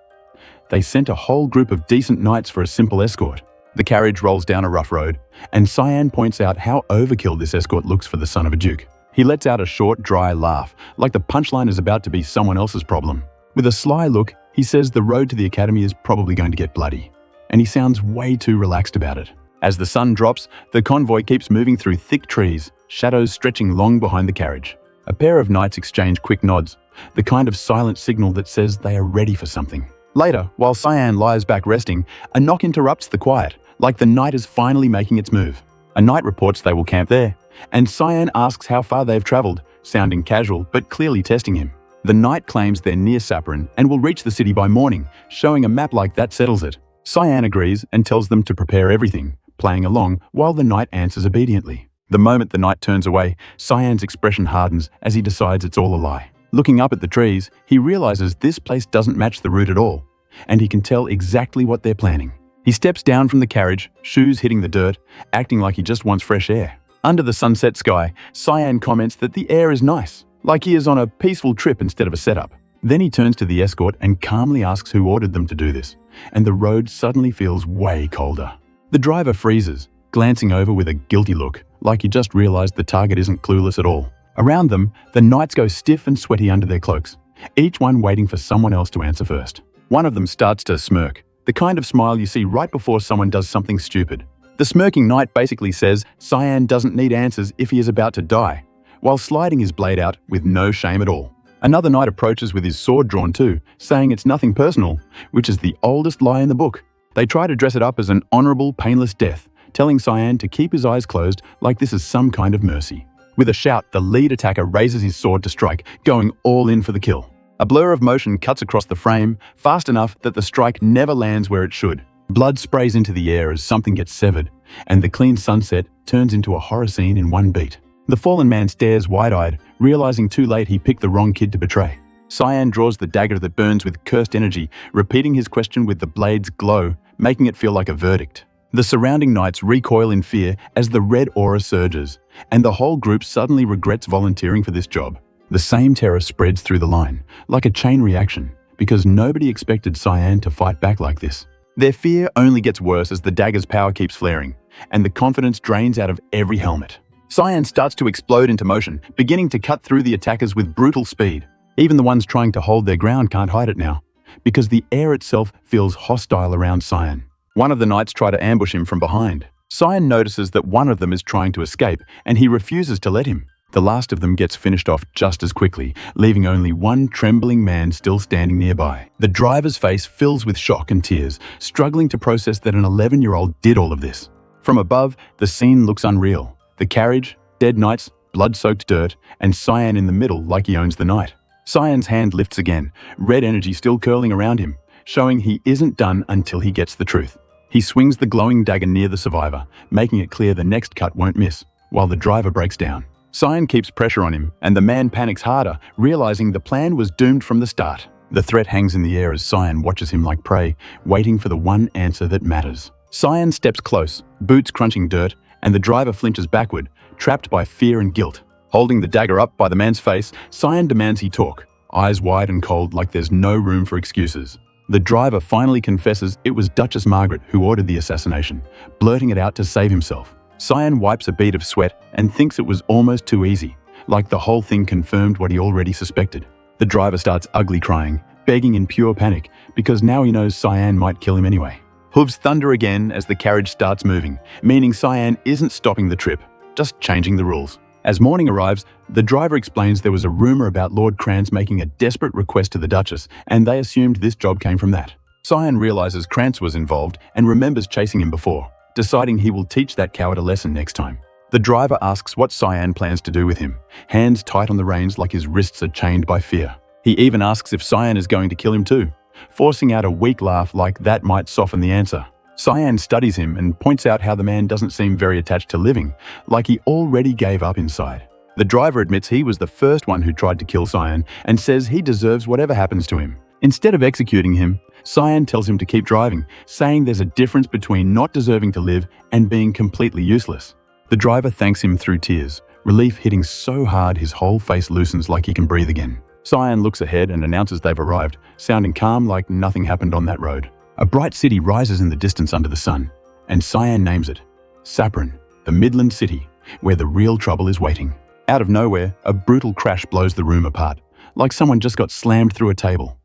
They sent a whole group of decent knights for a simple escort. The carriage rolls down a rough road, and Cyan points out how overkill this escort looks for the son of a duke. He lets out a short, dry laugh, like the punchline is about to be someone else's problem. With a sly look, he says the road to the academy is probably going to get bloody, and he sounds way too relaxed about it. As the sun drops, the convoy keeps moving through thick trees, shadows stretching long behind the carriage. A pair of knights exchange quick nods, the kind of silent signal that says they are ready for something. Later, while Cyan lies back resting, a knock interrupts the quiet, like the night is finally making its move. A knight reports they will camp there, and Cyan asks how far they've traveled, sounding casual but clearly testing him. The knight claims they're near Saparin and will reach the city by morning, showing a map like that settles it. Cyan agrees and tells them to prepare everything, playing along while the knight answers obediently. The moment the knight turns away, Cyan's expression hardens as he decides it's all a lie. Looking up at the trees, he realizes this place doesn't match the route at all, and he can tell exactly what they're planning. He steps down from the carriage, shoes hitting the dirt, acting like he just wants fresh air. Under the sunset sky, Cyan comments that the air is nice, like he is on a peaceful trip instead of a setup. Then he turns to the escort and calmly asks who ordered them to do this, and the road suddenly feels way colder. The driver freezes, glancing over with a guilty look, like he just realized the target isn't clueless at all. Around them, the knights go stiff and sweaty under their cloaks, each one waiting for someone else to answer first. One of them starts to smirk, the kind of smile you see right before someone does something stupid. The smirking knight basically says Cyan doesn't need answers if he is about to die, while sliding his blade out with no shame at all. Another knight approaches with his sword drawn too, saying it's nothing personal, which is the oldest lie in the book. They try to dress it up as an honorable, painless death, telling Cyan to keep his eyes closed like this is some kind of mercy. With a shout, the lead attacker raises his sword to strike, going all in for the kill. A blur of motion cuts across the frame, fast enough that the strike never lands where it should. Blood sprays into the air as something gets severed, and the clean sunset turns into a horror scene in one beat. The fallen man stares wide-eyed, realizing too late he picked the wrong kid to betray. Cyan draws the dagger that burns with cursed energy, repeating his question with the blade's glow, making it feel like a verdict. The surrounding knights recoil in fear as the red aura surges, and the whole group suddenly regrets volunteering for this job. The same terror spreads through the line, like a chain reaction, because nobody expected Cyan to fight back like this. Their fear only gets worse as the dagger's power keeps flaring, and the confidence drains out of every helmet. Cyan starts to explode into motion, beginning to cut through the attackers with brutal speed. Even the ones trying to hold their ground can't hide it now, because the air itself feels hostile around Cyan. One of the knights try to ambush him from behind. Cyan notices that one of them is trying to escape, and he refuses to let him. The last of them gets finished off just as quickly, leaving only one trembling man still standing nearby. The driver's face fills with shock and tears, struggling to process that an 11-year-old did all of this. From above, the scene looks unreal. The carriage, dead knights, blood-soaked dirt, and Cyan in the middle like he owns the night. Cyan's hand lifts again, red energy still curling around him, showing he isn't done until he gets the truth. He swings the glowing dagger near the survivor, making it clear the next cut won't miss, while the driver breaks down. Cyan keeps pressure on him, and the man panics harder, realizing the plan was doomed from the start. The threat hangs in the air as Cyan watches him like prey, waiting for the one answer that matters. Cyan steps close, boots crunching dirt, and the driver flinches backward, trapped by fear and guilt. Holding the dagger up by the man's face, Cyan demands he talk, eyes wide and cold like there's no room for excuses. The driver finally confesses it was Duchess Margaret who ordered the assassination, blurting it out to save himself. Cyan wipes a bead of sweat and thinks it was almost too easy, like the whole thing confirmed what he already suspected. The driver starts ugly crying, begging in pure panic, because now he knows Cyan might kill him anyway. Hooves thunder again as the carriage starts moving, meaning Cyan isn't stopping the trip, just changing the rules. As morning arrives, the driver explains there was a rumor about Lord Krantz making a desperate request to the Duchess, and they assumed this job came from that. Cyan realizes Krantz was involved and remembers chasing him before, deciding he will teach that coward a lesson next time. The driver asks what Cyan plans to do with him, hands tight on the reins like his wrists are chained by fear. He even asks if Cyan is going to kill him too, forcing out a weak laugh like that might soften the answer. Cyan studies him and points out how the man doesn't seem very attached to living, like he already gave up inside. The driver admits he was the first one who tried to kill Cyan and says he deserves whatever happens to him. Instead of executing him, Cyan tells him to keep driving, saying there's a difference between not deserving to live and being completely useless. The driver thanks him through tears, relief hitting so hard his whole face loosens like he can breathe again. Cyan looks ahead and announces they've arrived, sounding calm like nothing happened on that road. A bright city rises in the distance under the sun, and Cyan names it Saprin, the Midland City, where the real trouble is waiting. Out of nowhere, a brutal crash blows the room apart, like someone just got slammed through a table.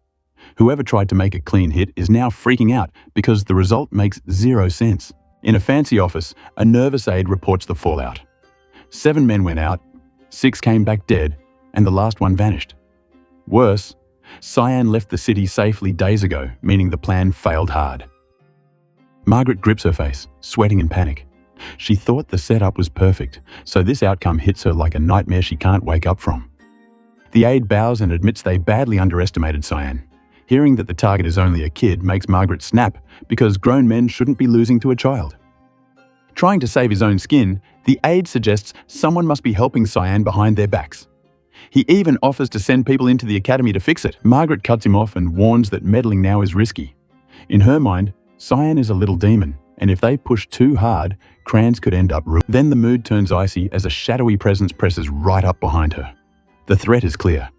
Whoever tried to make a clean hit is now freaking out because the result makes zero sense. In a fancy office, a nervous aide reports the fallout. 7 men went out, 6 came back dead, and the last one vanished. Worse, Cyan left the city safely days ago, meaning the plan failed hard. Margaret grips her face, sweating in panic. She thought the setup was perfect, so this outcome hits her like a nightmare she can't wake up from. The aide bows and admits they badly underestimated Cyan. Hearing that the target is only a kid makes Margaret snap, because grown men shouldn't be losing to a child. Trying to save his own skin, the aide suggests someone must be helping Cyan behind their backs. He even offers to send people into the academy to fix it. Margaret cuts him off and warns that meddling now is risky. In her mind, Cyan is a little demon, and if they push too hard, Kranz could end up ruined. Then the mood turns icy as a shadowy presence presses right up behind her. The threat is clear.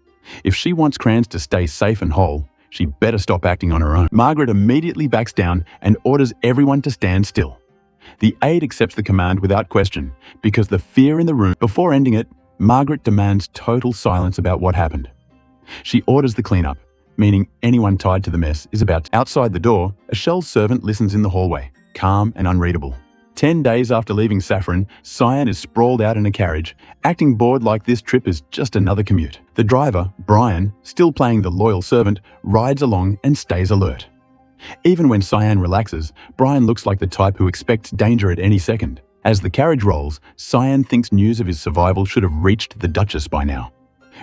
If she wants Kranz to stay safe and whole, she better stop acting on her own. Margaret immediately backs down and orders everyone to stand still. The aide accepts the command without question, because the fear in the room. Before ending it, Margaret demands total silence about what happened. She orders the cleanup, meaning anyone tied to the mess is about to. Outside the door, a shell servant listens in the hallway, calm and unreadable. 10 days after leaving Saffron, Cyan is sprawled out in a carriage, acting bored like this trip is just another commute. The driver, Brian, still playing the loyal servant, rides along and stays alert. Even when Cyan relaxes, Brian looks like the type who expects danger at any second. As the carriage rolls, Cyan thinks news of his survival should have reached the Duchess by now.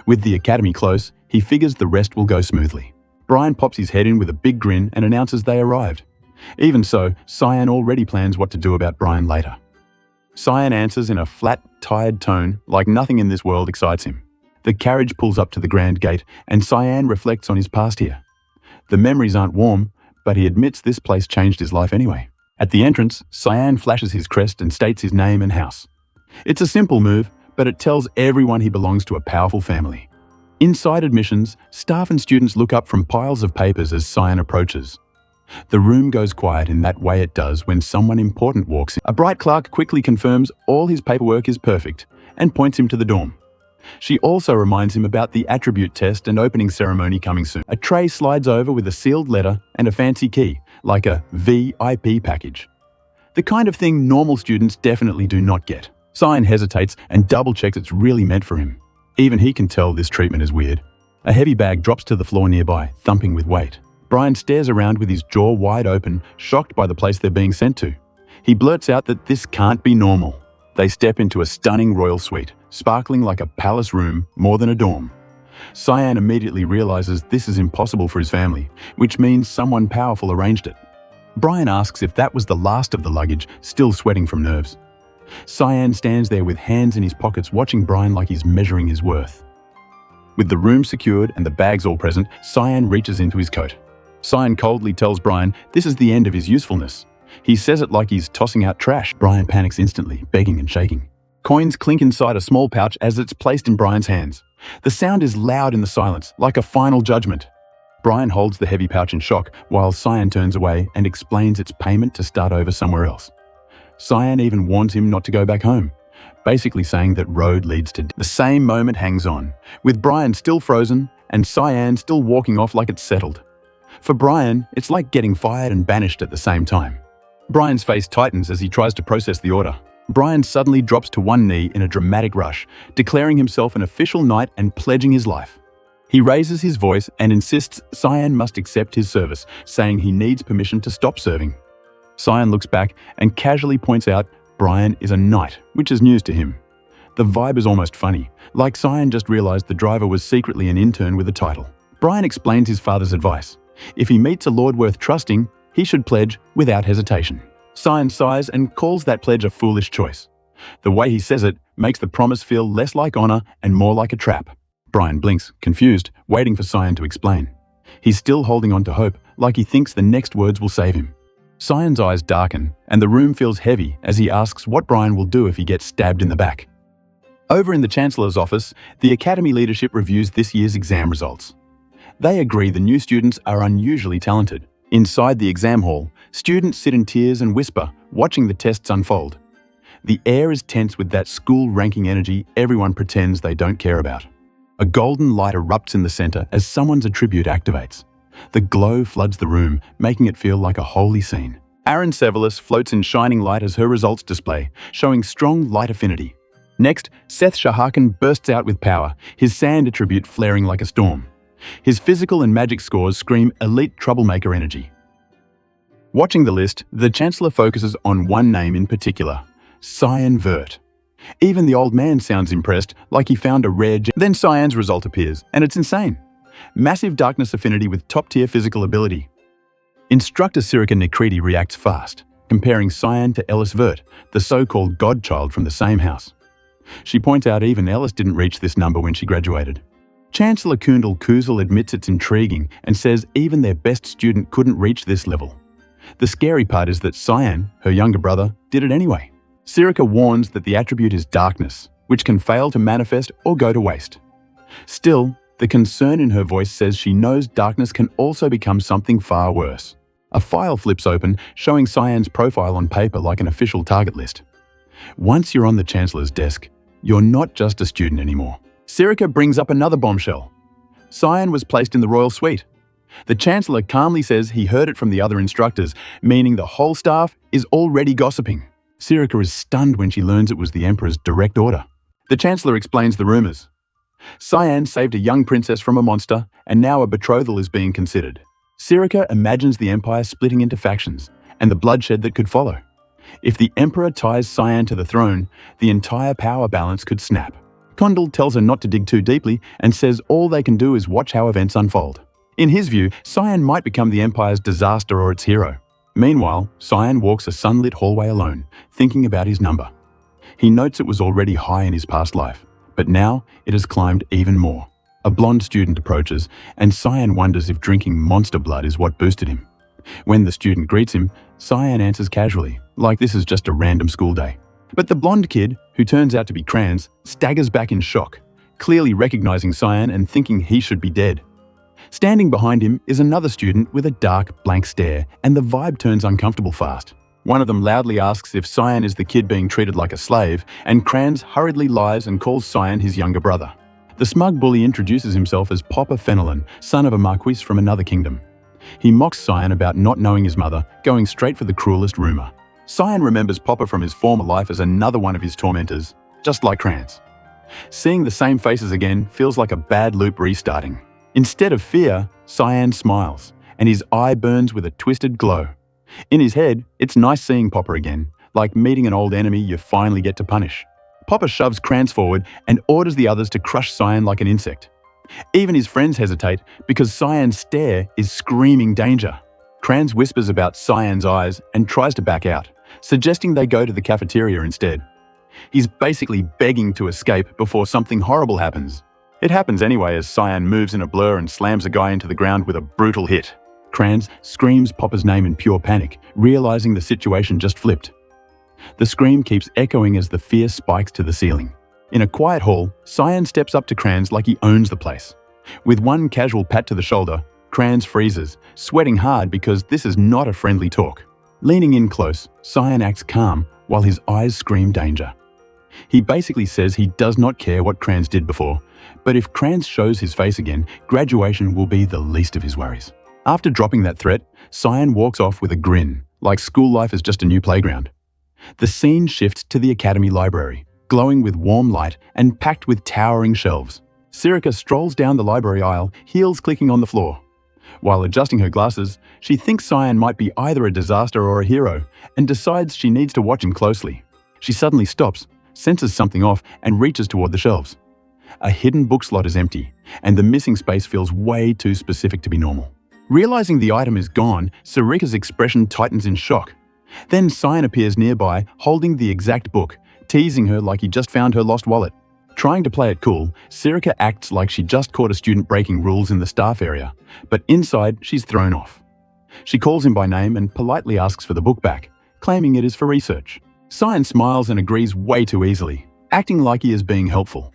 With the academy close, he figures the rest will go smoothly. Brian pops his head in with a big grin and announces they arrived. Even so, Cyan already plans what to do about Brian later. Cyan answers in a flat, tired tone, like nothing in this world excites him. The carriage pulls up to the grand gate, and Cyan reflects on his past here. The memories aren't warm, but he admits this place changed his life anyway. At the entrance, Cyan flashes his crest and states his name and house. It's a simple move, but it tells everyone he belongs to a powerful family. Inside admissions, staff and students look up from piles of papers as Cyan approaches. The room goes quiet in that way it does when someone important walks in. A bright clerk quickly confirms all his paperwork is perfect and points him to the dorm. She also reminds him about the attribute test and opening ceremony coming soon. A tray slides over with a sealed letter and a fancy key, like a VIP package. The kind of thing normal students definitely do not get. Cyan hesitates and double-checks it's really meant for him. Even he can tell this treatment is weird. A heavy bag drops to the floor nearby, thumping with weight. Brian stares around with his jaw wide open, shocked by the place they're being sent to. He blurts out that this can't be normal. They step into a stunning royal suite, sparkling like a palace room more than a dorm. Cyan immediately realizes this is impossible for his family, which means someone powerful arranged it. Brian asks if that was the last of the luggage, still sweating from nerves. Cyan stands there with hands in his pockets watching Brian like he's measuring his worth. With the room secured and the bags all present, Cyan reaches into his coat. Cyan coldly tells Brian this is the end of his usefulness. He says it like he's tossing out trash. Brian panics instantly, begging and shaking. Coins clink inside a small pouch as it's placed in Brian's hands. The sound is loud in the silence, like a final judgment. Brian holds the heavy pouch in shock, while Cyan turns away and explains it's payment to start over somewhere else. Cyan even warns him not to go back home, basically saying that road leads to death. The same moment hangs on, with Brian still frozen and Cyan still walking off like it's settled. For Brian, it's like getting fired and banished at the same time. Brian's face tightens as he tries to process the order. Brian suddenly drops to one knee in a dramatic rush, declaring himself an official knight and pledging his life. He raises his voice and insists Cyan must accept his service, saying he needs permission to stop serving. Cyan looks back and casually points out Brian is a knight, which is news to him. The vibe is almost funny, like Cyan just realized the driver was secretly an intern with a title. Brian explains his father's advice. If he meets a lord worth trusting, he should pledge without hesitation. Cyan sighs and calls that pledge a foolish choice. The way he says it makes the promise feel less like honor and more like a trap. Brian blinks, confused, waiting for Cyan to explain. He's still holding on to hope, like he thinks the next words will save him. Cyan's eyes darken, and the room feels heavy as he asks what Brian will do if he gets stabbed in the back. Over in the Chancellor's office, the Academy leadership reviews this year's exam results. They agree the new students are unusually talented. Inside the exam hall, students sit in tears and whisper, watching the tests unfold. The air is tense with that school-ranking energy everyone pretends they don't care about. A golden light erupts in the center as someone's attribute activates. The glow floods the room, making it feel like a holy scene. Aaron Severus floats in shining light as her results display, showing strong light affinity. Next, Seth Shaharkin bursts out with power, his sand attribute flaring like a storm. His physical and magic scores scream elite troublemaker energy. Watching the list, the Chancellor focuses on one name in particular, Cyan Vert. Even the old man sounds impressed, like he found a rare gem. Then Cyan's result appears, and it's insane. Massive darkness affinity with top-tier physical ability. Instructor Sirika Nikriti reacts fast, comparing Cyan to Ellis Vert, the so-called godchild from the same house. She points out even Ellis didn't reach this number when she graduated. Chancellor Kundal Kuzal admits it's intriguing and says even their best student couldn't reach this level. The scary part is that Cyan, her younger brother, did it anyway. Sirika warns that the attribute is darkness, which can fail to manifest or go to waste. Still, the concern in her voice says she knows darkness can also become something far worse. A file flips open, showing Cyan's profile on paper like an official target list. Once you're on the Chancellor's desk, you're not just a student anymore. Sirika brings up another bombshell. Cyan was placed in the royal suite. The Chancellor calmly says he heard it from the other instructors, meaning the whole staff is already gossiping. Sirika is stunned when she learns it was the Emperor's direct order. The Chancellor explains the rumors. Cyan saved a young princess from a monster, and now a betrothal is being considered. Sirika imagines the Empire splitting into factions, and the bloodshed that could follow. If the Emperor ties Cyan to the throne, the entire power balance could snap. Condell tells her not to dig too deeply and says all they can do is watch how events unfold. In his view, Cyan might become the Empire's disaster or its hero. Meanwhile, Cyan walks a sunlit hallway alone, thinking about his number. He notes it was already high in his past life, but now it has climbed even more. A blonde student approaches, and Cyan wonders if drinking monster blood is what boosted him. When the student greets him, Cyan answers casually, like this is just a random school day. But the blonde kid, who turns out to be Kranz, staggers back in shock, clearly recognizing Cyan and thinking he should be dead. Standing behind him is another student with a dark, blank stare, and the vibe turns uncomfortable fast. One of them loudly asks if Cyan is the kid being treated like a slave, and Kranz hurriedly lies and calls Cyan his younger brother. The smug bully introduces himself as Popper Fenelon, son of a marquis from another kingdom. He mocks Cyan about not knowing his mother, going straight for the cruelest rumor. Cyan remembers Popper from his former life as another one of his tormentors, just like Kranz. Seeing the same faces again feels like a bad loop restarting. Instead of fear, Cyan smiles, and his eye burns with a twisted glow. In his head, it's nice seeing Popper again, like meeting an old enemy you finally get to punish. Popper shoves Kranz forward and orders the others to crush Cyan like an insect. Even his friends hesitate because Cyan's stare is screaming danger. Kranz whispers about Cyan's eyes and tries to back out, suggesting they go to the cafeteria instead. He's basically begging to escape before something horrible happens. It happens anyway as Cyan moves in a blur and slams a guy into the ground with a brutal hit. Kranz screams Popper's name in pure panic, realizing the situation just flipped. The scream keeps echoing as the fear spikes to the ceiling. In a quiet hall, Cyan steps up to Kranz like he owns the place. With one casual pat to the shoulder, Kranz freezes, sweating hard because this is not a friendly talk. Leaning in close, Cyan acts calm while his eyes scream danger. He basically says he does not care what Kranz did before, but if Kranz shows his face again, graduation will be the least of his worries. After dropping that threat, Cyan walks off with a grin, like school life is just a new playground. The scene shifts to the academy library, glowing with warm light and packed with towering shelves. Sirika strolls down the library aisle, heels clicking on the floor. While adjusting her glasses, she thinks Cyan might be either a disaster or a hero, and decides she needs to watch him closely. She suddenly stops, senses something off, and reaches toward the shelves. A hidden book slot is empty, and the missing space feels way too specific to be normal. Realizing the item is gone, Sirika's expression tightens in shock. Then Cyan appears nearby, holding the exact book, teasing her like he just found her lost wallet. Trying to play it cool, Sirika acts like she just caught a student breaking rules in the staff area, but inside she's thrown off. She calls him by name and politely asks for the book back, claiming it is for research. Cyan smiles and agrees way too easily, acting like he is being helpful.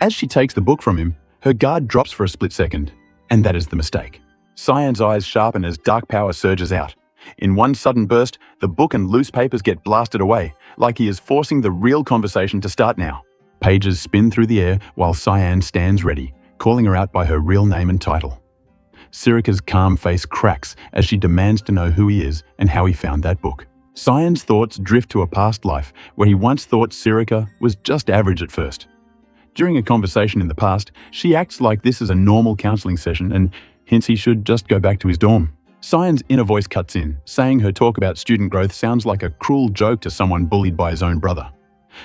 As she takes the book from him, her guard drops for a split second, and that is the mistake. Cyan's eyes sharpen as dark power surges out. In one sudden burst, the book and loose papers get blasted away, like he is forcing the real conversation to start now. Pages spin through the air while Cyan stands ready, calling her out by her real name and title. Sirika's calm face cracks as she demands to know who he is and how he found that book. Cyan's thoughts drift to a past life where he once thought Sirika was just average at first. During a conversation in the past, she acts like this is a normal counseling session and hints he should just go back to his dorm. Cyan's inner voice cuts in, saying her talk about student growth sounds like a cruel joke to someone bullied by his own brother.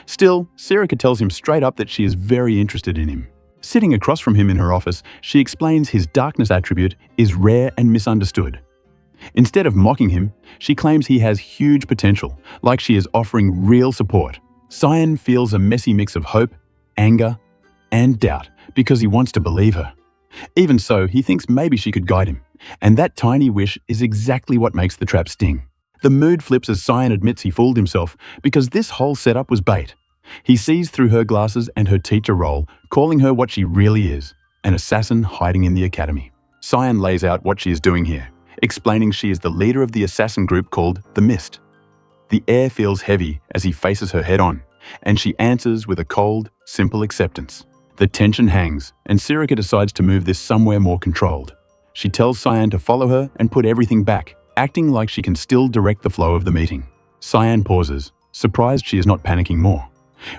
Still, Sirika tells him straight up that she is very interested in him. Sitting across from him in her office, she explains his darkness attribute is rare and misunderstood. Instead of mocking him, she claims he has huge potential, like she is offering real support. Cyan feels a messy mix of hope, anger, and doubt because he wants to believe her. Even so, he thinks maybe she could guide him. And that tiny wish is exactly what makes the trap sting. The mood flips as Cyan admits he fooled himself because this whole setup was bait. He sees through her glasses and her teacher role, calling her what she really is, an assassin hiding in the academy. Cyan lays out what she is doing here, explaining she is the leader of the assassin group called the Mist. The air feels heavy as he faces her head-on, and she answers with a cold, simple acceptance. The tension hangs, and Sirika decides to move this somewhere more controlled. She tells Cyan to follow her and put everything back, acting like she can still direct the flow of the meeting. Cyan pauses, surprised she is not panicking more.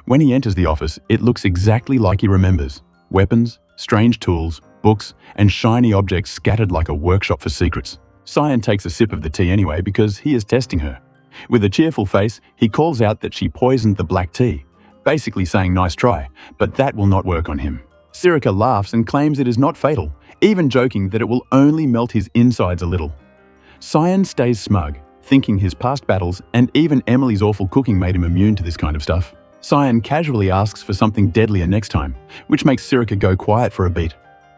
When he enters the office, it looks exactly like he remembers. Weapons, strange tools, books, and shiny objects scattered like a workshop for secrets. Cyan takes a sip of the tea anyway because he is testing her. With a cheerful face, he calls out that she poisoned the black tea, basically saying nice try, but that will not work on him. Sirika laughs and claims it is not fatal, even joking that it will only melt his insides a little. Cyan stays smug, thinking his past battles and even Emily's awful cooking made him immune to this kind of stuff. Cyan casually asks for something deadlier next time, which makes Sirika go quiet for a beat.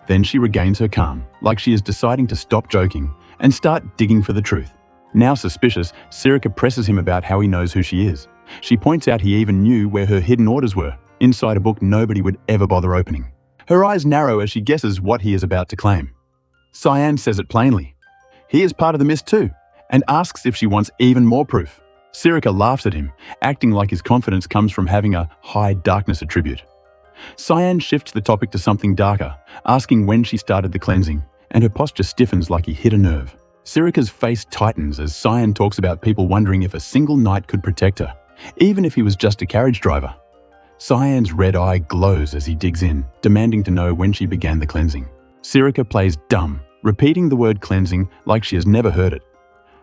Then she regains her calm, like she is deciding to stop joking and start digging for the truth. Now suspicious, Sirika presses him about how he knows who she is. She points out he even knew where her hidden orders were, inside a book nobody would ever bother opening. Her eyes narrow as she guesses what he is about to claim. Cyan says it plainly. He is part of the Mist too, and asks if she wants even more proof. Sirika laughs at him, acting like his confidence comes from having a high darkness attribute. Cyan shifts the topic to something darker, asking when she started the cleansing, and her posture stiffens like he hit a nerve. Sirika's face tightens as Cyan talks about people wondering if a single knight could protect her, even if he was just a carriage driver. Cyan's red eye glows as he digs in, demanding to know when she began the cleansing. Sirika plays dumb, repeating the word cleansing like she has never heard it.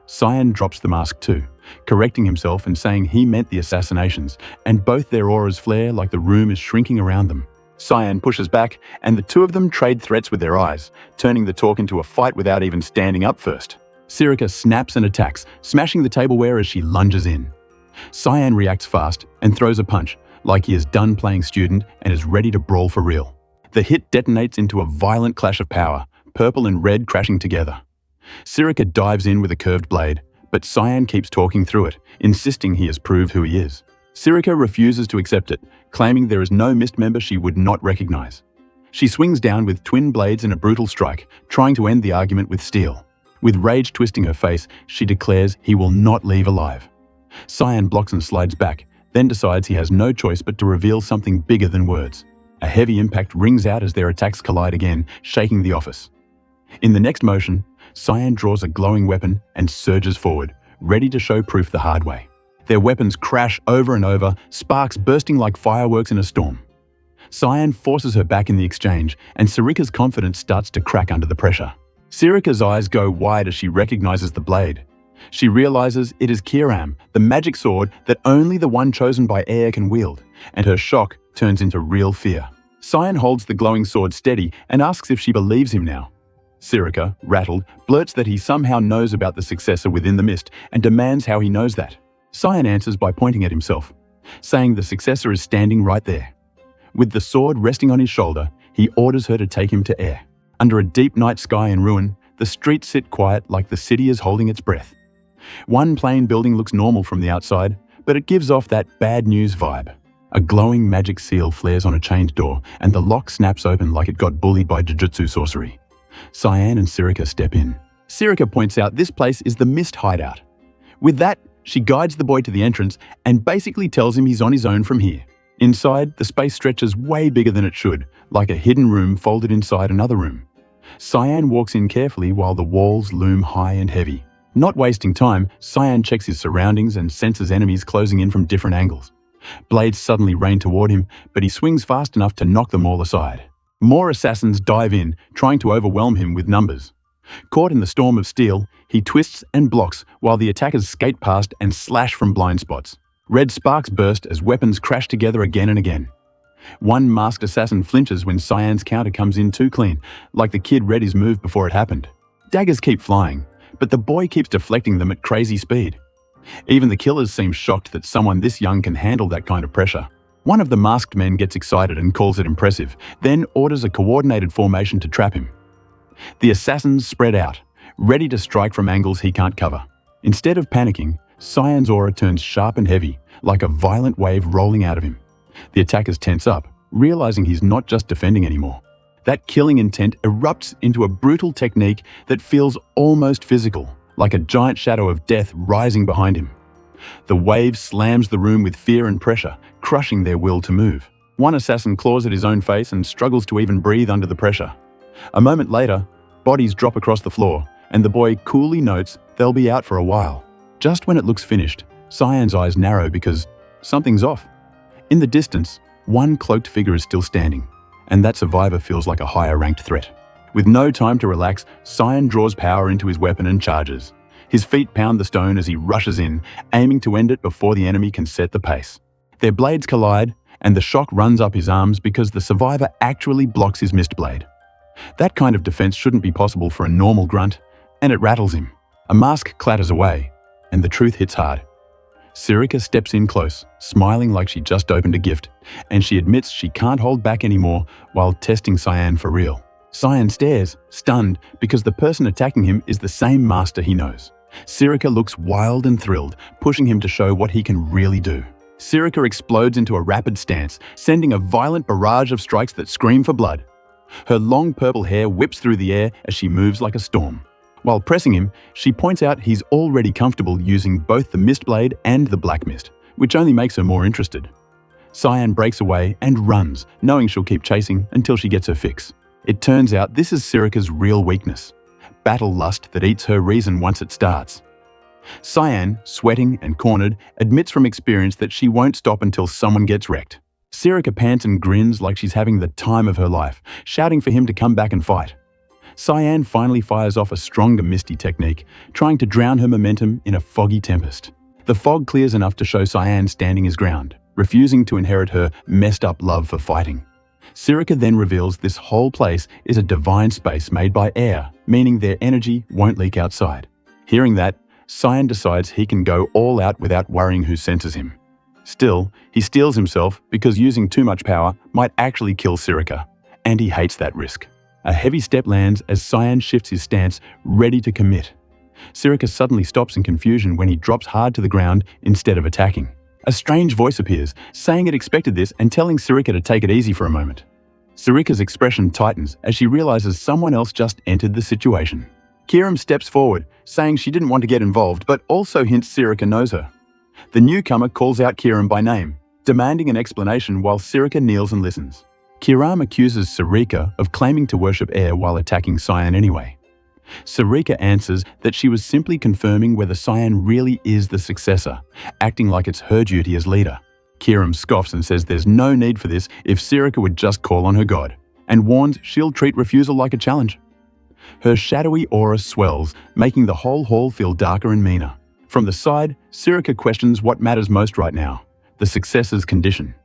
Cyan drops the mask too, correcting himself and saying he meant the assassinations, and both their auras flare like the room is shrinking around them. Cyan pushes back, and the two of them trade threats with their eyes, turning the talk into a fight without even standing up first. Sirika snaps and attacks, smashing the tableware as she lunges in. Cyan reacts fast and throws a punch, like he is done playing student and is ready to brawl for real. The hit detonates into a violent clash of power, purple and red crashing together. Sirika dives in with a curved blade, but Cyan keeps talking through it, insisting he has proved who he is. Sirika refuses to accept it, claiming there is no Mist member she would not recognize. She swings down with twin blades in a brutal strike, trying to end the argument with steel. With rage twisting her face, she declares he will not leave alive. Cyan blocks and slides back, then decides he has no choice but to reveal something bigger than words. A heavy impact rings out as their attacks collide again, shaking the office. In the next motion, Cyan draws a glowing weapon and surges forward, ready to show proof the hard way. Their weapons crash over and over, sparks bursting like fireworks in a storm. Cyan forces her back in the exchange, and Sirika's confidence starts to crack under the pressure. Sirika's eyes go wide as she recognizes the blade. She realizes it is Kiram, the magic sword that only the one chosen by Air can wield, and her shock turns into real fear. Cyan holds the glowing sword steady and asks if she believes him now. Sirika, rattled, blurts that he somehow knows about the successor within the Mist and demands how he knows that. Cyan answers by pointing at himself, saying the successor is standing right there. With the sword resting on his shoulder, he orders her to take him to Air. Under a deep night sky in ruin, the streets sit quiet like the city is holding its breath. One plain building looks normal from the outside, but it gives off that bad news vibe. A glowing magic seal flares on a chained door, and the lock snaps open like it got bullied by jujutsu sorcery. Cyan and Sirika step in. Sirika points out this place is the Mist hideout. With that, she guides the boy to the entrance and basically tells him he's on his own from here. Inside, the space stretches way bigger than it should, like a hidden room folded inside another room. Cyan walks in carefully while the walls loom high and heavy. Not wasting time, Cyan checks his surroundings and senses enemies closing in from different angles. Blades suddenly rain toward him, but he swings fast enough to knock them all aside. More assassins dive in, trying to overwhelm him with numbers. Caught in the storm of steel, he twists and blocks while the attackers skate past and slash from blind spots. Red sparks burst as weapons crash together again and again. One masked assassin flinches when Cyan's counter comes in too clean, like the kid read his move before it happened. Daggers keep flying, but the boy keeps deflecting them at crazy speed. Even the killers seem shocked that someone this young can handle that kind of pressure. One of the masked men gets excited and calls it impressive, then orders a coordinated formation to trap him. The assassins spread out, ready to strike from angles he can't cover. Instead of panicking, Cyan's aura turns sharp and heavy, like a violent wave rolling out of him. The attackers tense up, realizing he's not just defending anymore. That killing intent erupts into a brutal technique that feels almost physical, like a giant shadow of death rising behind him. The wave slams the room with fear and pressure, crushing their will to move. One assassin claws at his own face and struggles to even breathe under the pressure. A moment later, bodies drop across the floor, and the boy coolly notes they'll be out for a while. Just when it looks finished, Cyan's eyes narrow because something's off. In the distance, one cloaked figure is still standing, and that survivor feels like a higher-ranked threat. With no time to relax, Cyan draws power into his weapon and charges. His feet pound the stone as he rushes in, aiming to end it before the enemy can set the pace. Their blades collide, and the shock runs up his arms because the survivor actually blocks his missed blade. That kind of defense shouldn't be possible for a normal grunt, and it rattles him. A mask clatters away, and the truth hits hard. Sirika steps in close, smiling like she just opened a gift, and she admits she can't hold back anymore while testing Cyan for real. Cyan stares, stunned, because the person attacking him is the same master he knows. Sirika looks wild and thrilled, pushing him to show what he can really do. Sirika explodes into a rapid stance, sending a violent barrage of strikes that scream for blood. Her long purple hair whips through the air as she moves like a storm. While pressing him, she points out he's already comfortable using both the mist blade and the black mist, which only makes her more interested. Cyan breaks away and runs, knowing she'll keep chasing until she gets her fix. It turns out this is Sirika's real weakness, battle lust that eats her reason once it starts. Cyan, sweating and cornered, admits from experience that she won't stop until someone gets wrecked. Sirika pants and grins like she's having the time of her life, shouting for him to come back and fight. Cyan finally fires off a stronger misty technique, trying to drown her momentum in a foggy tempest. The fog clears enough to show Cyan standing his ground, refusing to inherit her messed-up love for fighting. Sirika then reveals this whole place is a divine space made by air, meaning their energy won't leak outside. Hearing that, Cyan decides he can go all out without worrying who senses him. Still, he steels himself because using too much power might actually kill Sirika, and he hates that risk. A heavy step lands as Cyan shifts his stance, ready to commit. Sirika suddenly stops in confusion when he drops hard to the ground instead of attacking. A strange voice appears, saying it expected this and telling Sirika to take it easy for a moment. Sirika's expression tightens as she realizes someone else just entered the situation. Kiram steps forward, saying she didn't want to get involved, but also hints Sirika knows her. The newcomer calls out Kiram by name, demanding an explanation while Sirika kneels and listens. Kiram accuses Sirika of claiming to worship air while attacking Cyan anyway. Sirika answers that she was simply confirming whether Cyan really is the successor, acting like it's her duty as leader. Kiram scoffs and says there's no need for this if Sirika would just call on her god, and warns she'll treat refusal like a challenge. Her shadowy aura swells, making the whole hall feel darker and meaner. From the side, Sirika questions what matters most right now, the successor's condition.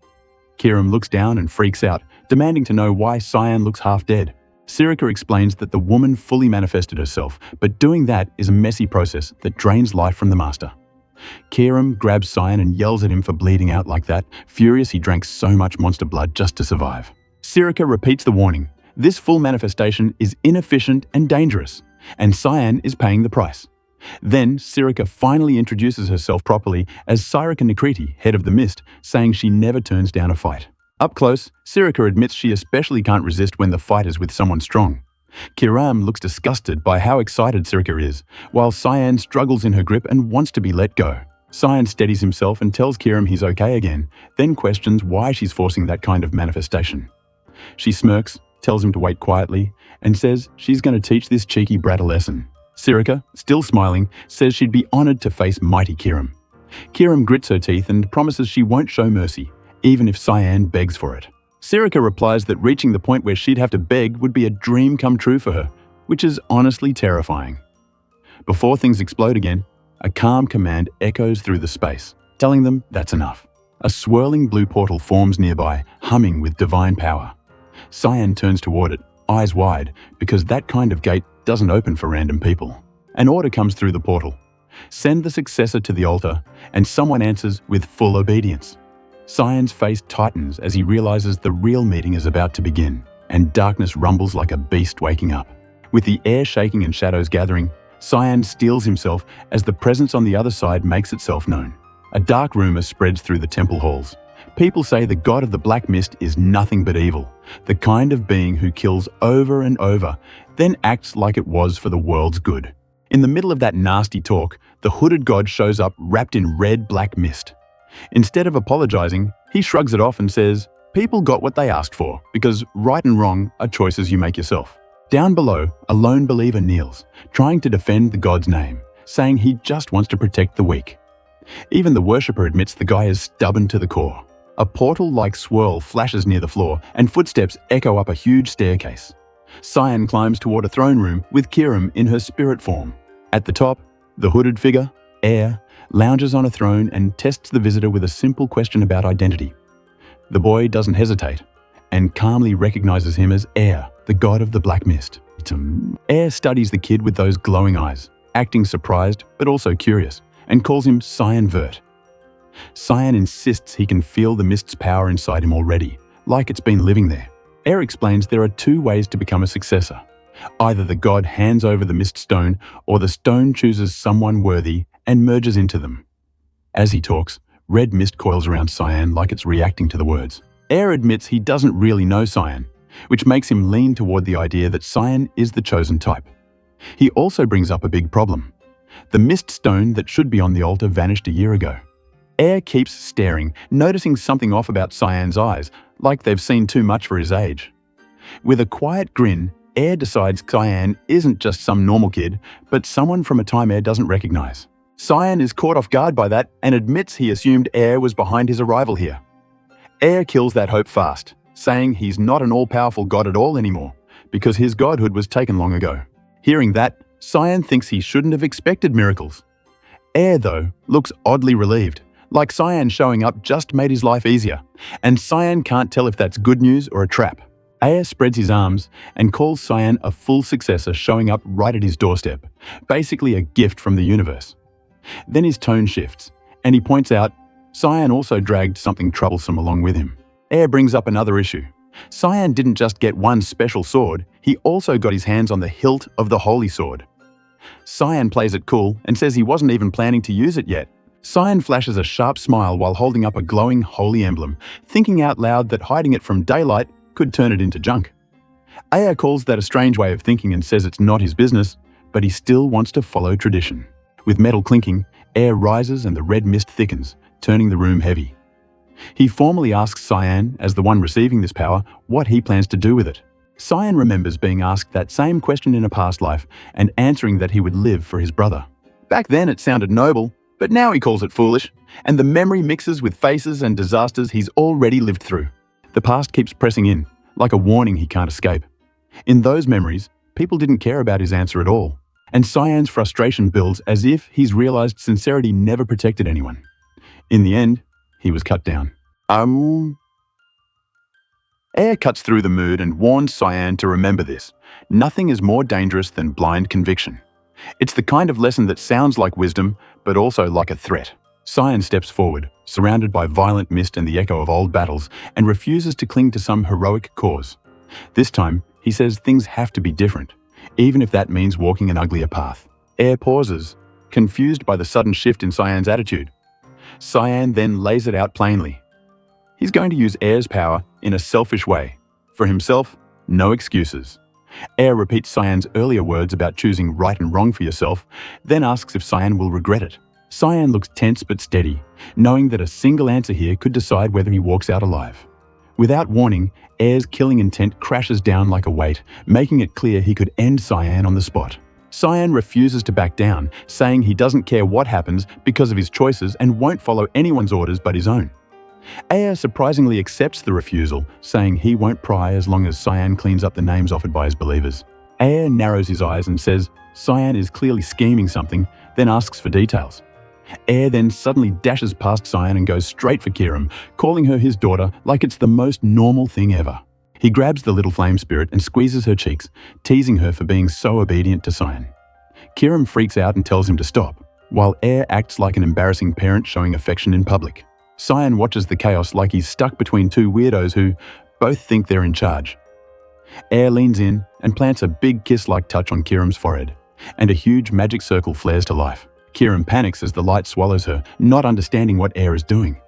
Kiram looks down and freaks out, demanding to know why Cyan looks half dead. Sirika explains that the woman fully manifested herself, but doing that is a messy process that drains life from the master. Kiram grabs Cyan and yells at him for bleeding out like that, furious he drank so much monster blood just to survive. Sirika repeats the warning. This full manifestation is inefficient and dangerous, and Cyan is paying the price. Then Sirika finally introduces herself properly as Sirika Nakriti, head of the Mist, saying she never turns down a fight. Up close, Sirika admits she especially can't resist when the fight is with someone strong. Kiram looks disgusted by how excited Sirika is, while Cyan struggles in her grip and wants to be let go. Cyan steadies himself and tells Kiram he's okay again, then questions why she's forcing that kind of manifestation. She smirks, tells him to wait quietly, and says she's going to teach this cheeky brat a lesson. Sirika, still smiling, says she'd be honored to face mighty Kiram. Kiram grits her teeth and promises she won't show mercy, even if Cyan begs for it. Sirika replies that reaching the point where she'd have to beg would be a dream come true for her, which is honestly terrifying. Before things explode again, a calm command echoes through the space, telling them that's enough. A swirling blue portal forms nearby, humming with divine power. Cyan turns toward it, eyes wide, because that kind of gate doesn't open for random people. An order comes through the portal. Send the successor to the altar, and someone answers with full obedience. Cyan's face tightens as he realizes the real meeting is about to begin, and darkness rumbles like a beast waking up. With the air shaking and shadows gathering, Cyan steels himself as the presence on the other side makes itself known. A dark rumor spreads through the temple halls. People say the god of the black mist is nothing but evil, the kind of being who kills over and over, then acts like it was for the world's good. In the middle of that nasty talk, the hooded god shows up wrapped in red black mist. Instead of apologizing, he shrugs it off and says, "People got what they asked for, because right and wrong are choices you make yourself." Down below, a lone believer kneels, trying to defend the god's name, saying he just wants to protect the weak. Even the worshipper admits the guy is stubborn to the core. A portal-like swirl flashes near the floor, and footsteps echo up a huge staircase. Cyan climbs toward a throne room with Kiram in her spirit form. At the top, the hooded figure, Air, lounges on a throne and tests the visitor with a simple question about identity. The boy doesn't hesitate, and calmly recognizes him as Air, the god of the black mist. Air studies the kid with those glowing eyes, acting surprised but also curious, and calls him Cyan Vert. Cyan insists he can feel the mist's power inside him already, like it's been living there. Air explains there are two ways to become a successor. Either the god hands over the mist stone, or the stone chooses someone worthy and merges into them. As he talks, red mist coils around Cyan like it's reacting to the words. Air admits he doesn't really know Cyan, which makes him lean toward the idea that Cyan is the chosen type. He also brings up a big problem. The mist stone that should be on the altar vanished a year ago. Air keeps staring, noticing something off about Cyan's eyes, like they've seen too much for his age. With a quiet grin, Air decides Cyan isn't just some normal kid, but someone from a time Air doesn't recognize. Cyan is caught off guard by that and admits he assumed Air was behind his arrival here. Air kills that hope fast, saying he's not an all-powerful god at all anymore, because his godhood was taken long ago. Hearing that, Cyan thinks he shouldn't have expected miracles. Air, though, looks oddly relieved, like Cyan showing up just made his life easier, and Cyan can't tell if that's good news or a trap. Air spreads his arms and calls Cyan a full successor showing up right at his doorstep, basically a gift from the universe. Then his tone shifts, and he points out Cyan also dragged something troublesome along with him. Air brings up another issue. Cyan didn't just get one special sword, he also got his hands on the hilt of the holy sword. Cyan plays it cool and says he wasn't even planning to use it yet. Cyan flashes a sharp smile while holding up a glowing holy emblem, thinking out loud that hiding it from daylight could turn it into junk. Air calls that a strange way of thinking and says it's not his business, but he still wants to follow tradition. With metal clinking, Air rises and the red mist thickens, turning the room heavy. He formally asks Cyan, as the one receiving this power, what he plans to do with it. Cyan remembers being asked that same question in a past life and answering that he would live for his brother. Back then it sounded noble, but now he calls it foolish, and the memory mixes with faces and disasters he's already lived through. The past keeps pressing in, like a warning he can't escape. In those memories, people didn't care about his answer at all, and Cyan's frustration builds as if he's realized sincerity never protected anyone. In the end, he was cut down. Air cuts through the mood and warns Cyan to remember this. Nothing is more dangerous than blind conviction. It's the kind of lesson that sounds like wisdom, but also like a threat. Cyan steps forward, surrounded by violent mist and the echo of old battles, and refuses to cling to some heroic cause. This time, he says things have to be different, even if that means walking an uglier path. Air pauses, confused by the sudden shift in Cyan's attitude. Cyan then lays it out plainly. He's going to use Air's power in a selfish way. For himself, no excuses. Air repeats Cyan's earlier words about choosing right and wrong for yourself, then asks if Cyan will regret it. Cyan looks tense but steady, knowing that a single answer here could decide whether he walks out alive. Without warning, Air's killing intent crashes down like a weight, making it clear he could end Cyan on the spot. Cyan refuses to back down, saying he doesn't care what happens because of his choices and won't follow anyone's orders but his own. Air surprisingly accepts the refusal, saying he won't pry as long as Cyan cleans up the names offered by his believers. Air narrows his eyes and says Cyan is clearly scheming something, then asks for details. Air then suddenly dashes past Cyan and goes straight for Kiram, calling her his daughter like it's the most normal thing ever. He grabs the little flame spirit and squeezes her cheeks, teasing her for being so obedient to Cyan. Kiram freaks out and tells him to stop, while Air acts like an embarrassing parent showing affection in public. Cyan watches the chaos like he's stuck between two weirdos who both think they're in charge. Air leans in and plants a big kiss-like touch on Kiram's forehead. and a huge magic circle flares to life. Kieran panics as the light swallows her, not understanding what air is doing.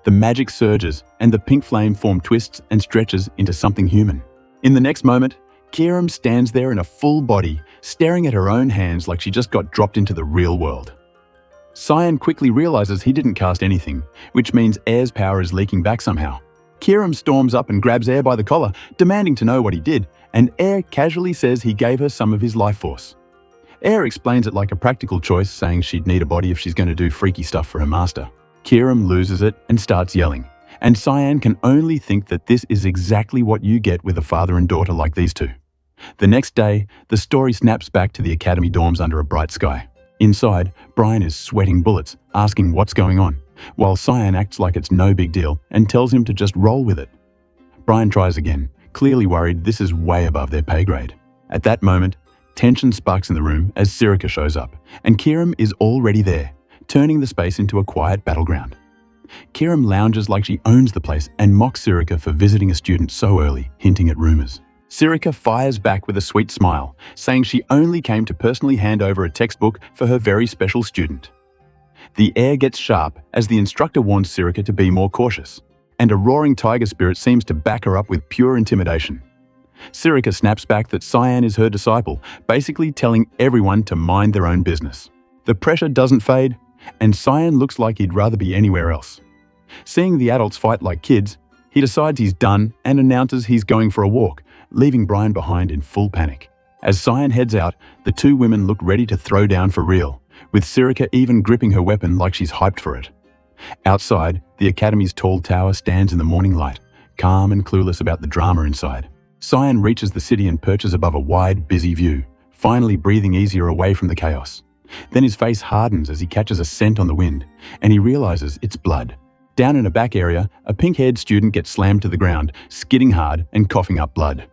The magic surges, and the pink flame form twists and stretches into something human. In the next moment, Kieran stands there in a full body, staring at her own hands like she just got dropped into the real world. Cyan quickly realizes he didn't cast anything, which means Air's power is leaking back somehow. Kieran storms up and grabs Air by the collar, demanding to know what he did, and Air casually says he gave her some of his life force. Air explains it like a practical choice, saying she'd need a body if she's going to do freaky stuff for her master. Kieran loses it and starts yelling, and Cyan can only think that this is exactly what you get with a father and daughter like these two. The next day, the story snaps back to the academy dorms under a bright sky. Inside, Brian is sweating bullets, asking what's going on, while Cyan acts like it's no big deal and tells him to just roll with it. Brian tries again, clearly worried this is way above their pay grade. At that moment, tension sparks in the room as Sirika shows up, and Kieran is already there, turning the space into a quiet battleground. Kieran lounges like she owns the place and mocks Sirika for visiting a student so early, hinting at rumors. Sirika fires back with a sweet smile, saying she only came to personally hand over a textbook for her very special student. The air gets sharp as the instructor warns Sirika to be more cautious, and a roaring tiger spirit seems to back her up with pure intimidation. Sirika snaps back that Cyan is her disciple, basically telling everyone to mind their own business. The pressure doesn't fade, and Cyan looks like he'd rather be anywhere else. Seeing the adults fight like kids, he decides he's done and announces he's going for a walk, leaving Brian behind in full panic. As Cyan heads out, the two women look ready to throw down for real, with Sirika even gripping her weapon like she's hyped for it. Outside, the academy's tall tower stands in the morning light, calm and clueless about the drama inside. Cyan reaches the city and perches above a wide, busy view, finally breathing easier away from the chaos. Then his face hardens as he catches a scent on the wind, and he realizes it's blood. Down in a back area, a pink-haired student gets slammed to the ground, skidding hard and coughing up blood.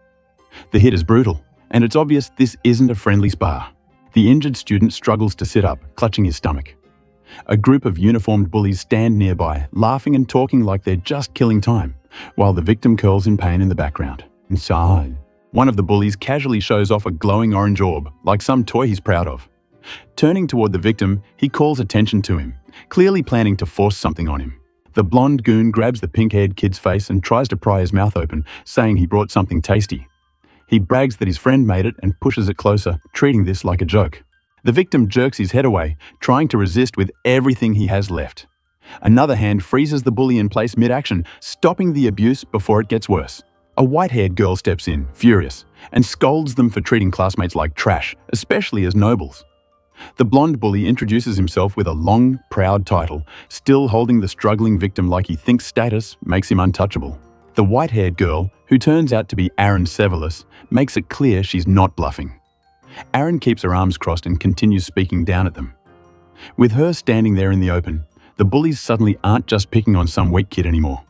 The hit is brutal, and it's obvious this isn't a friendly spar. The injured student struggles to sit up, clutching his stomach. A group of uniformed bullies stand nearby, laughing and talking like they're just killing time, while the victim curls in pain in the background. Inside, one of the bullies casually shows off a glowing orange orb, like some toy he's proud of. Turning toward the victim, he calls attention to him, clearly planning to force something on him. The blonde goon grabs the pink-haired kid's face and tries to pry his mouth open, saying he brought something tasty. He brags that his friend made it and pushes it closer, treating this like a joke. The victim jerks his head away, trying to resist with everything he has left. Another hand freezes the bully in place mid-action, stopping the abuse before it gets worse. A white-haired girl steps in, furious, and scolds them for treating classmates like trash, especially as nobles. The blonde bully introduces himself with a long, proud title, still holding the struggling victim like he thinks status makes him untouchable. The white-haired girl, who turns out to be Aaron Severus, makes it clear she's not bluffing. Aaron keeps her arms crossed and continues speaking down at them. With her standing there in the open, the bullies suddenly aren't just picking on some weak kid anymore.